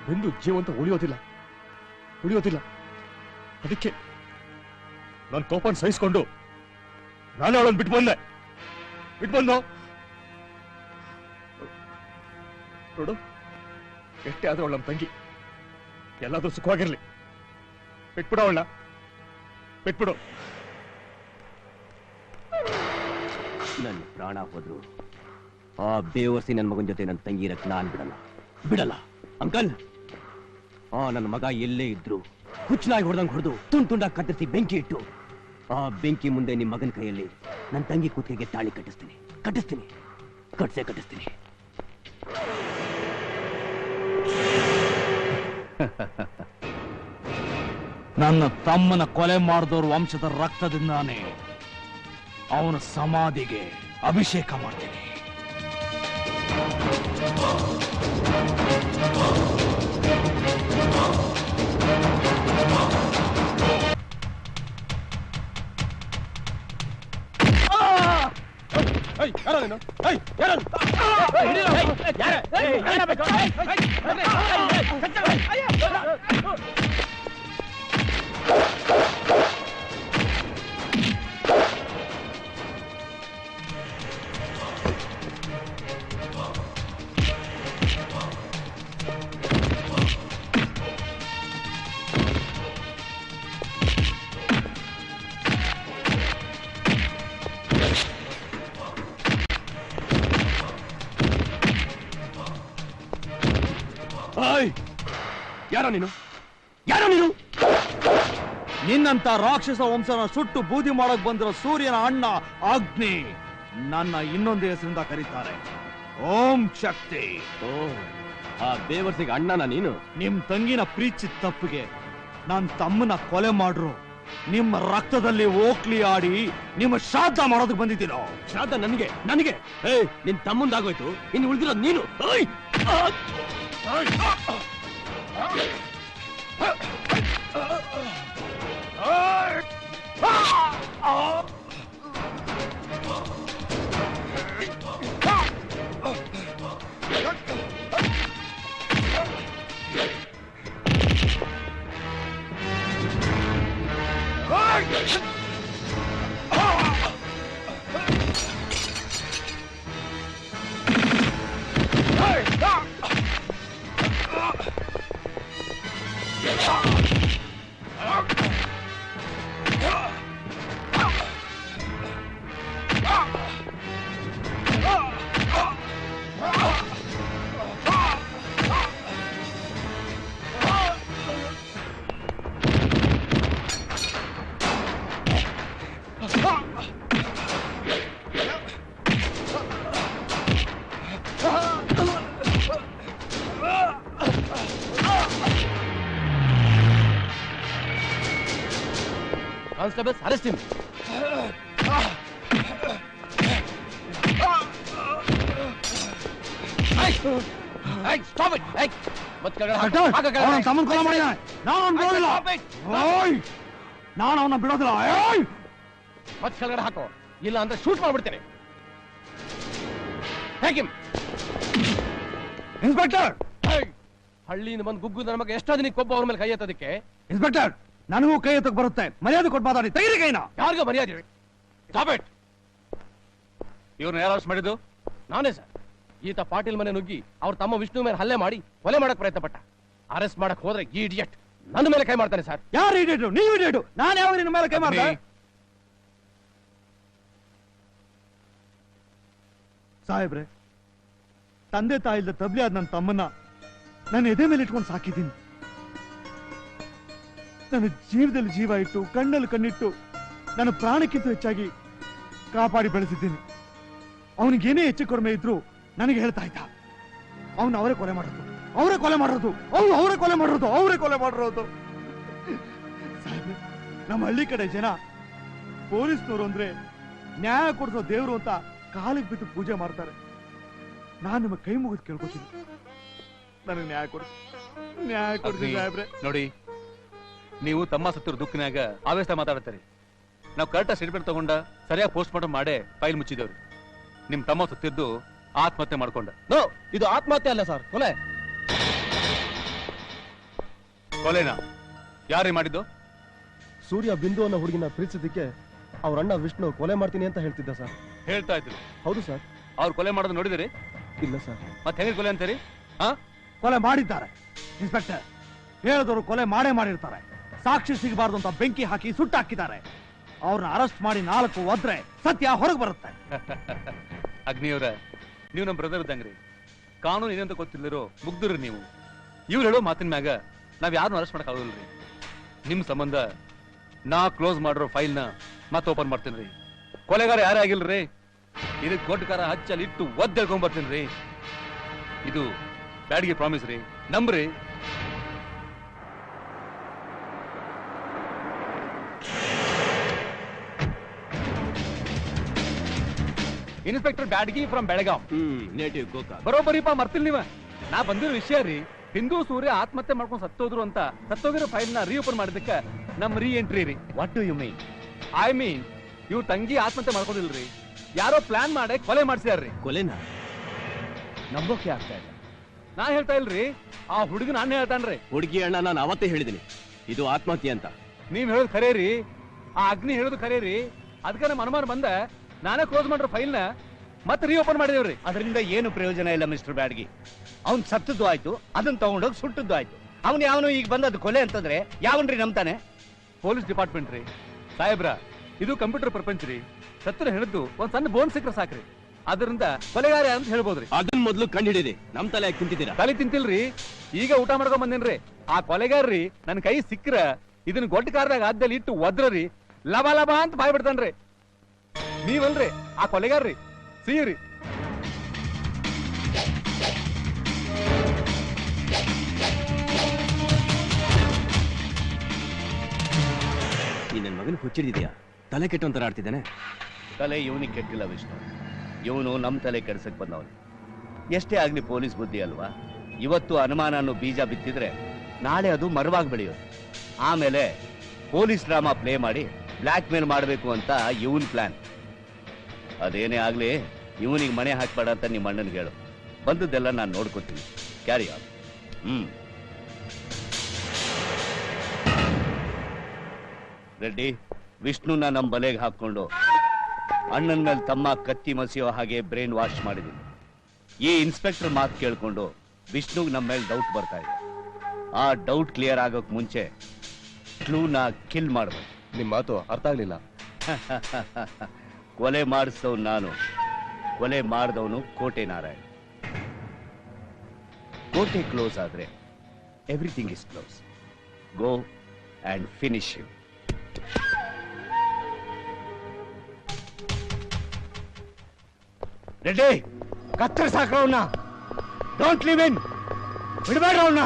ಬಿಂದು ಜೀವಂತ ಉಳಿಯೋದಿಲ್ಲ. ಅದಕ್ಕೆ ನಾನು ಕೋಪನ್ ಸಹಿಸ್ಕೊಂಡು ನಾನು ಅವಳನ್ನು ಬಿಟ್ಟು ಬಂದು ನೋಡು, ಎಷ್ಟೇ ಆದ್ರೂ ಅವಳ ನಮ್ಮ ತಂಗಿ. ಎಲ್ಲಾದ್ರೂ ಸುಖವಾಗಿರ್ಲಿ. ಬಿಟ್ಬಿಡು ಅವಳ, ಬಿಟ್ಬಿಡು. ನನ್ನ ಪ್ರಾಣ ಹೋದ್ರು ಆ ಬೇವರ್ಸಿ ನನ್ನ ಮಗನ ಜೊತೆ ನನ್ನ ತಂಗಿ ಇರಕ್ ನಾನ್ ಬಿಡಲ್ಲ ಅಂಕಲ್. ಆ ನನ್ನ ಮಗ ಎಲ್ಲೇ ಇದ್ರು ಹುಚ್ಚನಾಗಿ ಹೊಡೆದಂಗೆ ಹೊಡೆದು ತುಂಡಾಗಿ ಕತ್ತರಿಸಿ ಬೆಂಕಿ ಇಟ್ಟು ಆ ಬೆಂಕಿ ಮುಂದೆ ನಿಮ್ಮ ಮಗನ ಕೈಯಲ್ಲಿ ನನ್ನ ತಂಗಿ ಕೂತಿಗೆ ತಾಳಿ ಕಟ್ಟಿಸ್ತೀನಿ. ನನ್ನ ತಮ್ಮನ ಕೊಲೆ ಮಾಡಿದವ್ರ ವಂಶದ ರಕ್ತದಿಂದಾನೇ ಅವನ ಸಮಾಧಿಗೆ ಅಭಿಷೇಕ ಮಾಡ್ತೀನಿ. ಯಾರೋ ನೀನು ಯಾರೋ ನೀನು? ನಿನ್ನಂತ ರಾಕ್ಷಸ ವಂಶನ ಸುಟ್ಟು ಬೂದಿ ಮಾಡಕ್ ಬಂದಿರೋ ಸೂರ್ಯನ ಅಣ್ಣ ಅಗ್ನಿ ನನ್ನ ಇನ್ನೊಂದು ಹೆಸರಿಂದ ಕರೀತಾರೆ ಓಂ ಶಕ್ತಿ. ಆ ಬೇವರ್ಸಿಗೆ ಅಣ್ಣನ ನೀನು? ನಿಮ್ ತಂಗಿನ ಪ್ರೀತಿ ತಪ್ಪಿಗೆ ನನ್ ತಮ್ಮನ ಕೊಲೆ ಮಾಡ್ರು, ನಿಮ್ಮ ರಕ್ತದಲ್ಲಿ ಓಕ್ಲಿ ಆಡಿ ನಿಮ್ಮ ಶ್ರಾದ್ದ ಮಾಡೋದಕ್ಕೆ ಬಂದಿದ್ದೀನೋ. ಶ್ರಾದ್ದ ನನಗೆ ನನಗೆ ನಿನ್ ತಮ್ಮಂದಾಗೋಯ್ತು, ಇನ್ನು ಉಳಿದಿರೋದು ನೀನು. Constables, arrest him. Hey, stop it! Hey, मत कर ಅವನ ತಮ್ಮನ ಕೊಲೆ ಮಾಡಿದಾನೆ. ನಾನು ಅವನ ಬಿಡೋದಿಲ್ಲ. ನಾನು ಅವನ ಬಿಡೋದಿಲ್ಲ. ಮತ್ ಕೆಳಗಡೆ ಹಾಕೋ, ಇಲ್ಲ ಅಂದ್ರೆ ಶೂಟ್ ಮಾಡ್ಬಿಡ್ತೇನೆ. ಹೇಗಿಮ್ ಇನ್ಸ್ಪೆಕ್ಟರ್, ಹಳ್ಳಿಯಿಂದ ಬಂದು ಗುಗ್ಗು ನಮಗೆ ಎಷ್ಟೋ ದಿನಕ್ಕೆ ಕೊಬ್ಬ ಅವ್ರ ಮೇಲೆ ಕೈ ಎತ್ತೋದಕ್ಕೆ. ಇನ್ಸ್ಪೆಕ್ಟರ್, ನನಗೂ ಕೈ ಎತ್ತಕ್ಕೆ ಬರುತ್ತೆ. ಮರ್ಯಾದೆ ಕೊಟ್ಟು ಮಾತಾಡಿ. ತೆಗೀರಿ ಕೈನ. ಯಾರಿಗೂ ಮರ್ಯಾದೆ? Stop it. ಇವ್ರನ್ನ ಯಾರು ಅರೆಸ್ಟ್ ಮಾಡಿದ್ದು? ನಾನೇ ಸರ್. ಈತ ಪಾಟೀಲ್ ಮನೆ ನುಗ್ಗಿ ಅವ್ರ ತಮ್ಮ ವಿಷ್ಣು ಮೇಲೆ ಹಲ್ಲೆ ಮಾಡಿ ಕೊಲೆ ಮಾಡಕ್ ಪ್ರಯತ್ನ ಪಟ್ಟ. ಅರೆಸ್ಟ್ ಮಾಡಕ್ ಹೋದ್ರೆ ಈ ಇಡಿಯಟ್ ನನ್ನ ಮೇಲೆ ಕೈ ಮಾಡ್ತಾನೆ ಸರ್. ಯಾರು ಇಡಿಯಟ್? ನೀವು ಇಡಿಯಟ್. ನಾನು ಯಾವ ನಿನ್ನ ಮೇಲೆ ಕೈ ಮಾಡ್ದೆ? ಸಾಹೇಬ್ರೆ, ತಂದೆ ತಾಯಿ ಇಲ್ದ ತಬ್ಲಿ ಆದ ನನ್ನ ತಮ್ಮನ್ನ ನನ್ನ ಎದೆ ಮೇಲೆ ಇಟ್ಕೊಂಡು ಸಾಕಿದ್ದೀನಿ. ನನ್ನ ಜೀವದಲ್ಲಿ ಜೀವ ಇಟ್ಟು, ಕಣ್ಣಲ್ಲಿ ಕಣ್ಣಿಟ್ಟು, ನನ್ನ ಪ್ರಾಣಕ್ಕಿಂತ ಹೆಚ್ಚಾಗಿ ಕಾಪಾಡಿ ಬೆಳೆಸಿದ್ದೀನಿ. ಅವನಿಗೇನೇ ಹೆಚ್ಚು ಕಡಿಮೆ ಇದ್ರು ನನಗೆ ಹೇಳ್ತಾ ಇದ್ದ, ಅವನು ಅವರೇ ಕೊಲೆ ಮಾಡೋದು, ಅವರೇ ಕೊಲೆ ಮಾಡೋದು, ಅವರೇ ಕೊಲೆ ಮಾಡೋದು, ಅವರೇ ಕೊಲೆ ಮಾಡಿರೋದು. ಸಾಹೇಬ್ರೆ, ನಮ್ಮ ಹಳ್ಳಿ ಕಡೆ ಜನ ಪೊಲೀಸ್ನವರು ಅಂದ್ರೆ ನ್ಯಾಯ ಕೊಡಿಸೋ ದೇವ್ರು ಅಂತ ಕಾಲಿಗೆ ಬಿದ್ದು ಪೂಜೆ ಮಾಡ್ತಾರೆ. ನಾನು ನಿಮ್ಮ ಕೈ ಮುಗಿದು ಕೇಳ್ಕೊತೀನಿ, ನನಗೆ ನ್ಯಾಯ ಕೊಡಿಸಿ, ನ್ಯಾಯ ಕೊಡಿಸಿ ಸಾಹೇಬ್ರೆ. ನೋಡಿ, ನೀವು ತಮ್ಮ ಸತ್ತಿರೋ ದುಃಖನಾಗ ಆವೇಶ ಮಾತಾಡ್ತಾರೆ. ನಾವು ಕರೆಕ್ಟ್ ಸ್ಟೇಟ್ಮೆಂಟ್ ತಗೊಂಡ ಸರಿಯಾಗಿ ಪೋಸ್ಟ್ ಮಾರ್ಟಮ್ ಮಾಡೇ ಫೈಲ್ ಮುಚ್ಚಿದೇವ್ರಿ. ನಿಮ್ ತಮ್ಮ ಸತ್ತಿದ್ದು ಆತ್ಮಹತ್ಯೆ ಮಾಡ್ಕೊಂಡ. ನೋ, ಇದು ಆತ್ಮಹತ್ಯೆ ಅಲ್ಲ ಸರ್, ಕೊಲೆ. ಕೊಲೆನಾ? ಯಾರೇ ಮಾಡಿದ್ದು? ಸೂರ್ಯ ಬಿಂದು ಅನ್ನೋ ಹುಡುಗಿನ ಪ್ರೀತಿಸಿದ್ದಕ್ಕೆ ಅವ್ರ ಅಣ್ಣ ವಿಷ್ಣು ಕೊಲೆ ಮಾಡ್ತೀನಿ ಅಂತ ಹೇಳ್ತಿದ್ದ ಸರ್. ಹೇಳ್ತಾ ಇದ್ರು? ಹೌದು ಸರ್. ಅವ್ರು ಕೊಲೆ ಮಾಡೋದು ನೋಡಿದಿರಿ? ಇಲ್ಲ ಸರ್. ಮತ್ತೆ ಹೆಂಗೆ ಕೊಲೆ ಅಂತೀರಿ? ಕೊಲೆ ಮಾಡಿದ್ದಾರೆ ಇನ್ಸ್ಪೆಕ್ಟರ್. ಹೇಳಿದವರು ಕೊಲೆ ಮಾಡೇ ಮಾಡಿರ್ತಾರೆ. ಸಾಕ್ಷಿ ಸಿಗಬಾರ್ದು ಅಂತ ಬೆಂಕಿ ಹಾಕಿ ಸುಟ್ಟಾಕಿದ್ದಾರೆ. ಅವ್ರನ್ನ ಅರೆಸ್ಟ್ ಮಾಡಿ 4 ಒದ್ರೆ ಸತ್ಯ ಹೊರಗೆ ಬರುತ್ತೆ. ಅಗ್ನಿಯವರ, ನೀವು ನಮ್ಮ ಬ್ರದರ್ ಇದ್ದಂಗ್ರಿ. ಕಾನೂನು ಏನಂತ ಗೊತ್ತಿಲ್ಲರೋ ಮುಗ್ದ್ರಿ ನೀವು. ಇವ್ರು ಹೇಳೋ ಮಾತಿನ ಮ್ಯಾಗ ನಾವ್ ಯಾರನ್ನು ಅರೆಸ್ಟ್ ಮಾಡಕ್ ಆಗೋದಿಲ್ರಿ. ನಿಮ್ ಸಂಬಂಧ ನಾ ಕ್ಲೋಸ್ ಮಾಡಿರೋ ಫೈಲ್ನ ಮತ್ತೆ ಓಪನ್ ಮಾಡ್ತೀನಿ. ಕೊಲೆಗಾರ ಯಾರೇ ಆಗಿಲ್ರಿ, ಇದಕ್ಕೆ ಕೊಟ್ಟಕಾರ ಹಚ್ಚಲ್ಲಿ ಇಟ್ಟು ಒದ್ದೆಳ್ಕೊಂಡ್ ಬರ್ತೀನಿ. ಇದು ಬ್ಯಾಡ್ಗೆ ಪ್ರಾಮಿಸ್ ರೀ, ನಂಬ್ರಿ. Inspector Badgi from Belgaum, native Gokak. ಬರೋಬ್ಬರಿಪ್ಪ ಮರ್ತಿಲ್ ನೀವ. ನಾ ಬಂದಿರೋ ವಿಷಯ ರೀ, ಹಿಂದೂ ಸೂರ್ಯ ಆತ್ಮಹತ್ಯೆ ಮಾಡ್ಕೊಂಡು ಸತ್ತೋದ್ರು ಅಂತ ಸತ್ತೋಗಿರೋ ಫೈಲ್ ನ ರೀಓಪನ್ ಮಾಡಿದಕ್ಕೆ ನಮ್ ರೀ ಎಂಟ್ರಿ ರೀ. What do you mean? I mean ಇವ್ರ ತಂಗಿ ಆತ್ಮಹತ್ಯೆ ಮಾಡ್ಕೊಂಡಿಲ್ರಿ, ಯಾರೋ ಪ್ಲಾನ್ ಮಾಡಿ ಕೊಲೆ ಮಾಡ್ಸಿದಾರ್ರಿ. ಕೊಲೆನಾ? ನಂಬೋಕೆ ಆಗ್ತಾ ಇಲ್ಲ. ನಾ ಹೇಳ್ತಾ ಇಲ್ರಿ, ಆ ಹುಡುಗ ನಾನೇ ಹೇಳ್ತಾನ್ರಿ. ಹುಡುಗಿ ಅಣ್ಣ ನಾನು ಅವತ್ತೇ ಹೇಳಿದ್ದೀನಿ ಇದು ಆತ್ಮಹತ್ಯೆ ಅಂತ. ನೀವ್ ಹೇಳೋದು ಖರೇ ರೀ, ಆ ಅಗ್ನಿ ಹೇಳೋದು ಖರೇ ರೀ. ಅದಕ್ಕೆ ನಮ್ಮ ಅನುಮಾನ ಬಂದ ನಾನೇ ಕ್ಲೋಸ್ ಮಾಡಿರೋ ಫೈಲ್ ನ ಮತ್ತೆ ರೀಓಪನ್ ಮಾಡಿದೇವ್ರಿ. ಅದರಿಂದ ಏನು ಪ್ರಯೋಜನ ಇಲ್ಲ ಮಿಸ್ಟರ್ ಬ್ಯಾಡ್ಗಿ. ಅವ್ನ್ ಸತ್ತದ್ದು ಆಯ್ತು, ಅದನ್ನ ತಗೊಂಡೋಗಿ ಸುಟ್ಟದ್ದು ಆಯ್ತು. ಅವನು ಯಾವನು ಈಗ ಬಂದದ್ದು ಕೊಲೆ ಅಂತಂದ್ರೆ ಯಾವನ್ರಿ ನಂಬ್ತಾನೆ? ಪೊಲೀಸ್ ಡಿಪಾರ್ಟ್ಮೆಂಟ್ ರೀ ಸಾಹೇಬ್ರ, ಇದು ಕಂಪ್ಯೂಟರ್ ಪ್ರಪಂಚ ರೀ. ಸತ್ತರ ಹೇಳಿದ್ದು ಒಂದ್ ಸಣ್ಣ ಬೋನ್ ಸಿಕ್ಕ್ರೆ ಸಾಕ್ರಿ, ಅದರಿಂದ ಕೊಲೆಗಾರ ಅಂತ ಹೇಳ್ಬೋದ್ರಿ. ಅದನ್ನ ಮೊದ್ಲು ಕಂಡು ಹಿಡೀರಿ. ನಮ್ ತಲೆ ತಿಂತಿದ್ದೀರಾ? ತಲೆ ತಿಂತಿಲ್ರಿ, ಈಗ ಊಟ ಮಾಡ್ಕೊಂಡ್ ಬಂದೇನ್ರಿ. ಆ ಕೊಲೆಗಾರ್ರಿ ನನ್ ಕೈ ಸಿಕ್ಕ್ರ ಇದನ್ನ ಗೊಟ್ಟ ಕಾರ್ದಾಗ ಅದ್ದಲ್ಲಿ ಇಟ್ಟು ಒದ್ರರಿ ಲಬ ಲಬ ಅಂತ ಬಾಯ್ ಬಿಡ್ತಾನ್ರಿ. ನೀವಲ್ರಿ ಆ ಕೊಲೆಗಾರ್ರಿ, ಸಿಹಿರಿ. ಈ ನನ್ ಮಗನ ಹುಚ್ಚಿಡಿದ್ಯಾ? ತಲೆ ಕೆಟ್ಟಂತರ ಆಡ್ತಿದ್ದಾನೆ. ತಲೆ ಇವನಿಗೆ ಕೆಟ್ಟಿಲ್ಲ ವಿಷ್ಣು, ಇವನು ನಮ್ ತಲೆ ಕೆಡ್ಸಕ್ ಬಂದವನು. ಎಷ್ಟೇ ಆಗ್ಲಿ ಪೊಲೀಸ್ ಬುದ್ಧಿ ಅಲ್ವಾ? ಇವತ್ತು ಅನುಮಾನ ಅನ್ನೋ ಬೀಜ ಬಿತ್ತಿದ್ರೆ ನಾಳೆ ಅದು ಮರವಾಗಿ ಬೆಳೆಯೋದು. ಆಮೇಲೆ ಪೊಲೀಸ್ ಡ್ರಾಮಾ ಪ್ಲೇ ಮಾಡಿ ಬ್ಲ್ಯಾಕ್ ಮೇಲ್ ಮಾಡಬೇಕು ಅಂತ ಇವನ್ ಪ್ಲಾನ್. ಅದೇನೇ ಆಗ್ಲಿ ಇವನಿಗೆ ಮನೆ ಹಾಕ್ಬೇಡ ಅಂತ ನಿಮ್ಮ ಅಣ್ಣನಿಗೆ ಹೇಳು. ಬಂದದ್ದೆಲ್ಲ ನಾನು ನೋಡ್ಕೊತೀನಿ. Carry on. ರೆಡ್ಡಿ, ವಿಷ್ಣುನ ನಮ್ಮ ಬಲೆಗೆ ಹಾಕೊಂಡು ಅಣ್ಣನ ಮೇಲೆ ತಮ್ಮ ಕತ್ತಿ ಮಸಿಯೋ ಹಾಗೆ ಬ್ರೈನ್ ವಾಶ್ ಮಾಡಿದೀನಿ. ಈ ಇನ್ಸ್ಪೆಕ್ಟರ್ ಮಾತು ಕೇಳ್ಕೊಂಡು ವಿಷ್ಣುಗ್ ನಮ್ಮ ಮೇಲೆ ಡೌಟ್ ಬರ್ತಾ ಇದೆ. ಆ ಡೌಟ್ ಕ್ಲಿಯರ್ ಆಗೋಕ್ ಮುಂಚೆ ಕ್ಲೂನ ಕಿಲ್ ಮಾಡ್ಬೇಕು. ನಿಮ್ ಮಾತು ಅರ್ಥ ಆಗ್ಲಿಲ್ಲ. ಕೊಲೆ ಮಾಡಿಸೋನು ನಾನು, ಕೊಲೆ ಮಾಡಿದವನು ಕೋಟೆ ನಾರಾಯಣ್. ಕೋಟೆ ಕ್ಲೋಸ್ ಆದ್ರೆ everything is close. Go and finish him. Reddy, ಕತ್ತರಿಸಾಕ್ರವನ್ನ. Don't leave in. ಬಿಡಬೇಡ್ರ ಅವನ್ನ.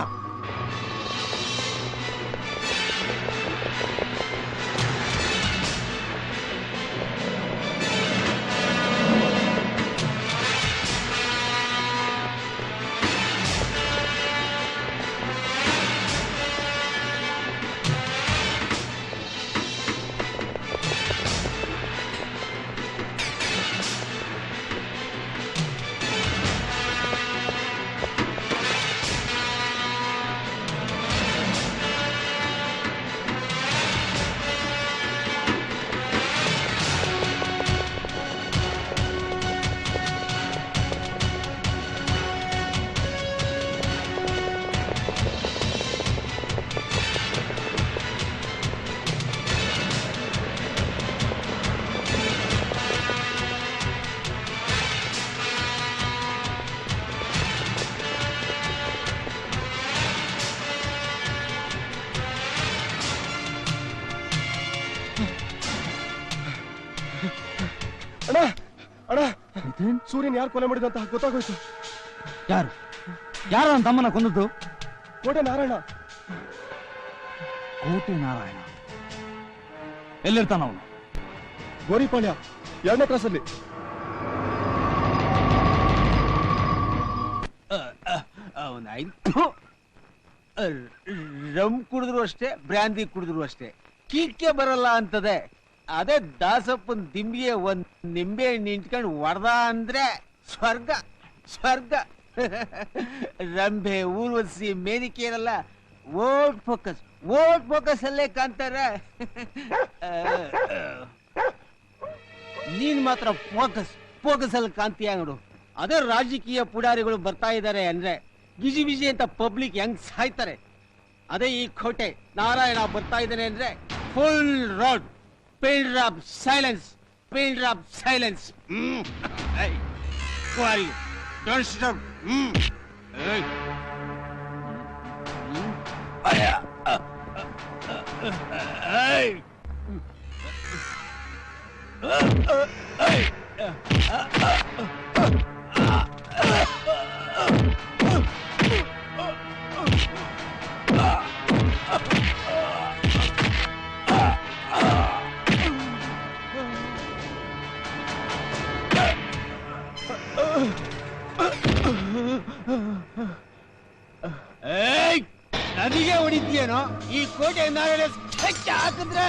ಅಣ್ಣ ಅಣ್ಣ, ಸೂರ್ಯನ್ ಯಾರು ಕೊಲೆ ಮಾಡಿದ ಅಂತ ಗೊತ್ತಾಗೋಯ್ತು. ಯಾರು ಯಾರು ನನ್ನ ತಮ್ಮನ ಕೊಂದದ್ದು? ಕೋಟೆ ನಾರಾಯಣ. ಕೋಟೆ ನಾರಾಯಣ ಎಲ್ಲಿರ್ತಾನ ಅವನು? ಗೋರಿಪಾಳ್ಯ 2ನೇ ಕ್ಲಾಸಲ್ಲಿ. ರಮ್ ಕುಡಿದ್ರು ಅಷ್ಟೇ, ಬ್ರ್ಯಾಂದಿ ಕುಡಿದ್ರು ಅಷ್ಟೇ, ಕೀಕ್ಕೆ ಬರಲ್ಲ ಅಂತದೆ. ಅದೇ ದಾಸಪ್ಪನ್ ದಿಂಬಿಗೆ ಒಂದ್ ನಿಂಬೆ ನಿಂತ್ಕೊಂಡು ಹೊಡೆದ ಅಂದ್ರೆ ಸ್ವರ್ಗ ಸ್ವರ್ಗ. ರಂಭೆ, ಊರ್ವಶಿ, ಮೇನಿಕೇರಲ್ಲ ಓಟ್ ಫೋಕಸ್ ಅಲ್ಲೇ ಕಾಣ್ತಾರೆ. ನೀನ್ ಮಾತ್ರ ಫೋಕಸ್ ಅಲ್ಲಿ ಕಾಣ್ತೀಯ ನೋಡು. ಅದೇ ರಾಜಕೀಯ ಪುಡಾರಿಗಳು ಬರ್ತಾ ಇದ್ದಾರೆ ಅಂದ್ರೆ ಬಿಜಿ ಬಿಜಿ ಅಂತ ಪಬ್ಲಿಕ್ ಹೆಂಗ್ ಸಾಯ್ತಾರೆ. ಅದೇ ಈ ಕೋಟೆ ನಾರಾಯಣ ಬರ್ತಾ ಇದ್ದಾನೆ ಅಂದ್ರೆ full road pin drop silence, pin drop silence. Don't stop. ನನಗೆ ಹೊಡಿತೀಯೇನೋ? ಈ ಕೋಟೆ ನಾಳೆ ಹೆಚ್ಚ ಹಾಕಿದ್ರೆ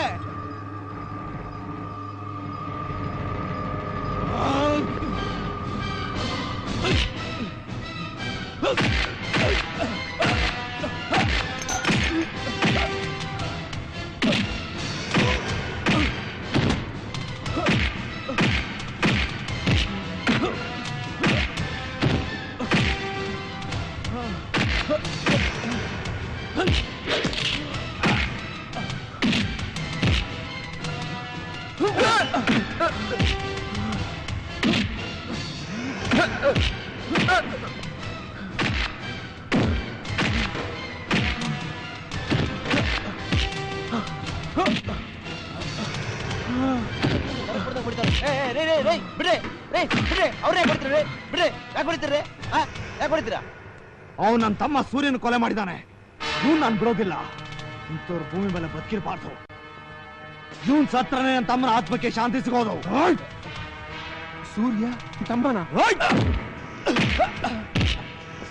ಅವನು ನನ್ನ ತಮ್ಮ ಸೂರ್ಯನ ಕೊಲೆ ಮಾಡಿದ್ದಾನೆ. ಇವ್ನು ನಾನು ಬಿಡೋದಿಲ್ಲ. ಇಂಥವ್ರ ಭೂಮಿ ಮೇಲೆ ಬದುಕಿರಬಾರ್ದು. ಇವನ್ ಸತ್ರನೇ ನನ್ನ ತಮ್ಮನ ಆತ್ಮಕ್ಕೆ ಶಾಂತಿ ಸಿಗೋದು. ಸೂರ್ಯ ತಮ್ಮನ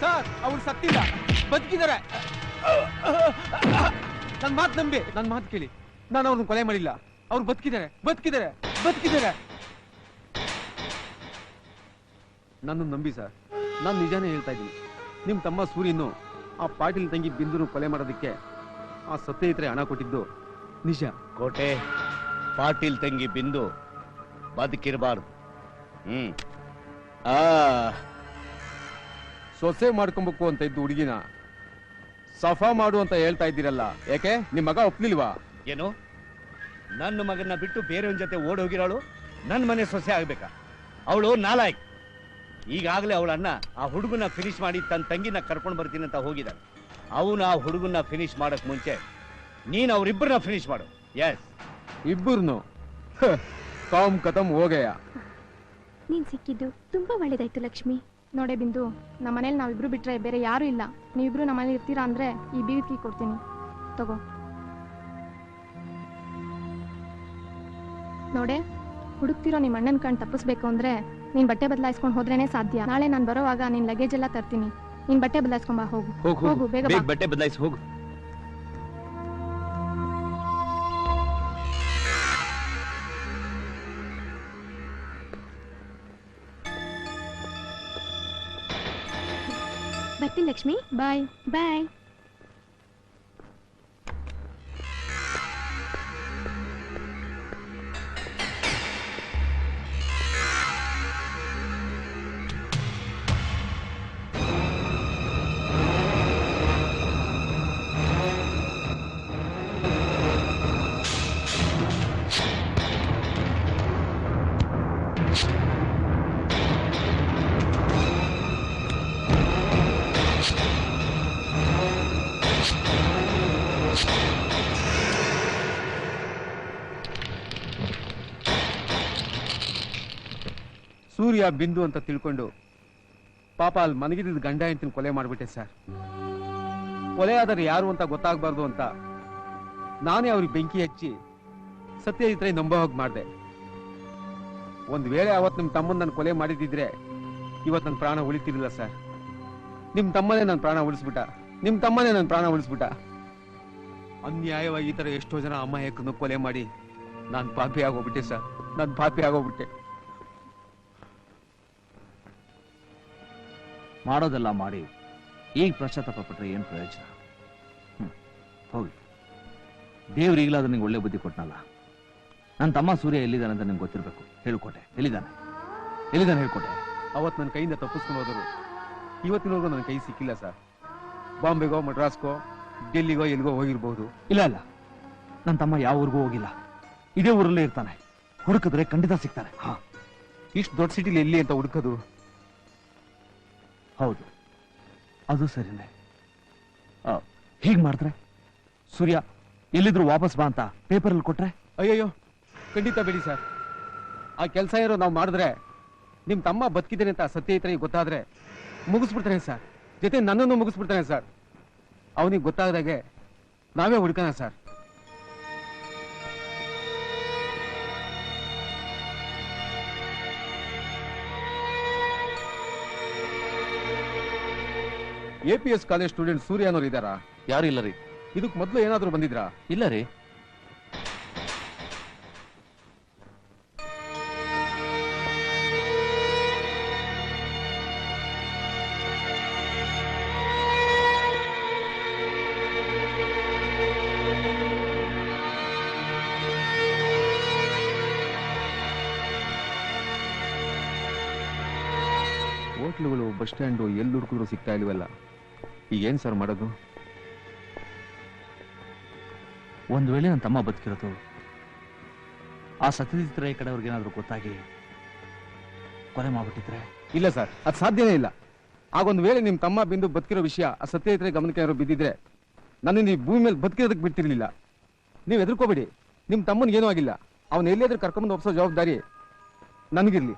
ಸರ್, ಅವ್ರು ಸತ್ತಿಲ್ಲ, ಬದುಕಿದ್ದಾರೆ. ನನ್ನ ಮಾತು ನಂಬಿ, ನನ್ನ ಮಾತು ಕೇಳಿ. ನಾನು ಅವ್ರನ್ನ ಕೊಲೆ ಮಾಡಿಲ್ಲ. ಅವ್ರು ಬದುಕಿದ್ದಾರೆ, ಬದುಕಿದ್ದಾರೆ, ಬದುಕಿದ್ದಾರೆ. ನನ್ನ ನಂಬಿ ಸರ್, ನಾನು ನಿಜಾನೇ ಹೇಳ್ತಾ ಇದ್ದೀನಿ. ನಿಮ್ಮ ತಮ್ಮ ಸೂರ್ಯನು ಆ ಪಾಟೀಲ್ ತಂಗಿ ಬಿಂದುನು ಕೊಲೆ ಮಾಡೋದಕ್ಕೆ ಆ ಸತ್ಯಯಿತ್ರೆ ಹಣ ಕೊಟ್ಟಿದ್ದು ನಿಜ. ಕೋಟೆ, ಪಾಟೀಲ್ ತಂಗಿ ಬಿಂದು ಬದುಕಿರಬಾರ್ದು. ಸೊಸೆ ಮಾಡ್ಕೊಬೇಕು ಅಂತ ಇದ್ದು ಹುಡುಗಿನ ಸಫಾ ಮಾಡು ಅಂತ ಹೇಳ್ತಾ ಇದ್ದೀರಲ್ಲ, ಯಾಕೆ ನಿಮ್ ಮಗ ಒಪ್ಲಿಲ್ವಾ? ಏನು, ನನ್ನ ಮಗನ ಬಿಟ್ಟು ಬೇರೆಯವನ ಜೊತೆ ಓಡೋಗಿರೋಳು ನನ್ನ ಮನೆ ಸೊಸೆ ಆಗ್ಬೇಕಾ? ಅವಳು ನಾಲಾಯಕ್. ಈಗಾಗಲೇ ಅವಳ ಅಣ್ಣ ಆ ಹುಡುಗನ ಫಿನಿಶ್ ಮಾಡಿ ತನ್ನ ತಂಗಿನ ಕರ್ಕೊಂಡು ಬರ್ತೀನಿ ಅಂತ ಹೋಗಿದ್ದಾನೆ. ಅವನು ಆ ಹುಡುಗನ ಫಿನಿಶ್ ಮಾಡಕ್ ಮುಂಚೆ ನೀನು ಅವ್ರಿಬ್ಬರನ್ನ ಫಿನಿಶ್ ಮಾಡು. ಎಸ್, ಇಬ್ಬರನ್ನು ಕಾಮ್ ಕತಮ್ ಹೋಗಯ್ಯ. ನೀನ್ ಸಿಕ್ಕಿದ್ದು ತುಂಬಾ ಒಳ್ಳೇದಾಯ್ತು ಲಕ್ಷ್ಮಿ. ನೋಡೆ ಬಿಂದು, ನಮ್ಮ ಮನೇಲಿ ನಾವಿಬ್ರು ಬಿಟ್ರೆ ಬೇರೆ ಯಾರು ಇಲ್ಲ. ನೀವಿಬ್ರು ನಮ್ಮ ಮನೇಲಿ ಇರ್ತೀರಾ ಅಂದ್ರೆ ಈ ಬೀದಿಗೆ ಕೊಡ್ತೀನಿ, ತಗೋ. ನೋಡೆ, ಹುಡುಕ್ತಿರೋ ನಿಮ್ಮ ಅಣ್ಣನ ಕಣ್ ತಪ್ಪಿಸ್ಬೇಕು ಅಂದ್ರೆ ನೀನ್ ಬಟ್ಟೆ ಬದಲಾಯಿಸ್ಕೊಂಡು ಹೋದ್ರೇನೆ ಸಾಧ್ಯ. ನಾಳೆ ನಾನು ಬರೋವಾಗ ನಿನ್ ಲಗೇಜ್ ಎಲ್ಲ ತರ್ತೀನಿ. ನೀನ್ ಬಟ್ಟೆ ಬದಲಾಯಿಸ್ಕೊಂಬ. ಹೋಗು ಹೋಗು, ಬೇಗ ಬಾ. ಬಟ್ಟೆ ಬದಲಾಯಿಸಿ ಹೋಗು. ಬರ್ತೀನಿ ಲಕ್ಷ್ಮಿ. ಬಾಯ್ ಬಾಯ್. ಸೂರ್ಯ ಬಿಂದು ಅಂತ ತಿಳ್ಕೊಂಡು ಪಾಪ ಅಲ್ಲಿ ಮನಗಿದ್ದ ಗಂಡ ಹೆಂಡತಿನ ಕೊಲೆ ಮಾಡ್ಬಿಟ್ಟೆ ಸರ್. ಕೊಲೆ ಆದರೆ ಯಾರು ಅಂತ ಗೊತ್ತಾಗಬಾರ್ದು ಅಂತ ನಾನೇ ಅವ್ರಿಗೆ ಬೆಂಕಿ ಹಚ್ಚಿ ಸತ್ಯ ಇದ್ರೆ ನಂಬೋ ಹೋಗಿ ಮಾಡಿದೆ. ಒಂದ್ ವೇಳೆ ಅವತ್ತು ನಿಮ್ ತಮ್ಮನ್ ನಾನು ಕೊಲೆ ಮಾಡಿದಿದ್ರೆ ಇವತ್ತು ನನ್ನ ಪ್ರಾಣ ಉಳಿತಿರ್ಲಿಲ್ಲ ಸರ್. ನಿಮ್ ತಮ್ಮನೇ ನನ್ನ ಪ್ರಾಣ ಉಳಿಸ್ಬಿಟ್ಟ. ನಿಮ್ ತಮ್ಮನೇ ನನ್ನ ಪ್ರಾಣ ಉಳಿಸ್ಬಿಟ್ಟ. ಅನ್ಯಾಯವಾಗಿ ಈ ತರ ಎಷ್ಟೋ ಜನ ಅಮಾಯಕನ್ನು ಕೊಲೆ ಮಾಡಿ ನಾನು ಪಾಪಿ ಆಗೋಗ್ಬಿಟ್ಟೆ ಸರ್. ನಾನು ಪಾಪಿ ಆಗೋಗ್ಬಿಟ್ಟೆ. ಮಾಡೋದೆಲ್ಲ ಮಾಡಿ ಈಗ ಪಶ್ಚಾತ್ತಾಪ ಪಟ್ರೆ ಏನ್ ಪ್ರಯೋಜನ? ಹೋಗಿ, ದೇವ್ರು ಈಗಲಾದ್ರೂ ನಿಂಗೆ ಒಳ್ಳೆ ಬುದ್ಧಿ ಕೊಟ್ನಲ್ಲ. ನನ್ನ ತಮ್ಮ ಸೂರ್ಯ ಎಲ್ಲಿದ್ದಾನೆ ಅಂತ ನಿಂಗೆ ಗೊತ್ತಿರ್ಬೇಕು. ಹೇಳ್ಕೊಟ್ಟೆ, ಎಲ್ಲಿದ್ದಾನೆ ಎಲ್ಲಿದ್ದಾನೆ ಹೇಳ್ಕೊಟ್ಟೆ. ಅವತ್ತು ನನ್ನ ಕೈಯಿಂದ ತಪ್ಪಿಸ್ಕೊಂಡು ಹೋದರು. ಇವತ್ತಿನವರೆಗೂ ನನ್ನ ಕೈ ಸಿಕ್ಕಿಲ್ಲ ಸರ್. ಬಾಂಬೆಗೋ ಮಡ್ರಾಸ್ಗೋ ಡೆಲ್ಲಿಗೋ ಎಲ್ಲಿಗೋ ಹೋಗಿರ್ಬಹುದು. ಇಲ್ಲ ಇಲ್ಲ, ನನ್ನ ತಮ್ಮ ಯಾವ ಊರಿಗೂ ಹೋಗಿಲ್ಲ. ಇದೇ ಊರಲ್ಲೇ ಇರ್ತಾನೆ. ಹುಡುಕಿದ್ರೆ ಖಂಡಿತ ಸಿಗ್ತಾನೆ. ಹಾ, ಇಷ್ಟು ದೊಡ್ಡ ಸಿಟಿಲಿ ಎಲ್ಲಿ ಅಂತ ಹುಡುಕೋದು? ಹೌದು, ಅದು ಸರಿನೇ. ಹೀಗ್ ಮಾಡಿದ್ರೆ ಸೂರ್ಯ ಎಲ್ಲಿದ್ರು ವಾಪಸ್ ಬಾ ಅಂತ ಪೇಪರಲ್ಲಿ ಕೊಟ್ರೆ? ಅಯ್ಯಯ್ಯೋ, ಖಂಡಿತ ಬೇಡಿ ಸರ್. ಆ ಕೆಲಸ ಇರೋ ನಾವು ಮಾಡಿದ್ರೆ ನಿಮ್ ತಮ್ಮ ಬದುಕಿದ್ದೇನೆ ಅಂತ ಸತ್ಯ ಇದ್ರೆ ಗೊತ್ತಾದ್ರೆ ಮುಗಿಸ್ಬಿಡ್ತಾನೆ ಸರ್. ಜೊತೆ ನನ್ನನ್ನು ಮುಗಿಸ್ಬಿಡ್ತಾನೆ ಸರ್. ಅವನಿಗೆ ಗೊತ್ತಾಗದಾಗೆ ನಾವೇ ಹುಡುಕೋಣ ಸರ್. APS ಕಾಲೇಜ್ ಸ್ಟೂಡೆಂಟ್ ಸೂರ್ಯ ಅನ್ನೋರು ಇದ್ದಾರಾ? ಯಾರು ಇಲ್ಲ ರೀ. ಇದಕ್ ಮೊದಲು ಏನಾದ್ರು ಬಂದಿದ್ರಾ? ಇಲ್ಲ ರೀ. ಹೋಟ್ಲುಗಳು, ಬಸ್ ಸ್ಟ್ಯಾಂಡು ಎಲ್ಲಿ ಹುಡುಕಿದ್ರು ಸಿಗ್ತಾ ಇಲ್ವಲ್ಲ. ಈಗ ಏನ್ ಸರ್ ಮಾಡೋದು? ಒಂದ್ ವೇಳೆ ನನ್ನ ತಮ್ಮ ಬದುಕಿರೋದು ಆ ಸತ್ಯಜಿತ್ರ ಈ ಕಡೆ ಅವ್ರಿಗೇನಾದ್ರೂ ಗೊತ್ತಾಗಿ ಕೊಲೆ ಮಾಡ್ಬಿಟ್ಟಿದ್ರೆ ಇಲ್ಲ ಸರ್, ಅದು ಸಾಧ್ಯನೇ ಇಲ್ಲ. ಆಗೊಂದು ವೇಳೆ ನಿಮ್ಮ ತಮ್ಮ ಬಿಂದು ಬದುಕಿರೋ ವಿಷಯ ಆ ಸತ್ಯೇತರ ಗಮನಕ್ಕೆ ಯಾರು ಬಿದ್ದಿದ್ರೆ ನನ್ನನ್ನು ಈ ಭೂಮಿ ಮೇಲೆ ಬದುಕಿರೋದಕ್ಕೆ ಬಿಡ್ತಿರ್ಲಿಲ್ಲ. ನೀವು ಹೆದರ್ಕೋಬೇಡಿ, ನಿಮ್ಮ ತಮ್ಮನಿಗೇನೂ ಆಗಿಲ್ಲ. ಅವನು ಎಲ್ಲಿಯಾದ್ರೂ ಕರ್ಕೊಂಬಂದು ಒಪ್ಸೋ ಜವಾಬ್ದಾರಿ ನನಗಿರ್ಲಿ.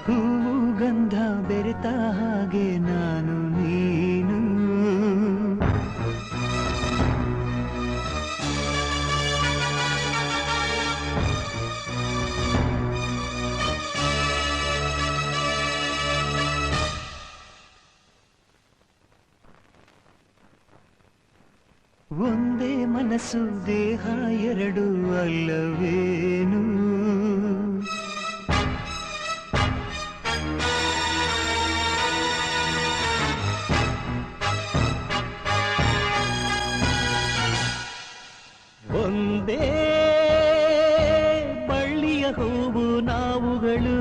ಹೂವು ಗಂಧ ಬೆರೆತ ಹಾಗೆ ನಾನು ನೀನು ಒಂದೇ ಮನಸ್ಸು ದೇಹ ಎರಡು ಅಲ್ಲವೇನು ಒಂದೇ ಬಳ್ಳಿಯ ಹೂವು ನಾವುಗಳು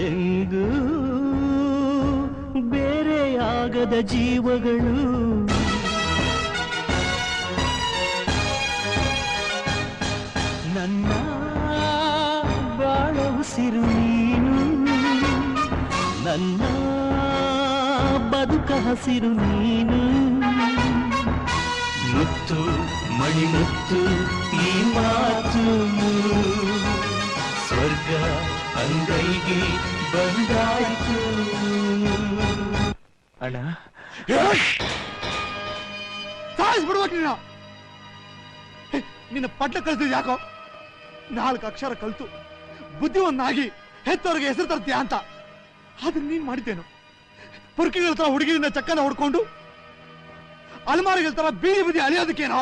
ಎಂದು ಬೇರೆಯಾಗದ ಜೀವಗಳು ನನ್ನ ಬಾಳ ಉಸಿರು ನೀನು ನನ್ನ ಬದುಕ ಹಸಿರು ನೀನು ಮುತ್ತು ಮಣಿಮುತ್ತು ಈ ಮಾತು ಸ್ವರ್ಗ ಅಂಗೈಗೆ ಬಂದಾಯ್ತು ಅಣ್ಣ. ಸಾಯಿಸ್ಬಿಡ್ಬೇಕು ನಿನ್ನ ಪಟ್ಟ ಕಲ್ತಿದ್ ಯಾಕೋ? 4 ಅಕ್ಷರ ಕಲ್ತು ಬುದ್ಧಿವನ್ನಾಗಿ ಹೆತ್ತವ್ರಿಗೆ ಹೆಸರು ತರ್ತೀಯ ಅಂತ. ಆದ್ರೆ ನೀನ್ ಮಾಡಿದ್ದೇನು? ಪುರ್ಕಿಗಳ ತರ ಹುಡುಗಿರಿಂದ ಚಕ್ಕನ ಹೊಡ್ಕೊಂಡು ಅಲಮಾರಿಗಳ ತರ ಬೀದಿ ಬೀದಿ ಅಲಿಯೋದಕ್ಕೇನೋ?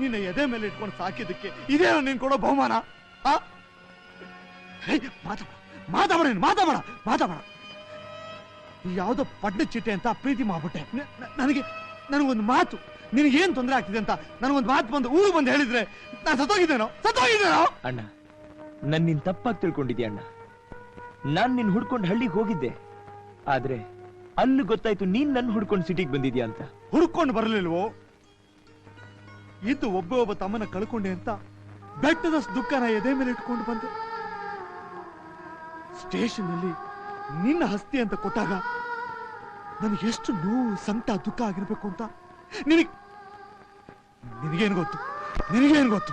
ನಿನ್ನ ಎದೆ ಮೇಲೆ ಇಟ್ಕೊಂಡು ಸಾಕಿದ್ದಕ್ಕೆ ಇದೇನೋ ನೀನ್ ಕೊಡೋ ಬಹುಮಾನ? ಮಾತಾಡ ಯಾವ್ದೋ ಪಡ್ಡ ಚಿಟ್ಟೆ ಅಂತ ಪ್ರೀತಿ ಮಾಡ್ಬಿಟ್ಟೆ. ನನಗೊಂದು ಮಾತು, ನಿನಗೇನ್ ತೊಂದರೆ ಆಗ್ತಿದೆ ಅಂತ ನನಗೊಂದು ಮಾತು ಬಂದು ಊರು ಬಂದು ಹೇಳಿದ್ರೆ ನಾನು ಸತ್ತೋಗಿದ್ದೇನೋ. ಅಣ್ಣ, ನನ್ ನಿನ್ ತಪ್ಪಾಗಿ ತಿಳ್ಕೊಂಡಿದ್ಯಾ ಅಣ್ಣ. ನಾನ್ ನಿನ್ ಹುಡ್ಕೊಂಡು ಹಳ್ಳಿಗೆ ಹೋಗಿದ್ದೆ, ಆದ್ರೆ ಅಲ್ಲಿ ಗೊತ್ತಾಯ್ತು ನೀನ್ ನನ್ನ ಹುಡ್ಕೊಂಡು ಸಿಟಿಗೆ ಬಂದಿದ್ಯಾ ಅಂತ. ಹುಡ್ಕೊಂಡು ಬರಲಿಲ್ವೋ? ಇದ್ದು ಒಬ್ಬ ತಮ್ಮನ ಕಳ್ಕೊಂಡೆ ಅಂತ ಬೆಟ್ಟದಷ್ಟು ದುಃಖನ ಎದೆ ಮೇಲೆ ಇಟ್ಕೊಂಡು ಬಂದೆ. ಸ್ಟೇಷನ್ ಅಲ್ಲಿ ನಿನ್ನ ಹಸ್ತಿ ಅಂತ ಕೊಟ್ಟಾಗ ನನಗೆ ಎಷ್ಟು ನೋವು, ಸಂಕಟ, ದುಃಖ ಆಗಿರ್ಬೇಕು ಅಂತ ನಿನಗೇನು ಗೊತ್ತು?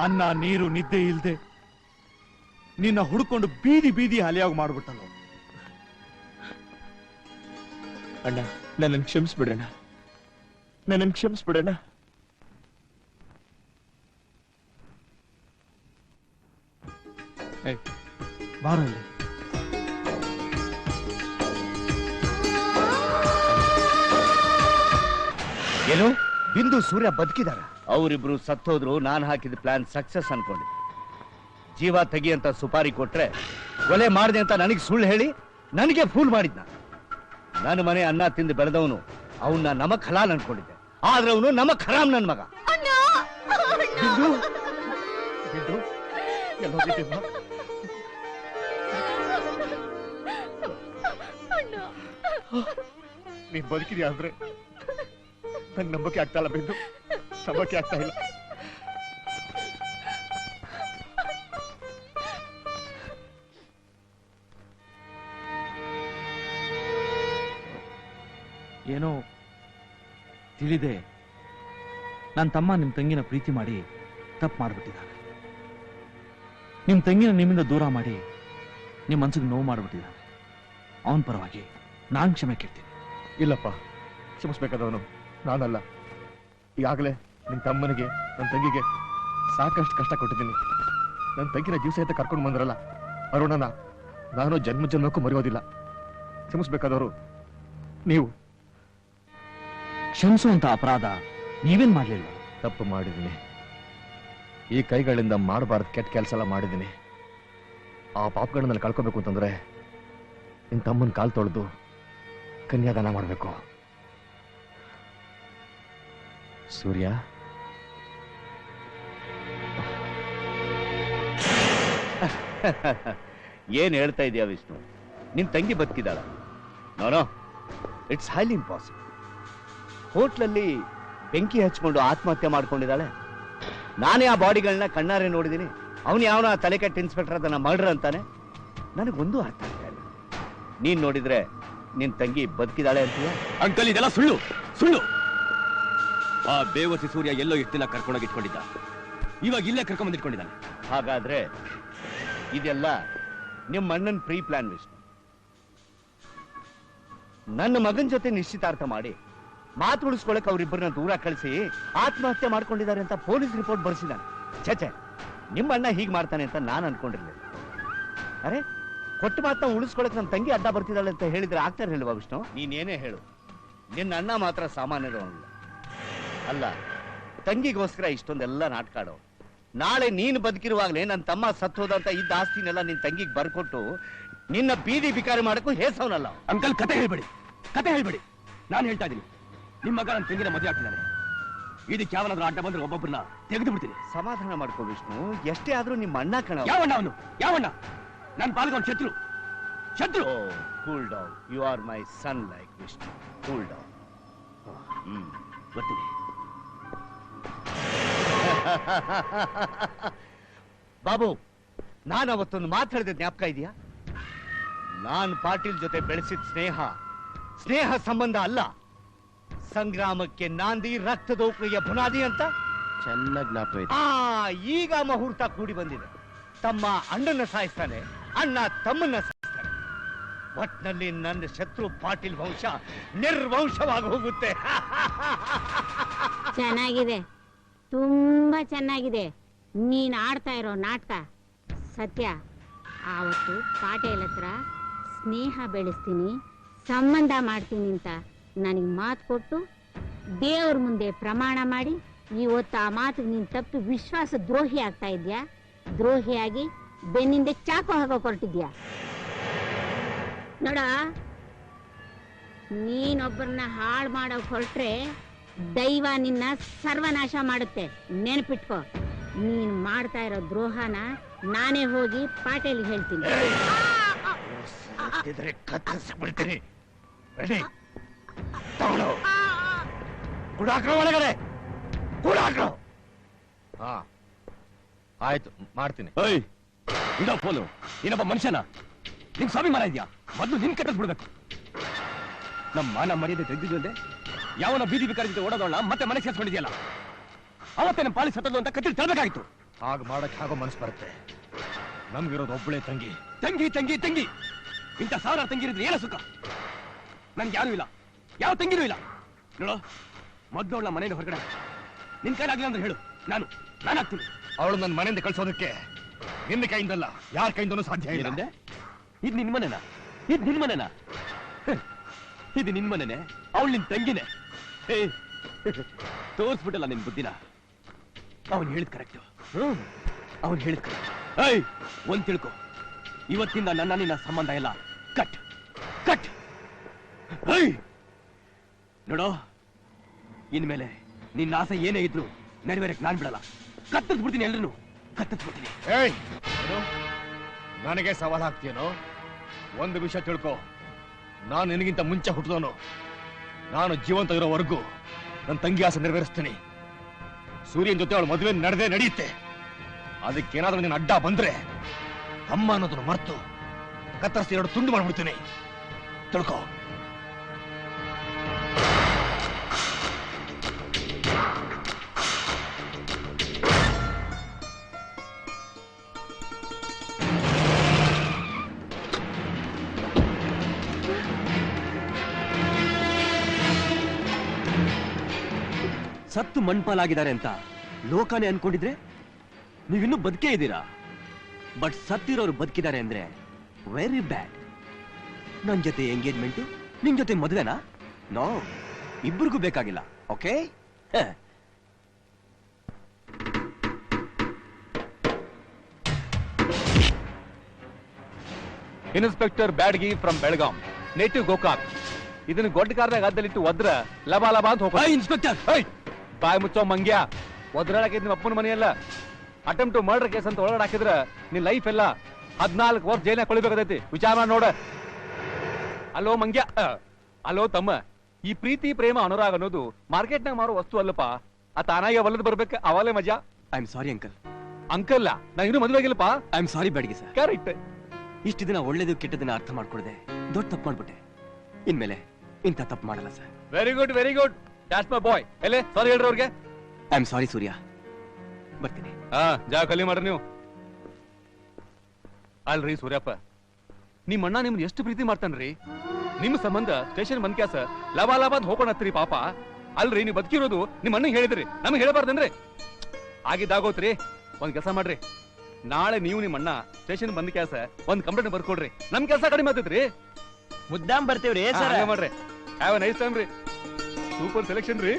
ಅನ್ನ ನೀರು ನಿದ್ದೆ ಇಲ್ದೆ ನಿನ್ನ ಹುಡ್ಕೊಂಡು ಬೀದಿ ಬೀದಿ ಅಲಿಯಾಗಿ ಮಾಡ್ಬಿಟ್ಟಲ್ಲ. ಅಣ್ಣ, ನನ್ನನ್ನು ಕ್ಷಮಿಸ್ಬಿಡಣ್ಣ. ಬಾರೋ ಇಲ್ಲಿ. ಏನು ಬಿಂದು ಸೂರ್ಯ ಬದುಕಿದಾರ? ಅವರಿಬ್ರು ಸತ್ತೋದ್ರು. ನಾನು ಹಾಕಿದ ಪ್ಲಾನ್ ಸಕ್ಸಸ್ ಅನ್ಕೊಂಡಿದ್ದೆ. ಜೀವ ತೆಗಿ ಅಂತ ಸುಪಾರಿ ಕೊಟ್ರೆ ಕೊಲೆ ಮಾಡಿದೆ ಅಂತ ನನಗೆ ಸುಳ್ಳು ಹೇಳಿ ನನಗೆ ಫೂಲ್ ಮಾಡಿದ್ನ. ನನ್ನ ಮನೆ ಅನ್ನ ತಿಂದು ಬೆಳೆದವನು ಅವನ್ನ ನಮಕ್ ಹಲಾಲ್ ಅನ್ಕೊಂಡಿದ್ದೆ, ಆದ್ರೆ ಅವನು ನಮಕ್ ಹರಾಮ್. ನನ್ ಮಗ ನೀನ್ ಬದುಕಿದ್ಯಾ ಅಂದ್ರೆ ನಂಗೆ ನಂಬಕ್ಕೆ ಆಗ್ತಾ ಇಲ್ಲ ಬಿಂದು, ನಂಬಕ್ಕೆ ಆಗ್ತಾ ಇಲ್ಲ. ಏನೋ ತಿಳಿದೆ ನನ್ನ ತಮ್ಮ ನಿಮ್ಮ ತಂಗಿನ ಪ್ರೀತಿ ಮಾಡಿ ತಪ್ಪು ಮಾಡ್ಬಿಟ್ಟಿದ್ದಾನೆ. ನಿಮ್ಮ ತಂಗಿನ ನಿಮ್ಮಿಂದ ದೂರ ಮಾಡಿ ನಿಮ್ಮ ಮನ್ಸಿಗೆ ನೋವು ಮಾಡ್ಬಿಟ್ಟಿದ್ದಾನೆ. ಅವನ ಪರವಾಗಿ ನಾನು ಕ್ಷಮೆ ಕೇಳ್ತೀನಿ. ಇಲ್ಲಪ್ಪ, ಕ್ಷಮಿಸ್ಬೇಕಾದವನು ನಾನಲ್ಲ. ಈಗಾಗಲೇ ನಿನ್ನ ತಮ್ಮನಿಗೆ ನನ್ನ ತಂಗಿಗೆ ಸಾಕಷ್ಟು ಕಷ್ಟ ಕೊಟ್ಟಿದ್ದೀನಿ. ನನ್ನ ತಂಗಿನ ಜೀವ ಸಹಿತ ಕರ್ಕೊಂಡು ಬಂದ್ರಲ್ಲ ಅರುಣನ, ನಾನು ಜನ್ಮ ಜನ್ಮಕ್ಕೂ ಮರೆಯೋದಿಲ್ಲ. ಕ್ಷಮಿಸ್ಬೇಕಾದವರು ನೀವು. ಕ್ಷಮಿಸುವಂತ ಅಪರಾಧ ನೀವೇನ್ ಮಾಡ್ಲಿಲ್ಲ? ತಪ್ಪು ಮಾಡಿದ್ದೀನಿ. ಈ ಕೈಗಳಿಂದ ಮಾಡಬಾರ್ದು ಕೆಟ್ಟ ಕೆಲಸ ಎಲ್ಲ ಮಾಡಿದ್ದೀನಿ. ಆ ಪಾಪಗಳನ್ನ ಕಳ್ಕೋಬೇಕು ಅಂತಂದ್ರೆ ನಿನ್ ತಮ್ಮನ ಕಾಲ್ ತೊಳೆದು ಕನ್ಯಾದಾನ ಮಾಡಬೇಕು. ಸೂರ್ಯ, ಏನ್ ಹೇಳ್ತಾ ಇದೀಯ ವಿಷ್ಣು? ನಿನ್ ತಂಗಿ ಬದುಕಿದಾಳ? No no, it's highly impossible. ಹೋಟ್ಲಲ್ಲಿ ಬೆಂಕಿ ಹಚ್ಕೊಂಡು ಆತ್ಮಹತ್ಯೆ ಮಾಡ್ಕೊಂಡಿದ್ದಾಳೆ. ನಾನೇ ಆ ಬಾಡಿಗಳನ್ನ ಕಣ್ಣಾರೆ ನೋಡಿದೀನಿ. ಅವನು ಯಾವನ ತಲೆ ಕೆಟ್ಟ ಇನ್ಸ್ಪೆಕ್ಟರ್ ಅದನ್ನ ಮರ್ಡರ್ ಅಂತಾನೆ. ನನಗೊಂದು ಅರ್ಥ ಆಗ್ತಾ ಇಲ್ಲ. ನೀನ್ ನೋಡಿದ್ರೆ ನಿನ್ ತಂಗಿ ಬದುಕಿದಾಳೆ ಅಂತೀಯ? ಅಂಕಲ್, ಇದೆಲ್ಲ ಸುಳ್ಳು ಸುಳ್ಳು. ಆ ಬೇವಸಿ ಸೂರ್ಯ ಎಲ್ಲೋ ಎಷ್ಟು ದಿನ ಕರ್ಕೊಂಡೋಗಿ ಇಟ್ಕೊಂಡಿದ್ದ, ಇವಾಗ ಇಲ್ಲೇ ಕರ್ಕೊಂಡ್ ಇಟ್ಕೊಂಡಿದ್ದಾನೆ. ಹಾಗಾದ್ರೆ ಇದೆಲ್ಲ ನಿಮ್ಮ ಅಣ್ಣನ್ ಪ್ರೀ ಪ್ಲಾನ್ ವಿಷ್ಣು. ನನ್ನ ಮಗನ್ ಜೊತೆ ನಿಶ್ಚಿತಾರ್ಥ ಮಾಡಿ ಮಾತು ಉಳಿಸ್ಕೊಳಕ್ ಅವರಿಬ್ಬರನ್ನ ದೂರ ಕಳಿಸಿ ಆತ್ಮಹತ್ಯೆ ಮಾಡ್ಕೊಂಡಿದ್ದಾರೆ ಅಂತ ಪೊಲೀಸ್ ರಿಪೋರ್ಟ್ ಬರ್ಸಿದ್ದಾನೆ. ಛೆ, ನಿಮ್ಮ ಅಣ್ಣ ಹೀಗ್ ಮಾಡ್ತಾನೆ ಅಂತ ನಾನು ಅನ್ಕೊಂಡಿರ್ಲಿಲ್ಲ. ಅರೆ, ಕೊಟ್ಟು ಮಾತನ್ನ ಉಳಿಸ್ಕೊಳಕ್ ನನ್ನ ತಂಗಿ ಅಡ್ಡ ಬರ್ತಿದ್ದಾಳೆ ಅಂತ ಹೇಳಿದ್ರೆ ಆಗ್ತಾ ಇರಲಿಲ್ವಾ ವಿಷ್ಣು? ನೀನೇನೇ ಹೇಳು, ನಿನ್ನ ಅಣ್ಣ ಮಾತ್ರ ಸಾಮಾನ್ಯದವನಲ್ಲ. ಅಲ್ಲ, ತಂಗಿಗೋಸ್ಕರ ಇಷ್ಟೊಂದೆಲ್ಲ ನಾಟಕ ಆಡೋ. ನಾಳೆ ನೀನು ಬದುಕಿರುವಾಗಲೇ ನನ್ನ ತಮ್ಮ ಸತ್ತೋದಂತ ಇದ್ದ ಆಸ್ತಿನೆಲ್ಲ ನಿನ್ ತಂಗಿಗೆ ಬರ್ಕೊಟ್ಟು ನಿನ್ನ ಬೀದಿ ಬಿಕಾರಿ ಮಾಡಕ್ಕೂ ಹೇಸವನಲ್ಲ. ಅಂಕಲ್, ಕತೆ ಹೇಳ್ಬೇಡಿ, ಕತೆ ಹೇಳ್ಬೇಡಿ. ನಾನು ಹೇಳ್ತಾ ಇದ್ದೀನಿ, ನಿಮ್ಮ ಮಗ ನನ್ನ ತಂಗಿನ ಮದುವೆ ಆಗ್ತಿದ್ದಾನೆ. ಇದಕ್ಕೆ ಯಾವನಾದ್ರೂ ಅಡ್ಡ ಬಂದ್ರೆ ಒಬ್ಬೊಬ್ಬರನ್ನ ತೆಗೆದು ಬಿಡ್ತೀನಿ. ಸಮಾಧಾನ ಮಾಡ್ಕೋ ವಿಷ್ಣು, ಎಷ್ಟೇ ಆದ್ರೂ ನಿಮ್ಮ ಅಣ್ಣ ಕಣ. ಯಾವಣ್ಣ ಅವನು? ಯಾವಣ್ಣ? ನನ್ನ ಪಾಲ್ಗೊಂಡು ಶತ್ರು. ಶತ್ರು. Cool down, you are my son like Vishnu. Cool down. ಬರ್ತೀನಿ. ಬಾಬು, ನಾನು ಅವತ್ತೊಂದು ಮಾತಾಡಿದ ಜ್ಞಾಪಕ ಇದೆಯಾ? ನಾನು ಪಾಟೀಲ್ ಜೊತೆ ಬೆಳೆಸಿದ ಸ್ನೇಹ ಸಂಬಂಧ ಅಲ್ಲ, ಸಂಗ್ರಾಮಕ್ಕೆ ನಾಂದಿ, ರಕ್ತದೋಕಳಿಗೆ ಬುನಾದಿ ಅಂತ ಚೆನ್ನಾಗಿ ಜ್ಞಾಪಕ ಇದೆ. ಈಗ ಮುಹೂರ್ತ ಕೂಡಿ ಬಂದಿದೆ. ತಮ್ಮ ಅಣ್ಣನ ಸಾಯಿಸ್ತಾನೆ, ಅಣ್ಣ ತಮ್ಮನ್ನ ಸಾಯಿಸ್ತಾನೆ. ಒಟ್ನಲ್ಲಿ ನನ್ನ ಶತ್ರು ಪಾಟೀಲ್ ವಂಶ ನಿರ್ವಂಶವಾಗಿ ಹೋಗುತ್ತೆ. ಚೆನ್ನಾಗಿದೆ, ತುಂಬಾ ಚೆನ್ನಾಗಿದೆ ನೀನ್ ಆಡ್ತಾ ಇರೋ ನಾಟಕ. ಸತ್ಯ, ಆವತ್ತು ಪಾಟೇಲ್ ಹತ್ರ ಸ್ನೇಹ ಬೆಳೆಸ್ತೀನಿ, ಸಂಬಂಧ ಮಾಡ್ತೀನಿ ಅಂತ ನನಗೆ ಮಾತು ಕೊಟ್ಟು ದೇವ್ರ ಮುಂದೆ ಪ್ರಮಾಣ ಮಾಡಿ ಇವತ್ತು ಆ ಮಾತಿಗೆ ನೀನ್ ತಪ್ಪಿ ವಿಶ್ವಾಸ ದ್ರೋಹಿ ಆಗ್ತಾ ಇದ್ಯಾ. ದ್ರೋಹಿಯಾಗಿ ಬೆನ್ನಿಂದ ಚಾಕು ಹಾಕೋಕ್ ಹೊರಟಿದ್ಯಾ. ನೋಡ, ನೀನೊಬ್ಬರನ್ನ ಹಾಳು ಮಾಡೋಕ್ ಹೊರಟ್ರೆ ದೈವ ನಿನ್ನ ಸರ್ವನಾಶ ಮಾಡುತ್ತೆ. ನೆನಪಿಟ್ಕೋ, ನೀನ್ ಮಾಡ್ತಾ ಇರೋ ದ್ರೋಹನ ನಾನೇ ಹೋಗಿ ಪಾಟೇಲ್ಗೆ ಹೇಳ್ತೀನಿ. ಕತ್ತರಿಸ್ಬಿಡ್ತೀನಿ. ಒಳಗಡೆ ಆಯ್ತು, ಮಾಡ್ತೀನಿ. ಫೋನು ಇನ್ನೊಬ್ಬ ಮನುಷ್ಯನ ನಿನ್ ಸ್ವಾಭಿಮಾನ ಇದೆಯಾ? ಮೊದಲು ನಿನ್ ಕಟ್ಟಿಸ್ಬಿಡ್ಬೇಕು. ನಮ್ಮ ಮಾನ ಮರ್ಯಾದೆ ತೆಗೆದಿದ್ದೆ ಯಾವನ ಬೀದಿ ಬಿಕಾರಿ ಜೊತೆ ಓಡೋದೋಣ ಮತ್ತೆ ಮನೆ ಸೇರ್ಸ್ಕೊಂಡಿದ್ಯಲ್ಲ, ಅವತ್ತೇ ನಮ್ಮ ಪಾಲಿ ಸತ್ತದು ಅಂತ ಕತ್ತಿಲ್ ತರಬೇಕಾಗಿತ್ತು. ಹಾಗ ಮಾಡಕ್ ಹಾಗೋ ಮನಸ್ಸು ಬರುತ್ತೆ. ನಮ್ಗಿರೋದು ಒಬ್ಬಳೆ ತಂಗಿ. ತಂಗಿ ತಂಗಿ ತಂಗಿ ಇಂಥ ಸಾವಿರ ತಂಗಿ ಇರಿದ್ರೆ ಏನೋ ಸುಖ. ನನ್ಗೆ ಯಾರು ಇಲ್ಲ, ಯಾವ ತಂಗಿನೂ ಇಲ್ಲ. ನೋಡೋ, ಮೊದ್ಲು ಅವಳ ಮನೆಯಿಂದ ಹೊರಗಡೆ ನಿನ್ ಕೈಲಾಗ್ಲಿಲ್ಲ ಅಂದ್ರೆ ಹೇಳು, ನಾನು ಆಗ್ತೀನಿ. ಅವಳು ನನ್ನ ಮನೆಯಿಂದ ಕಳ್ಸೋದಕ್ಕೆ ನಿನ್ನ ಕೈಯಿಂದಲ್ಲ, ಯಾರ ಕೈಯಿಂದನೂ ಸಾಧ್ಯ ಇಲ್ಲ. ಇದು ನಿನ್ ಮನೆನಾ? ಇದು ನಿನ್ ಮನೆನಾ? ಇದು ನಿನ್ ಮನೆನೆ, ಅವಳು ನಿನ್ ತಂಗಿನೇ. ತೋರ್ಸ್ಬಿಟ್ಟಲ್ಲ ನಿನ್ ಬುದ್ಧಿನ. ಅವನು ಹೇಳಿದ್ ಕರೆಕ್ಟ್. ಅವನು ಹೇಳಿದ್ ಕರೆಕ್ಟ್. ಒಂದ್ ತಿಳ್ಕೊ, ಇವತ್ತಿಂದ ನನ್ನ ನಿನ್ನ ಸಂಬಂಧ ಎಲ್ಲ ಕಟ್ ಕಟ್. ನೋಡೋ, ಇನ್ಮೇಲೆ ನಿನ್ನ ಆಸೆ ಏನೇ ಇದ್ರು ನೆರವೇರಕ್ ನಾನ್ ಬಿಡಲ್ಲ. ಕತ್ತರಿಸ್ಬಿಡ್ತೀನಿ, ಎಲ್ರು ಕತ್ತರಿಸ್ಬಿಡ್ತೀನಿ. ನನಗೆ ಸವಾಲ್ ಹಾಕ್ತೀಯನೋ? ಒಂದು ವಿಷಯ ತಿಳ್ಕೊ, ನಾನು ನಿನಗಿಂತ ಮುಂಚೆ ಹುಟ್ಟಿದವನು. ನಾನು ಜೀವಂತ ಇರೋವರೆಗೂ ನನ್ನ ತಂಗಿ ಆಸೆ ನೆರವೇರಿಸ್ತೀನಿ. ಸೂರ್ಯನ ಜೊತೆ ಅವಳು ಮದುವೆ ನಡೆಯುತ್ತೆ. ಅದಕ್ಕೇನಾದ್ರೂ ನೀನು ಅಡ್ಡ ಬಂದ್ರೆ ಅಮ್ಮ ಅನ್ನೋದನ್ನು ಮರ್ತು ಕತ್ತರಿಸಿ ಎರಡು ತುಂಡು ಮಾಡ್ಬಿಡ್ತೀನಿ. ತಿಳ್ಕೊ. ಸತ್ತು ಮಣ್ಪಾಲಾಗಿದ್ದಾರೆ ಅಂತ ಲೋಕನೇ ಅನ್ಕೊಂಡಿದ್ರೆ ನೀವಿನ್ನೂ ಬದುಕೇ ಇದ್ದೀರಾ. ಬಟ್ ಸತ್ತಿರೋರು ಬದುಕಿದ್ದಾರೆ ಅಂದ್ರೆ ವೆರಿ ಬ್ಯಾಡ್. ನನ್ ಜೊತೆ ಎಂಗೇಜ್ಮೆಂಟು, ನಿನ್ ಜೊತೆ ಮದುವೆನಾ? ನೋ, ಇಬ್ಬರಿಗೂ ಬೇಕಾಗಿಲ್ಲ. Okay, inspector Badgi from Belgaum, native Gokak. ಇದನ್ನ ಗೊಡ್ಡ ಕಾರ್ದಾಗ ಅದ್ದಲ್ಲಿಟ್ಟು ಒದ್ರ ಲಬಾ ಲಬಾ ಅಂತ ಹೋಗ. ಇನ್ಸ್ಪೆಕ್ಟರ್ ಬಾಯ್ ಮುಚ್ಚೋ ಮಂಗ್ಯ, ಒದ್ರಾಡಕ್ಕೆ ನಿಮ್ಮ ಅಪ್ಪನ ಮನೆಯಲ್ಲ. ಅಟೆಂಪ್ಟ್ ಟು ಮರ್ಡರ್ ಕೇಸ್ ಅಂತ ಒಳಗಡೆ ಹಾಕಿದ್ರ ನಿನ್ ಲೈಫ್ ಎಲ್ಲ 14 ವರ್ಷ ಜೈಲ್ನಾಗ ಕೊಳಿಬೇಕಾದೈತಿ. ವಿಚಾರ ಮಾಡಿ ನೋಡ. ಅಲ್ಲೋ ಮಂಗ್ಯ, ಅಲ್ಲೋ ತಮ್ಮ, ಈ ಪ್ರೀತಿ ಪ್ರೇಮ ಅನುರಾಗ ಅನ್ನೋದು ಮಾರ್ಕೆಟ್ನಾಗ ಮಾರೋ ವಸ್ತು ಅಲ್ಲಪ್ಪ. ಆ ತಾನಾಗೆ ಒಲ್ಲದ್ ಬರ್ಬೇಕು, ಅವಾಲೇ ಮಜಾ. I am sorry uncle. Uncle ನಾ ಇನ್ನೂ ಮದುವೆ ಆಗಿಲ್ಲಪ್ಪ. I am sorry Badgi sir. Correct. ಇಷ್ಟು ದಿನ ಒಳ್ಳೇದು ಕೆಟ್ಟದನ್ನ ಅರ್ಥ ಮಾಡ್ಕೊಡದೆ ದೊಡ್ಡ ತಪ್ಪು ಮಾಡ್ಬಿಟ್ಟೆ. ಇನ್ಮೇಲೆ ಇಂಥ ತಪ್ಪು ಮಾಡಲ್ಲ sir. Very good, very good. That's my boy. ಎಲ್ಲೇ ಸಾರಿ ಹೇಳ್ರಿ ಅವ್ರಿಗೆ. I am sorry Surya. ಬರ್ತೀನಿ. ಜಾಗ ಖಾಲಿ ಮಾಡ್ರಿ ನೀವು. ಅಲ್ರಿ ಸೂರ್ಯಪ್ಪ, ನಿಮ್ ಅಣ್ಣ ನಿಮ್ನ ಎಷ್ಟು ಪ್ರೀತಿ ಮಾಡ್ತಾನ್ರಿ. ನಿಮ್ ಸಂಬಂಧ ಸ್ಟೇಷನ್ ಬಂದ್ ಕ್ಯಾಸ ಲಬಾ ಲಬಾ ಅಂತ ಹೋಗೋಣತ್ರಿ ಪಾಪ. ಅಲ್ರಿ ನೀವು ಬದುಕಿರೋದು ನಿಮ್ ಅಣ್ಣಗೆ ಹೇಳಿದ್ರಿ, ನಮಗೆ ಹೇಳಬಾರ್ದನ್ರಿ. ಆಗಿದ್ದಾಗೋತ್ರಿ. ಒಂದ್ ಕೆಲಸ ಮಾಡ್ರಿ, ನಾಳೆ ನೀವು ನಿಮ್ ಅಣ್ಣ ಸ್ಟೇಷನ್ ಬಂದ್ ಕ್ಯಾಸ ಒಂದ್ ಕಂಪ್ಲೇಂಟ್ ಬರ್ಕೊಡ್ರಿ. ನಮ್ ಕೆಲಸ ಕಡಿಮೆ ಆಗ್ತೈತ್ರಿ. ಮುದ್ದಾಂ ಬರ್ತೀವ್ರಿ ಸರ್. ಮಾಡ್ರಿ. ಹ್ಯಾವ್ ಎ ನೈಸ್ ಟೈಮ್ ರೀ. ಸೂಪರ್ ಸೆಲೆಕ್ಷನ್ ರೀ.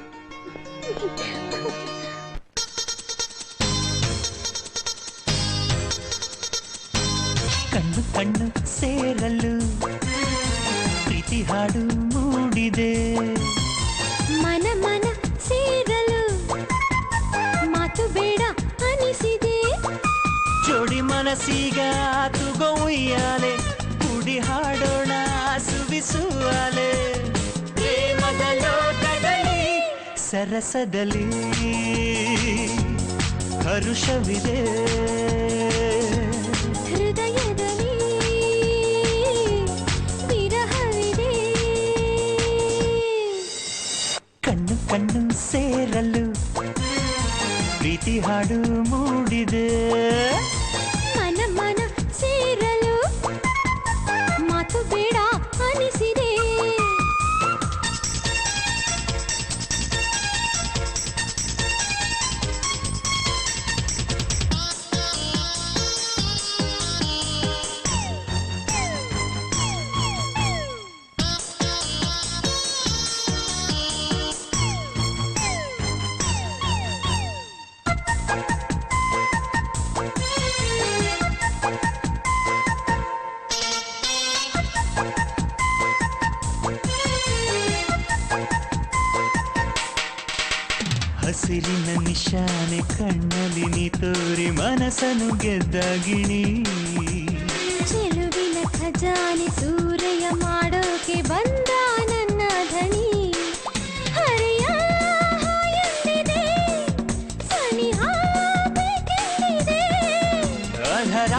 ಕಣ್ಣು ಕಣ್ಣು ಸೇರಲು ಪ್ರೀತಿ ಹಾಡು ಮೂಡಿದೆ. ಮನ ಮನ ಸೇರಲು ಮಾತು ಬೇಡ ಅನಿಸಿದೆ. ಜೋಡಿ ಮನಸ್ಸೀಗ ತುಗೋ ಉಯ್ಯಾಲೆ, ಕೂಡಿ ಹಾಡೋಣ ಸುವಿಸುವಾಲೆ. ಪ್ರೇಮದ ಲೋಕದಲ್ಲಿ ಸರಸದಲ್ಲಿ ಹರುಷವಿದೆ. ಹೃದಯದಲ್ಲಿ ವಿರಹವಿದೆ. ಕಣ್ಣು ಕಣ್ಣು ಸೇರಲು ಪ್ರೀತಿ ಹಾಡು ಮೂಡಿದೆ. ಮನ ಮನ ಸೇರಲು ಮಾತು ಬೇಡ ಅನಿಸಿದೆ. ಹಸಿರಿನ ನಿಶಾನೆ ಕಣ್ಣಲ್ಲಿ ನೀ ತೋರಿ ಮನಸ್ಸನ್ನು ಗೆದ್ದಾಗಿಣಿ. ಚೆಲುವಿನ ಖಜಾನೆ ಸೂರೆಯ ಮಾಡೋಕೆ ಬಂದ ನನ್ನ ಧಣಿ. ಹರೆಯ ಎಂದಿದೆ, ಸನಿಹ ಬೇಕೆಂದಿದೆ. ಅಧರ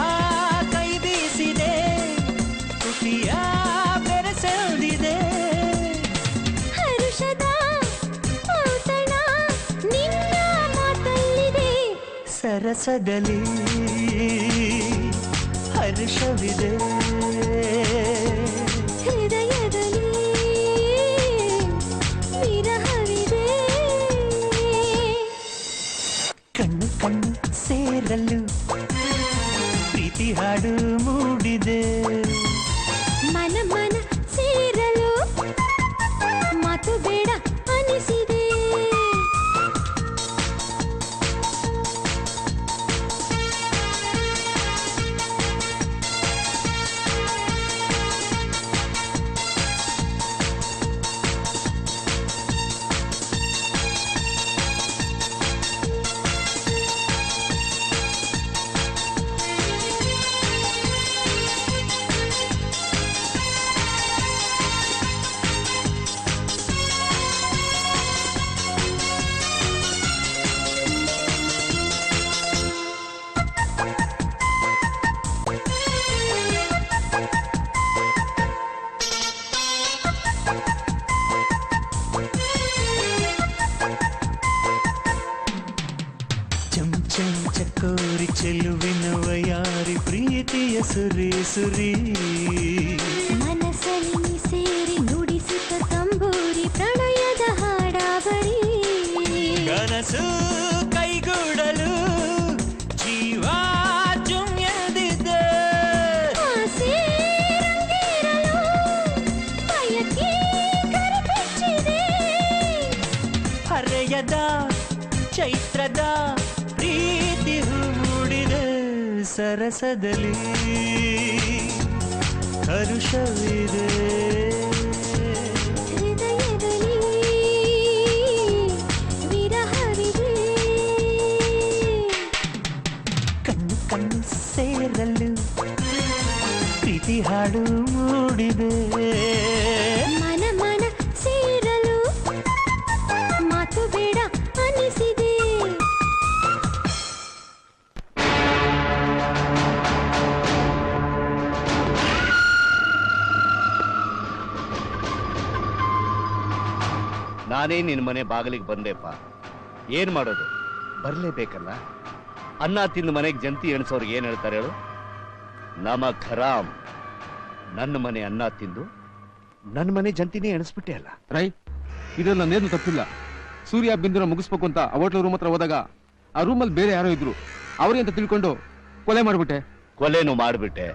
ಕೈ ಬೀಸಿದೆ, ತುಟಿಯ ಬೆರೆಸೆಳೆದಿದೆ. ಹರುಷದ ಔತಣ ನಿನ್ನ ಮಾತಲ್ಲಿದೆ. ಸರಸದಲ್ಲಿ ಹರ್ಷವಿದೆ. ಹೃದಯದಲ್ಲಿ ವಿರಹವಿದೆ. ಕಣ್ಣು ಕಣ್ಣು ಸೇರಲು ಪ್ರೀತಿ ಹಾಡು ಮೂಡಿದೆ. ಮನ ಮನ ಸೇರಲು ಮಾತು ಬೇಡ ಅನಿಸಿದೆ. ಚಕೋರಿ ಚೆಲುವಿನ ವಯಾರಿ ಪ್ರೀತಿಯ ಸುರಿ ಸುರಿ. ಮನಸ್ಸಲ್ಲಿ ನೀ ಸೇರಿ ನುಡಿಸುತ್ತ ತಂಬೂರಿ ಪ್ರಣಯದ ಹಾಡಾಬರಿ. ಕನಸು ಕೈಗೂಡಲು ಜೀವ ಜುಮ್ಯದಿದ್ದೆ. ಆಸೆ ರಂಗೇರಲು ಬಯಕೆ ಕರೆಪೆಚ್ಚಿದೆ. ಹರೆಯದ ಚೈತ್ರದ ಪ್ರೀತಿ ಮೂಡಿದೆ. ಸರಸದಲ್ಲಿ ಹರುಷವಿದೆ ಕಣ್ಣು ಕಣ್ಣು ಸೇರಲು ಪ್ರೀತಿ ಹಾಡು ಮೂಡಿದೆ ಮನ ಮನ ಸೇರಲು ಮಾತು ಬೇಡ ಅನಿಸಿದೆ ನಾನೇ ನಿನ್ನ ಮನೆ ಬಾಗಿಲಿಗೆ ಬಂದೆಪ್ಪ. ಏನ್ ಮಾಡೋದು, ಬರ್ಲೇಬೇಕಲ್ಲ. ಅನ್ನ ತಿಂದು ಮನೆಗೆ ಜಂತಿ ಎಣಿಸೋರ್ಗೆ ಏನ್ ಹೇಳ್ತಾರೆ ಹೇಳು? ನಮ ಖರಾಮ್. ನನ್ನ ಮನೆ ಅನ್ನ ತಿಂದು ನನ್ನ ಮನೆ ಜಂತಿನೇ ಎಣಿಸ್ಬಿಟ್ಟೆ ಅಲ್ಲ. ರೈ, ಇದ್ರಲ್ಲಿ ನಂದೇನು ತಪ್ಪಿಲ್ಲ. ಸೂರ್ಯ ಬಿಂದುನ ಮುಗಿಸ್ಬೇಕು ಅಂತ ಆ ಹೋಟ್ಲ ರೂಮ್ ಹತ್ರ ಹೋದಾಗ ಆ ರೂಮಲ್ಲಿ ಬೇರೆ ಯಾರೋ ಇದ್ರು, ಅವ್ರೇ ಅಂತ ತಿಳ್ಕೊಂಡು ಕೊಲೆ ಮಾಡ್ಬಿಟ್ಟೆ. ಕೊಲೆನೂ ಮಾಡ್ಬಿಟ್ಟೆ.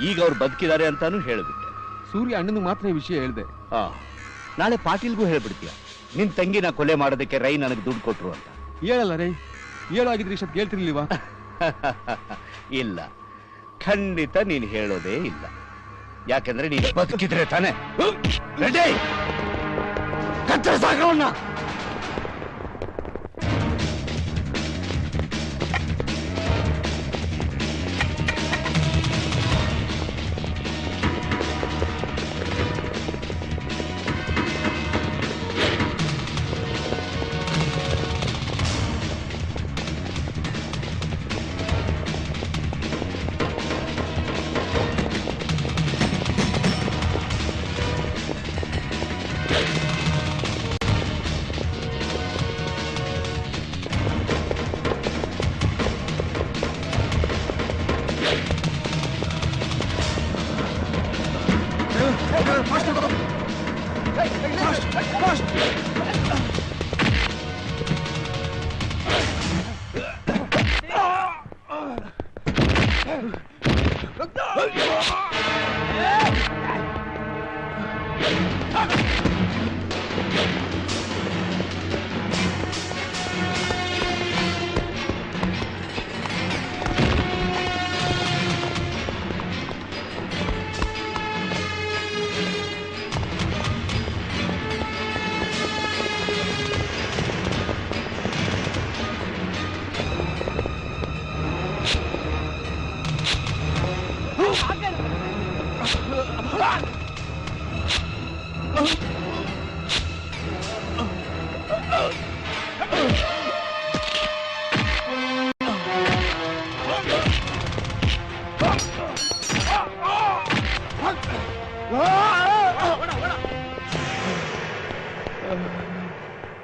ಈಗ ಅವ್ರು ಬದುಕಿದ್ದಾರೆ ಅಂತಾನು ಹೇಳ್ಬಿಟ್ಟೆ. ಸೂರ್ಯ ಅಣ್ಣನಿಗೆ ಮಾತ್ರ ಈ ವಿಷಯ ಹೇಳ್ದೆ. ನಾಳೆ ಪಾಟೀಲ್ಗೂ ಹೇಳ್ಬಿಡ್ತೀಯ ನಿನ್ ತಂಗಿನ ಕೊಲೆ ಮಾಡೋದಕ್ಕೆ ರೈ ನನಗೆ ದುಡ್ಡು ಕೊಟ್ರು ಅಂತ. ಹೇಳಲ್ಲ ರೈ, ಹೇಳೋ ಆಗಿದ್ರೆ ಇಷ್ಟ ಕೇಳ್ತಿರ್ಲಿಲ್ವಾ? ಇಲ್ಲ, ಖಂಡಿತ ನೀನ್ ಹೇಳೋದೇ ಇಲ್ಲ. ಯಾಕಂದ್ರೆ ನೀನು ಬದುಕಿದ್ರೆ ತಾನೆ. ರೆಡಿ, ಕತ್ತರಿಸಾಗವನ್ನ.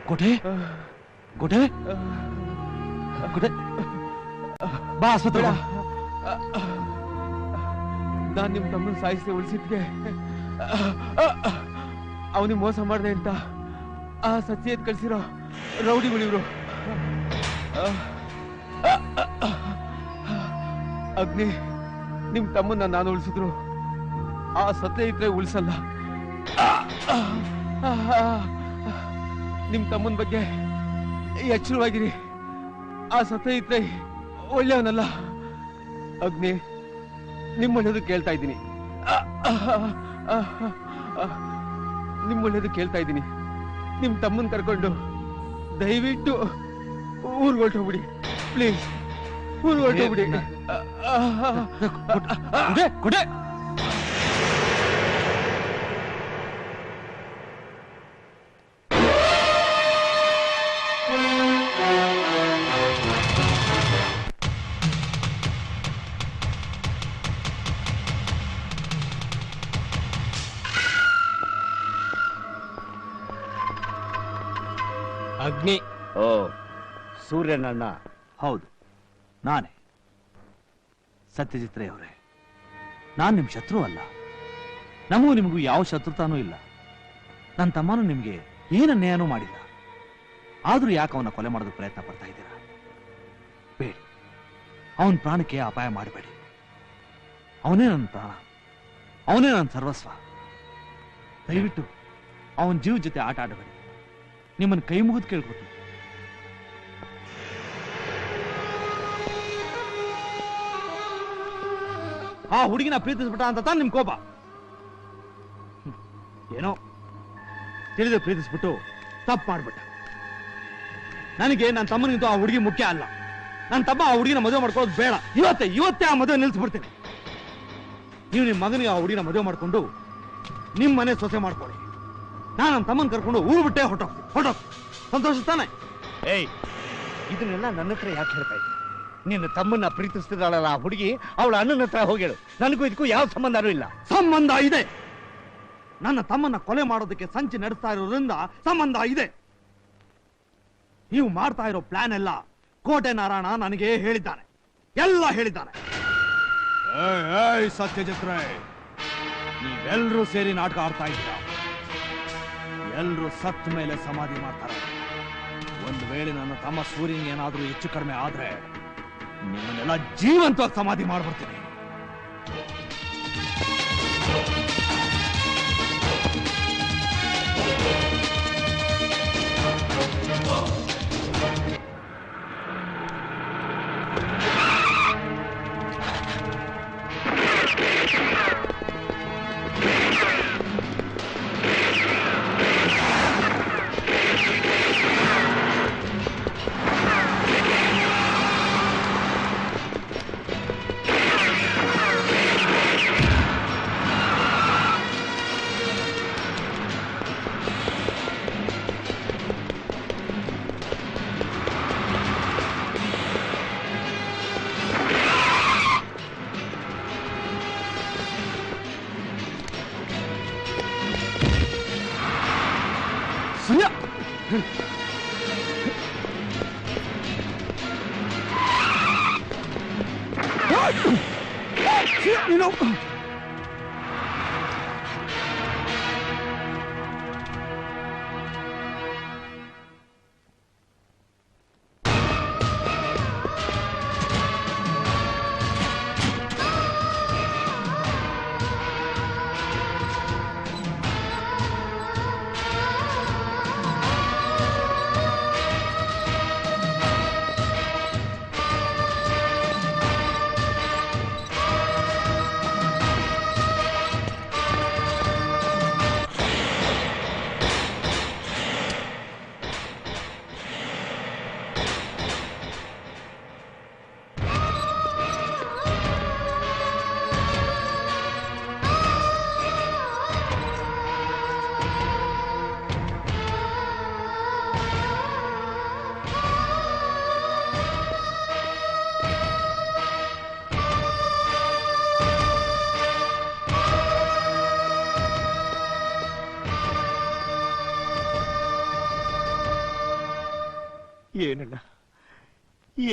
ಕೋಟೆ ಕೋಟೆ ಕೋಟೆ ಬಾ ಆಸ್ಪತ್ರೆ. ನಾನ್ ನಿಮ್ ತಮ್ಮನ ಸಾಯಿಸಿ ಉಳಿಸಿದ್ಗೆ ಅವನಿಗೆ ಮೋಸ ಮಾಡಿದೆ ಅಂತ ಆ ಸತ್ಯ ಕಳ್ಸಿರೋ ರೌಡಿಗಳಿವ್ರು. ಅಗ್ನಿ, ನಿಮ್ ತಮ್ಮನ್ನ ನಾನು ಉಳಿಸಿದ್ರು, ಆ ಸತ್ಯ ಇದ್ರೆ ಉಳಿಸಲ್ಲ. ನಿಮ್ ತಮ್ಮನ ಬಗ್ಗೆ ಎಚ್ಚರವಾಗಿರಿ. ಆ ಸತ್ಯ ಇದ್ರೆ ಒಳ್ಳೆಯವನಲ್ಲ. ಅಗ್ನಿ, ನಿಮ್ಮ ಒಳ್ಳೇದು ಕೇಳ್ತಾ ಇದ್ದೀನಿ. ನಿಮ್ಮ ಒಳ್ಳೇದು ಕೇಳ್ತಾ ಇದ್ದೀನಿ. ನಿಮ್ ತಮ್ಮನ್ ಕರ್ಕೊಂಡು ದಯವಿಟ್ಟು ಊರ್ಗ್ ಹೊರಟೋಗ್ಬಿಡಿ ಪ್ಲೀಸ್. ಊರ್ಗ್ ಹೊರಟೋಗ್ಬಿಡಿ. ಕೊಡೆ ಅಗ್ನಿ. ಓ, ಸೂರ್ಯನಣ್ಣ? ಹೌದು, ನಾನೇ. ಸತ್ಯಜಿತ್ ರೇ ಅವರೇ, ನಾನ್ ನಿಮ್ ಶತ್ರು ಅಲ್ಲ. ನಮಗೂ ನಿಮಗೂ ಯಾವ ಶತ್ರುತಾನೂ ಇಲ್ಲ. ನನ್ನ ತಮ್ಮನೂ ನಿಮ್ಗೆ ಏನು ಅನ್ಯಾಯನೂ ಮಾಡಿಲ್ಲ. ಆದ್ರೂ ಯಾಕೆ ಅವನ ಕೊಲೆ ಮಾಡೋದಕ್ಕೆ ಪ್ರಯತ್ನ ಪಡ್ತಾ ಇದ್ದೀರಾ? ಬೇಡಿ, ಅವನ ಪ್ರಾಣಕ್ಕೆ ಅಪಾಯ ಮಾಡಬೇಡಿ. ಅವನೇ ನನ್ನ ಪ್ರಾಣ, ಅವನೇ ನನ್ನ ಸರ್ವಸ್ವ. ದಯವಿಟ್ಟು ಅವನ ಜೀವ ಜೊತೆ ಆಟ ಆಡಬೇಡಿ. ನಿಮ್ಮನ್ನು ಕೈ ಮುಗಿದು ಕೇಳ್ಕೊತೀನಿ. ಆ ಹುಡುಗಿನ ಪ್ರೀತಿಸ್ಬಿಟ್ಟ ಅಂತ ತಾನು ನಿಮ್ ಕೋಪ. ಏನೋ ತಿಳಿದು ಪ್ರೀತಿಸ್ಬಿಟ್ಟು ತಪ್ಪು ಮಾಡ್ಬಿಟ್ಟ. ನನಗೆ ನನ್ನ ತಮ್ಮನಿಗಿಂತೂ ಆ ಹುಡುಗಿ ಮುಖ್ಯ ಅಲ್ಲ. ನನ್ನ ತಮ್ಮ ಆ ಹುಡುಗಿನ ಮದುವೆ ಮಾಡ್ಕೊಳ್ಳೋದು ಬೇಡ. ಇವತ್ತೇ ಆ ಮದುವೆ ನಿಲ್ಲಿಸ್ಬಿಡ್ತೀನಿ. ನೀವು ನಿಮ್ಮ ಮಗನಿಗೆ ಆ ಹುಡುಗಿನ ಮದುವೆ ಮಾಡ್ಕೊಂಡು ನಿಮ್ಮ ಮನೆ ಸೊಸೆ ಮಾಡ್ಕೊಳ್ಳಿ. ನಾನು ನನ್ನ ತಮ್ಮನ ಕರ್ಕೊಂಡು ಊರು ಬಿಟ್ಟೆ ಹೊರಟೋಗ್ತೀನಿ. ಸಂತೋಷ ತಾನೆ? ಏಯ್, ಇದನ್ನೆಲ್ಲ ನನ್ನ ಹತ್ರ ಯಾಕೆ ಹೇಳ್ತಾ ಇದ್ದೀನಿ? ನಿನ್ನ ತಮ್ಮನ್ನ ಪ್ರೀತಿಸ್ತಿದ್ದಾಳಲ್ಲ ಆ ಹುಡುಗಿ, ಅವಳ ಅಣ್ಣನ ಹತ್ರ ಹೋಗೇಳು. ನನಗೂ ಇದಕ್ಕೂ ಯಾವ ಸಂಬಂಧನೂ ಇಲ್ಲ. ಸಂಬಂಧ ಇದೆ. ನನ್ನ ತಮ್ಮನ್ನ ಕೊಲೆ ಮಾಡೋದಕ್ಕೆ ಸಂಚು ನಡೆಸ್ತಾ ಇರೋದ್ರಿಂದ ಸಂಬಂಧ ಇದೆ. ನೀವು ಮಾಡ್ತಾ ಇರೋ ಪ್ಲಾನ್ ಎಲ್ಲ ಕೋಟೆ ನಾರಾಯಣ ನನಗೆ ಹೇಳಿದ್ದಾನೆ, ಎಲ್ಲ ಹೇಳಿದ್ದಾನೆ. ಸತ್ಯಜಿತ್ ರೈ, ನೀವೆಲ್ಲರೂ ಸೇರಿ ನಾಟಕ ಆಡ್ತಾ ಇದ್ದೀರಾ. ಎಲ್ರೂ ಸತ್ ಮೇಲೆ ಸಮಾಧಿ ಮಾಡ್ತಾರೆ. ಒಂದು ವೇಳೆ ನನ್ನ ತಮ್ಮ ಸೂರ್ಯನಿಗೆ ಏನಾದ್ರೂ ಹೆಚ್ಚು ಕಡಿಮೆ ಆದ್ರೆ ನಿಮ್ಮನ್ನೆಲ್ಲ ಜೀವಂತವಾಗಿ ಸಮಾಧಿ ಮಾಡ್ಬಿಡ್ತೀನಿ.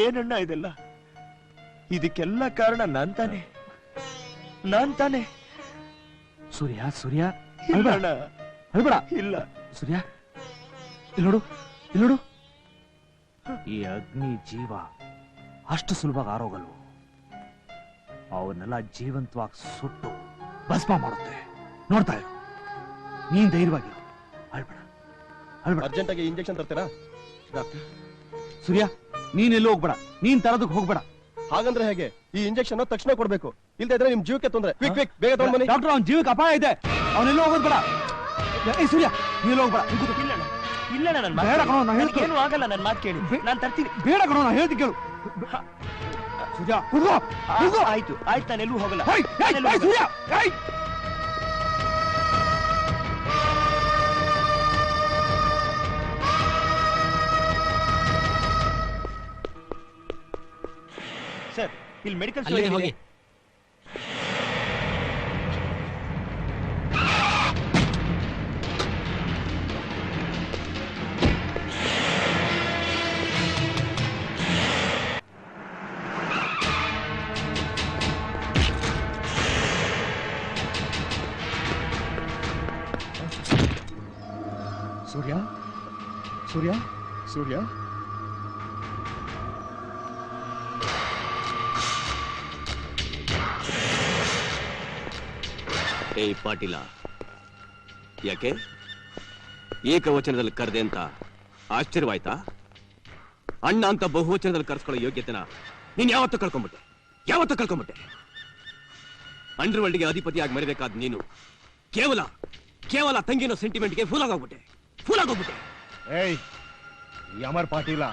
ಏನಣ್ಣ ಇದೆಲ್ಲ? ಇದಕ್ಕೆಲ್ಲ ಕಾರಣ ನಾನ್ ತಾನೆ. ಸೂರ್ಯ ಅಳ್ಬೇಡ. ಇಲ್ಲ ಸೂರ್ಯ, ಇಲ್ಲೋಡು. ಈ ಅಗ್ನಿ ಜೀವ ಅಷ್ಟು ಸುಲಭವಾಗಿ ಆರೋಗಲ್ವು. ಅವನ್ನೆಲ್ಲ ಜೀವಂತವಾಗಿ ಸುಟ್ಟು ಭಸ್ಮ ಮಾಡುತ್ತೆ. ನೋಡ್ತಾ ಇರು. ನೀನ್ ಧೈರ್ಯವಾಗಿರು. ಅಳ್ಬೇಡ. ಅರ್ಜೆಂಟ್ ಆಗಿ ಇಂಜೆಕ್ಷನ್ ತರ್ತೀರಾ ಡಾಕ್ಟರ್? ಸೂರ್ಯ, ನೀನ್ ಎಲ್ಲೂ ಹೋಗ್ಬೇಡ. ನೀನ್ ತರದಕ್ಕೆ ಹೋಗ್ಬೇಡ. ಹಾಗಂದ್ರೆ ಹೇಗೆ? ಈ ಇಂಜೆಕ್ಷನ್ ತಕ್ಷಣ ಕೊಡ್ಬೇಕು, ಇಲ್ದೇ ಇದ್ರೆ ನಿಮ್ ಜೀವಕ್ಕೆ ತೊಂದ್ರೆ. ಕ್ವಿಕ್ ಬೇಗ ತಗೊಂಡ್ ಬನ್ನಿ ಡಾಕ್ಟರ್. ಅವ್ನ ಜೀವಕ್ಕೆ ಅಪಾಯ ಇದೆ. ಅವನೆಲ್ಲೂ ಹೋಗೋದ್ ಬೇಡ. ಸೂರ್ಯ, ನೀನು ಹೋಗ್ಬೇಡ. ಇಲ್ಲ ನನ್ನ ಬೇಡ ಕಣೋ, ನಾನು ಹೇಳ್ತೀನಿ. ಏನು ಆಗಲ್ಲ, ನನ್ನ ಮಾತು ಕೇಳಿ, ನಾನು ತರ್ತೀನಿ. ಬೇಡ ಕಣೋ, ನಾನು ಹೇಳ್ತೀನಿ ಕೇಳು. ಸೂರ್ಯ, ಆಯ್ತು ನಾನು ಎಲ್ಲೂ ಹೋಗಲ್ಲ. ಸೂರ್ಯ, ಸರ್, ಇಲ್ಲಿ ಮೆಡಿಕಲ್ ಹೋಗಿ. ಸೂರ್ಯ, ಏಯ್ ಪಾಟೀಲ, ಯಾಕೆ ಏಕವಚನದಲ್ಲಿ ಕರೆದೆ ಅಂತ ಆಶ್ಚರ್ಯವಾಯ್ತಾ? ಅಣ್ಣ ಅಂತ ಬಹುವಚನದಲ್ಲಿ ಕರೆಸ್ಕೊಳ್ಳೋ ಯೋಗ್ಯತೆನ ನೀನ್ ಯಾವತ್ತೂ ಕಳ್ಕೊಂಬಿಟ್ಟೆ. ಅಂಡರ್ ವರ್ಲ್ಡ್ಗೆ ಅಧಿಪತಿಯಾಗಿ ಮರಿಬೇಕಾದ ನೀನು ಕೇವಲ ತಂಗಿನೋ ಸೆಂಟಿಮೆಂಟ್ಗೆ ಫೂಲ್ ಆಗೋಗ್ಬಿಟ್ಟೆ. ಏಯ್ ಈ ಅಮರ್ ಪಾಟೀಲ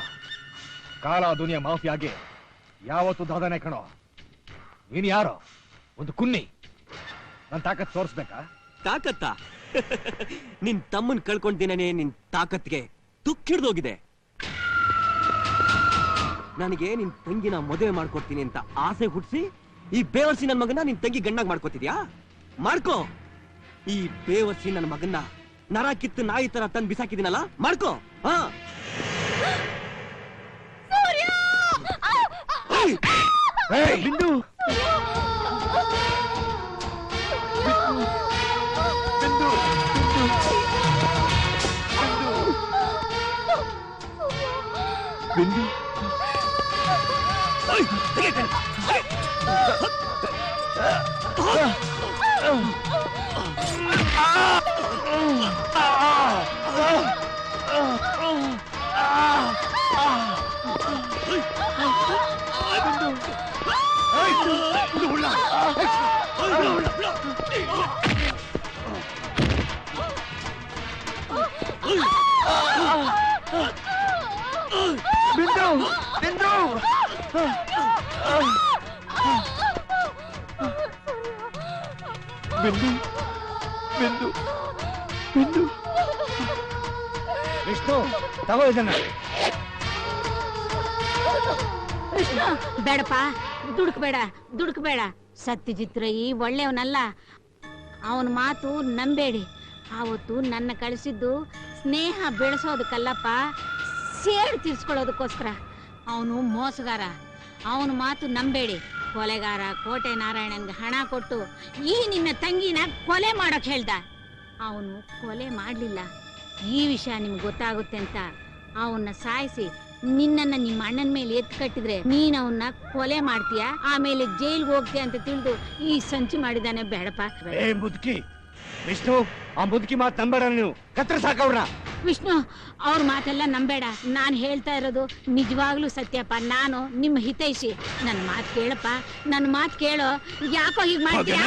ಕಾಲ ದುನಿಯಾ ಮಾಫಿಯಾಗೆ ಯಾವತ್ತು ದಾದಾನೆ ಕಣೋ. ನೀನ್ ಯಾರೋ ಒಂದು ಕುನ್ನಿ, ನನ್ ತಾಕತ್ ತೋರಿಸ್ಬೇಕಾ? ತಾಕತ್ತ? ನಿನ್ ತಮ್ಮನ್ ಕಳ್ಕೊಂಡ್ದಿನೇ ನಿನ್ ತಾಕತ್ಗೆ ತುಕ್ಕಿಡ್ದೋಗಿದೆ. ನನಗೆ ನಿನ್ ತಂಗಿನ ಮದುವೆ ಮಾಡ್ಕೊಡ್ತೀನಿ ಅಂತ ಆಸೆ ಹುಟ್ಟಿಸಿ ಈ ಬೇವರ್ಸಿ ನನ್ ಮಗನ ನಿನ್ ತಂಗಿ ಗಂಡಾಗ್ ಮಾಡ್ಕೋತಿದ್ಯಾ? ಮಾಡ್ಕೋ. ಈ ಬೇವರ್ಸಿ ನನ್ನ ಮಗನ್ನ ನರ ಕಿತ್ತು ನಾಯಿ ತರ ತಂದು ಬಿಸಾಕಿದಿನಲ್ಲ, ಮಾಡ್ಕೋ. ಹಾ ಬಿಂದು ಬಿಂದು ವಿಷ್ಣು ತಗೋ ಇದನ್ನ. ಕೃಷ್ಣ ಬೇಡಪ್ಪ, ದುಡುಕ್ಬೇಡ. ಸತ್ಯಜಿತ್ ರೈ ಒಳ್ಳೆಯವನಲ್ಲ. ಅವನ ಮಾತು ನಂಬೇಡಿ. ಆವತ್ತು ನನ್ನ ಕಳಿಸಿದ್ದು ಸ್ನೇಹ ಬೆಳೆಸೋದಕ್ಕಲ್ಲಪ್ಪ, ಸೇಡು ತೀರ್ಸ್ಕೊಳ್ಳೋದಕ್ಕೋಸ್ಕರ. ಅವನು ಮೋಸಗಾರ. ಅವನ ಮಾತು ನಂಬೇಡಿ. ಕೊಲೆಗಾರ ಕೋಟೆ ನಾರಾಯಣನ್ಗೆ ಹಣ ಕೊಟ್ಟು ಈ ನಿನ್ನ ತಂಗಿನ ಕೊಲೆ ಮಾಡೋಕ್ ಹೇಳ್ದ. ಅವನು ಕೊಲೆ ಮಾಡ್ಲಿಲ್ಲ. ಈ ವಿಷಯ ನಿಮ್ಗೆ ಗೊತ್ತಾಗುತ್ತೆ ಅಂತ ಅವನ್ನ ಸಾಯಿಸಿ ನಿನ್ನನ್ನ ನಿಮ್ಮ ಅಣ್ಣನ ಮೇಲೆ ಎತ್ತು ಕಟ್ಟಿದ್ರೆ ನೀನ್ ಅವನ್ನ ಕೊಲೆ ಮಾಡ್ತೀಯ, ಆಮೇಲೆ ಜೈಲ್ಗೆ ಹೋಗ್ತೀಯ ಅಂತ ತಿಳಿದು ಈ ಸಂಚು ಮಾಡಿದಾನೆ. ಬೇಡಪ್ಪ. ಮುದುಕಿ ವಿಷ್ಣು, ಆ ಮುದುಕಿ ಮಾತು ನಂಬೇಡ. ನೀವು ಕತ್ರ ಸಾಕವ್ರ. ವಿಷ್ಣು, ಅವ್ರ ಮಾತೆಲ್ಲ ನಂಬೇಡ. ನಾನು ಹೇಳ್ತಾ ಇರೋದು ನಿಜವಾಗ್ಲೂ ಸತ್ಯಪ್ಪ. ನಾನು ನಿಮ್ಮ ಹಿತೈಷಿ. ನನ್ನ ಮಾತು ಕೇಳಪ್ಪ, ನನ್ನ ಮಾತು ಕೇಳೋ. ಯಾಕೋ ಹೀಗೆ ಮಾಡ್ತೀಯ?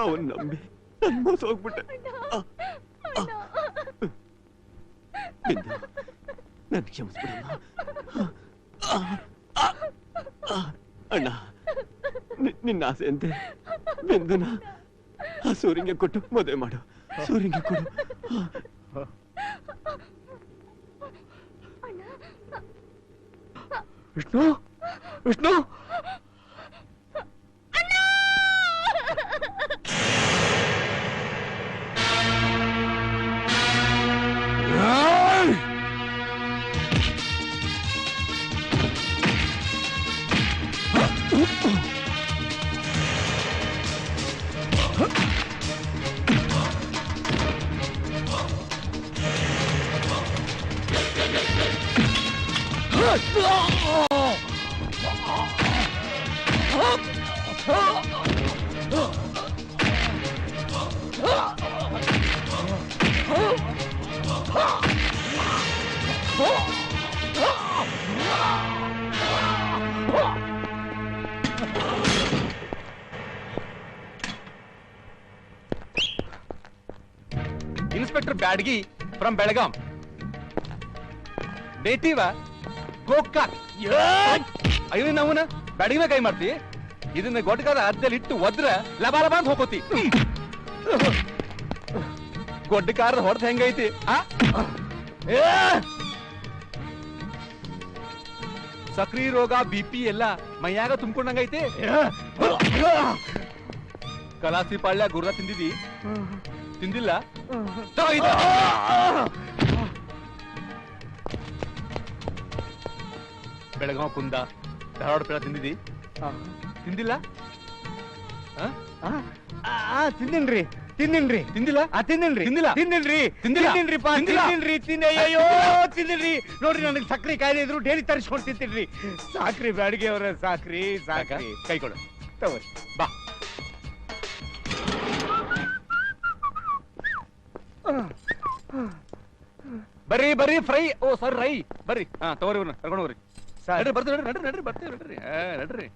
ಅವನ್ ನಂಬಿ ನನ್ ಮೋಸ ಹೋಗ್ಬಿಟ್ಟೆ. ಬಿಂದು, ನನ್ ಕ್ಷಮಿಸ್ಬಿಡಮ್ಮ. ಅಣ್ಣ, ನಿನ್ನ ಆಸೆಯಂತೆ ಬಿಂದುನ ಆ ಸೂರ್ಯಂಗೆ ಕೊಟ್ಟು ಮದುವೆ ಮಾಡು. ಸೂರ್ಯಂಗೆ ಕೊಡು. Vishnu, Vishnu, inspector Badgi from Belgaum. Native Gokak. ಅಯ್ಯೋ ನಾವನ ಬ್ಯಾಡಗಿನ ಕೈ ಮಾಡ್ತಿ. ಇದನ್ನ ಗೊಡ್ಡಗಾದ ಅದ್ದಲ್ಲಿ ಇಟ್ಟು ಒದ್ರ ಲಬ ಲಬ ಅಂತ ಹೋಗೋತಿ. ಗೊಡ್ಡಕಾರ ಹೊಡೆದ ಹೆಂಗೈತಿ? ಸಕ್ರಿ ರೋಗ BP ಎಲ್ಲ ಮೈಯಾಗ ತುಂಬ್ಕೊಂಡಂಗೈತಿ. ಕಲಾಸಿ ಪಾಳ್ಯ ಗುರ್ರ ತಿಂದಿದಿ? ತಿಂದಿಲ್ಲ? ಬೆಳಗಾವ್ ಕುಂದ ಧಾರವಾಡ ಪೇಡ ತಿಂದಿದಿ? ತಿಂದಿಲ್ಲ? ತಿಂದಿನ್ರಿ, ತಿಂದಿನ್ರಿ. ತಿಂದಿಲ್ಲ? ತಿಂದಿನ್ರಿ, ತಿಂದಿಲ್ಲ? ತಿಂದಿನ್ರಿ, ತಿಂದಿಲ್ಲ? ತಿಂದಿನ್ರಿಪ್ಪ, ತಿಂದಿನ್ರಿ, ಅಯ್ಯೋ ತಿಂದಿನ್ರಿ. ನೋಡ್ರಿ, ನನಗೆ ಸಕ್ರಿ ಕಾಯಿಲೆ ಇದ್ರು ಡೈಲಿ ತರಿಸ್ಕೊಂಡು ತಿಂತಿನ್ರಿ. ಸಾಕ್ರಿ ಬ್ಯಾಡಿಗೆ ಅವ್ರ, ಸಾಕ್ರಿ, ಸಾಕ್ರಿ. ಕೈ ಕೊಡು. ತಗೋರಿ, ಬಾ. ಬರ್ರಿ ಬರ್ರಿ, ಫ್ರೈ. ಓ ಸರ್, ರೈ ಬರ್ರಿ. ಹಾ ತಗೋರಿ, ಇವ್ರನ್ನ ಕರ್ಕೊಂಡು ಹೋಗ್ರಿ. ನಡ್ರಿ, ಬರ್ತೀವಿ, ನಡ್ರಿ ನಡ್ರಿ, ಬರ್ತೀವಿ, ನಡ್ರಿ ನಡ್ರಿ.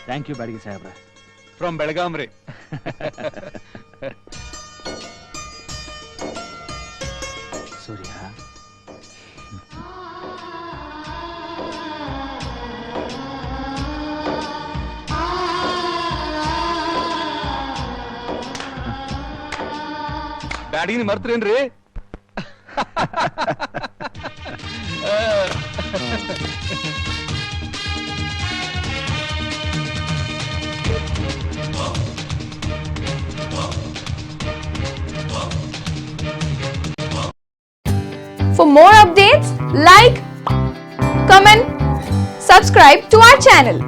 ಥ್ಯಾಂಕ್ ಯು ಬ್ಯಾಡಗಿ ಸಾಹೇಬ್ರೆ. ಫ್ರಮ್ ಬೆಳಗಾಂ ರೀ. ಸೂರ್ಯ, ಬ್ಯಾಡಿನ ಮರ್ತ್ರೇನ್ರಿ? For more updates, like, comment, subscribe to our channel.